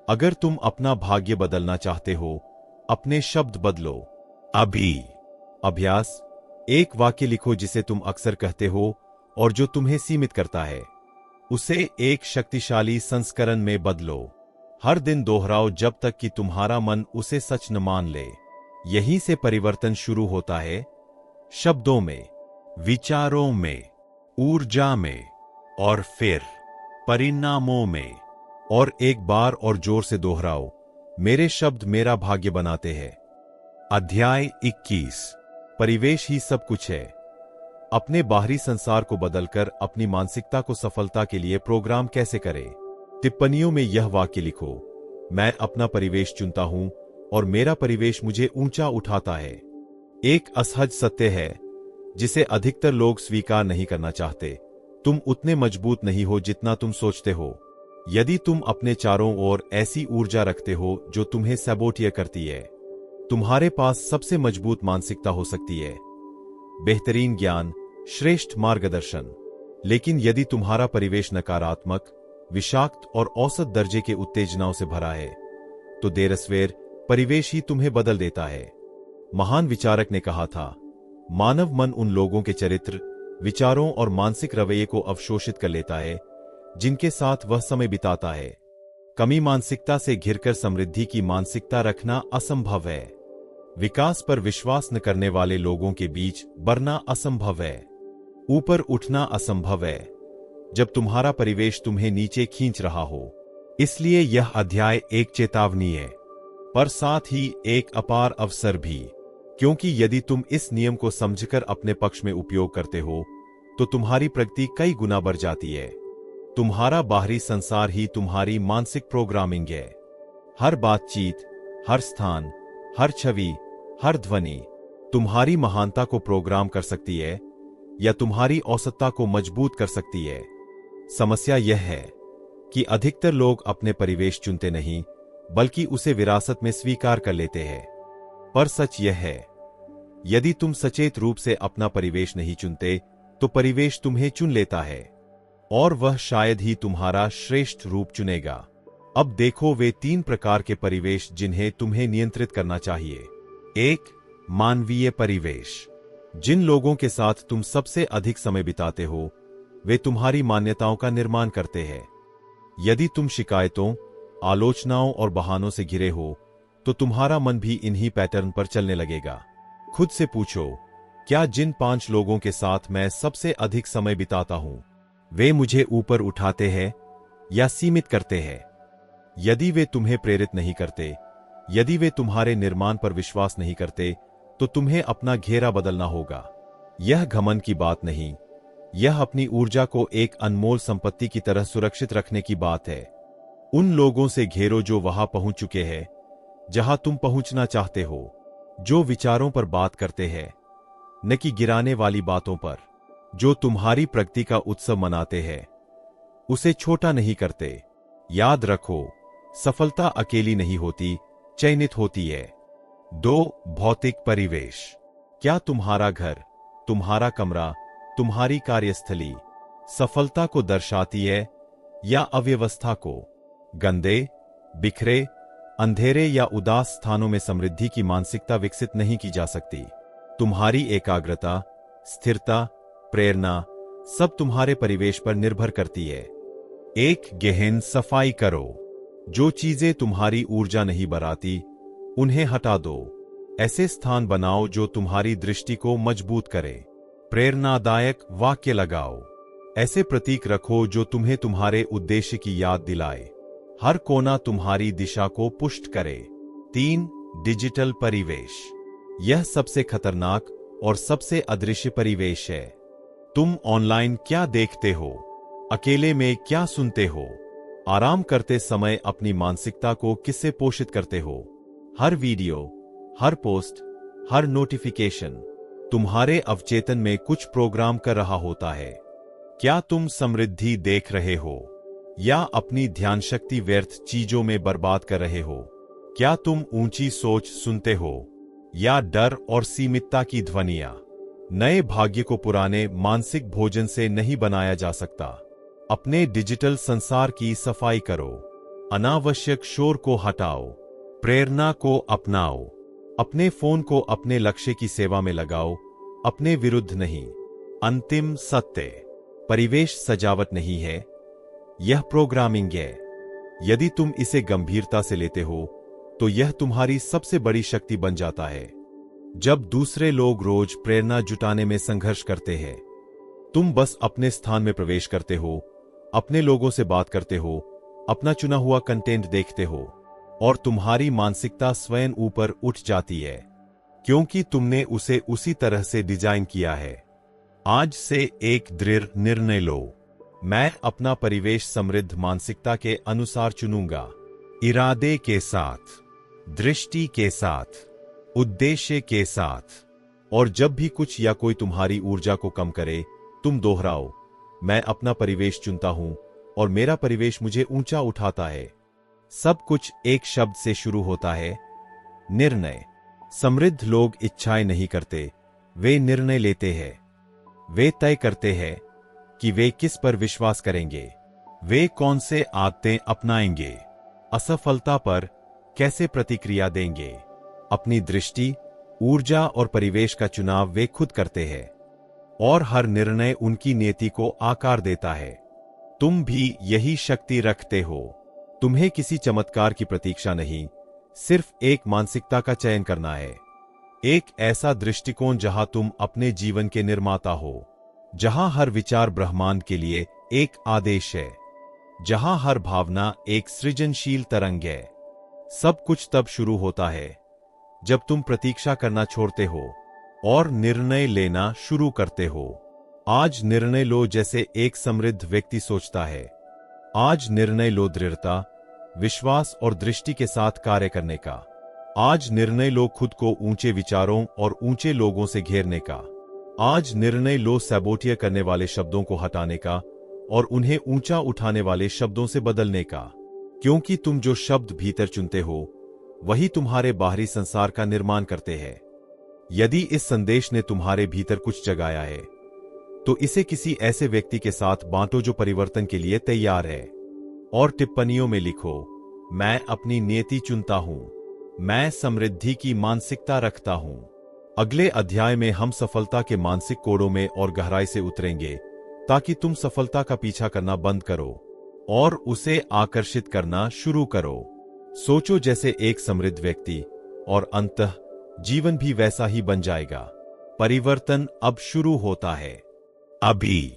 अगर तुम अपना भाग्य बदलना चाहते हो, अपने शब्द बदलो अभी। अभ्यास, एक वाक्य लिखो जिसे तुम अक्सर कहते हो और जो तुम्हें सीमित करता है। उसे एक शक्तिशाली संस्करण में बदलो। हर दिन दोहराओ जब तक कि तुम्हारा मन उसे सच न मान ले। यहीं से परिवर्तन शुरू होता है, शब्दों में, विचारों में, ऊर्जा में और फिर परिणामों में। और एक बार और जोर से दोहराओ, मेरे शब्द मेरा भाग्य बनाते हैं। अध्याय 21। परिवेश ही सब कुछ है। अपने बाहरी संसार को बदलकर अपनी मानसिकता को सफलता के लिए प्रोग्राम कैसे करें? टिप्पणियों में यह वाक्य लिखो, मैं अपना परिवेश चुनता हूं और मेरा परिवेश मुझे ऊंचा उठाता है। एक असहज सत्य है जिसे अधिकतर लोग स्वीकार नहीं करना चाहते। तुम उतने मजबूत नहीं हो जितना तुम सोचते हो। यदि तुम अपने चारों ओर ऐसी ऊर्जा रखते हो जो तुम्हें सबोटिया करती है, तुम्हारे पास सबसे मजबूत मानसिकता हो सकती है, बेहतरीन ज्ञान, श्रेष्ठ मार्गदर्शन। लेकिन यदि तुम्हारा परिवेश नकारात्मक, विषाक्त और औसत दर्जे के उत्तेजनाओं से भरा है, तो देर सवेर परिवेश ही तुम्हें बदल देता है। महान विचारक ने कहा था, मानव मन उन लोगों के चरित्र, विचारों और मानसिक रवैये को अवशोषित कर लेता है जिनके साथ वह समय बिताता है। कमी मानसिकता से घिरकर समृद्धि की मानसिकता रखना असंभव है। विकास पर विश्वास न करने वाले लोगों के बीच बढ़ना असंभव है। ऊपर उठना असंभव है जब तुम्हारा परिवेश तुम्हें नीचे खींच रहा हो। इसलिए यह अध्याय एक चेतावनी है, पर साथ ही एक अपार अवसर भी, क्योंकि यदि तुम इस नियम को समझकर अपने पक्ष में उपयोग करते हो तो तुम्हारी प्रगति कई गुना बढ़ जाती है। तुम्हारा बाहरी संसार ही तुम्हारी मानसिक प्रोग्रामिंग है। हर बातचीत, हर स्थान, हर छवि, हर ध्वनि तुम्हारी महानता को प्रोग्राम कर सकती है या तुम्हारी औसतता को मजबूत कर सकती है। समस्या यह है कि अधिकतर लोग अपने परिवेश चुनते नहीं, बल्कि उसे विरासत में स्वीकार कर लेते हैं। पर सच यह है, यदि तुम सचेत रूप से अपना परिवेश नहीं चुनते, तो परिवेश तुम्हें चुन लेता है और वह शायद ही तुम्हारा श्रेष्ठ रूप चुनेगा। अब देखो वे 3 प्रकार के परिवेश जिन्हें तुम्हें नियंत्रित करना चाहिए। 1. मानवीय परिवेश। जिन लोगों के साथ तुम सबसे अधिक समय बिताते हो, वे तुम्हारी मान्यताओं का निर्माण करते हैं। यदि तुम शिकायतों, आलोचनाओं और बहानों से घिरे हो, तो तुम्हारा मन भी इन्हीं पैटर्न पर चलने लगेगा। खुद से पूछो, क्या जिन 5 लोगों के साथ मैं सबसे अधिक समय बिताता हूं, वे मुझे ऊपर उठाते हैं या सीमित करते हैं? यदि वे तुम्हें प्रेरित नहीं करते, यदि वे तुम्हारे निर्माण पर विश्वास नहीं करते, तो तुम्हें अपना घेरा बदलना होगा। यह घमंड की बात नहीं, यह अपनी ऊर्जा को एक अनमोल संपत्ति की तरह सुरक्षित रखने की बात है। उन लोगों से घेरो जो वहां पहुंच चुके हैं जहां तुम पहुंचना चाहते हो, जो विचारों पर बात करते हैं, न कि गिराने वाली बातों पर, जो तुम्हारी प्रगति का उत्सव मनाते हैं, उसे छोटा नहीं करते। याद रखो, सफलता अकेली नहीं होती, चयनित होती है। 2. भौतिक परिवेश। क्या तुम्हारा घर, तुम्हारा कमरा, तुम्हारी कार्यस्थली सफलता को दर्शाती है या अव्यवस्था को? गंदे, बिखरे, अंधेरे या उदास स्थानों में समृद्धि की मानसिकता विकसित नहीं की जा सकती। तुम्हारी एकाग्रता, स्थिरता, प्रेरणा सब तुम्हारे परिवेश पर निर्भर करती है। एक गहन सफाई करो। जो चीजें तुम्हारी ऊर्जा नहीं बढ़ाती, उन्हें हटा दो। ऐसे स्थान बनाओ जो तुम्हारी दृष्टि को मजबूत करे। प्रेरणादायक वाक्य लगाओ। ऐसे प्रतीक रखो जो तुम्हें तुम्हारे उद्देश्य की याद दिलाए। हर कोना तुम्हारी दिशा को पुष्ट करे। 3. डिजिटल परिवेश। यह सबसे खतरनाक और सबसे अदृश्य परिवेश है। तुम ऑनलाइन क्या देखते हो, अकेले में क्या सुनते हो, आराम करते समय अपनी मानसिकता को किससे पोषित करते हो। हर वीडियो, हर पोस्ट, हर नोटिफिकेशन तुम्हारे अवचेतन में कुछ प्रोग्राम कर रहा होता है। क्या तुम समृद्धि देख रहे हो या अपनी ध्यान शक्ति व्यर्थ चीजों में बर्बाद कर रहे हो? क्या तुम ऊंची सोच सुनते हो या डर और सीमितता की ध्वनियां? नए भाग्य को पुराने मानसिक भोजन से नहीं बनाया जा सकता। अपने डिजिटल संसार की सफाई करो। अनावश्यक शोर को हटाओ। प्रेरणा को अपनाओ। अपने फोन को अपने लक्ष्य की सेवा में लगाओ, अपने विरुद्ध नहीं। अंतिम सत्य, परिवेश सजावट नहीं है, यह प्रोग्रामिंग है। यदि तुम इसे गंभीरता से लेते हो तो यह तुम्हारी सबसे बड़ी शक्ति बन जाता है। जब दूसरे लोग रोज प्रेरणा जुटाने में संघर्ष करते हैं, तुम बस अपने स्थान में प्रवेश करते हो, अपने लोगों से बात करते हो, अपना चुना हुआ कंटेंट देखते हो और तुम्हारी मानसिकता स्वयं ऊपर उठ जाती है, क्योंकि तुमने उसे उसी तरह से डिजाइन किया है। आज से एक दृढ़ निर्णय लो। मैं अपना परिवेश समृद्ध मानसिकता के अनुसार चुनूंगा। इरादे के साथ, दृष्टि के साथ, उद्देश्य के साथ। और जब भी कुछ या कोई तुम्हारी ऊर्जा को कम करे, तुम दोहराओ, मैं अपना परिवेश चुनता हूं और मेरा परिवेश मुझे ऊंचा उठाता है। सब कुछ एक शब्द से शुरू होता है, निर्णय। समृद्ध लोग इच्छाएं नहीं करते, वे निर्णय लेते हैं। वे तय करते हैं कि वे किस पर विश्वास करेंगे, वे कौन से आदतें अपनाएंगे, असफलता पर कैसे प्रतिक्रिया देंगे। अपनी दृष्टि, ऊर्जा और परिवेश का चुनाव वे खुद करते हैं और हर निर्णय उनकी नीति को आकार देता है। तुम भी यही शक्ति रखते हो। तुम्हें किसी चमत्कार की प्रतीक्षा नहीं, सिर्फ एक मानसिकता का चयन करना है। एक ऐसा दृष्टिकोण जहां तुम अपने जीवन के निर्माता हो, जहां हर विचार ब्रह्मांड के लिए एक आदेश है, जहां हर भावना एक सृजनशील तरंग है। सब कुछ तब शुरू होता है जब तुम प्रतीक्षा करना छोड़ते हो और निर्णय लेना शुरू करते हो। आज निर्णय लो जैसे एक समृद्ध व्यक्ति सोचता है। आज निर्णय लो दृढ़ता, विश्वास और दृष्टि के साथ कार्य करने का। आज निर्णय लो खुद को ऊंचे विचारों और ऊंचे लोगों से घेरने का। आज निर्णय लो सैबोटियर करने वाले शब्दों को हटाने का और उन्हें ऊंचा उठाने वाले शब्दों से बदलने का। क्योंकि तुम जो शब्द भीतर चुनते हो, वही तुम्हारे बाहरी संसार का निर्माण करते हैं। यदि इस संदेश ने तुम्हारे भीतर कुछ जगाया है, तो इसे किसी ऐसे व्यक्ति के साथ बांटो जो परिवर्तन के लिए तैयार है। और टिप्पणियों में लिखो, मैं अपनी नियति चुनता हूं, मैं समृद्धि की मानसिकता रखता हूं। अगले अध्याय में हम सफलता के मानसिक कोड़ों में और गहराई से उतरेंगे, ताकि तुम सफलता का पीछा करना बंद करो और उसे आकर्षित करना शुरू करो। सोचो जैसे एक समृद्ध व्यक्ति और अंततः जीवन भी वैसा ही बन जाएगा। परिवर्तन अब शुरू होता है, अभी।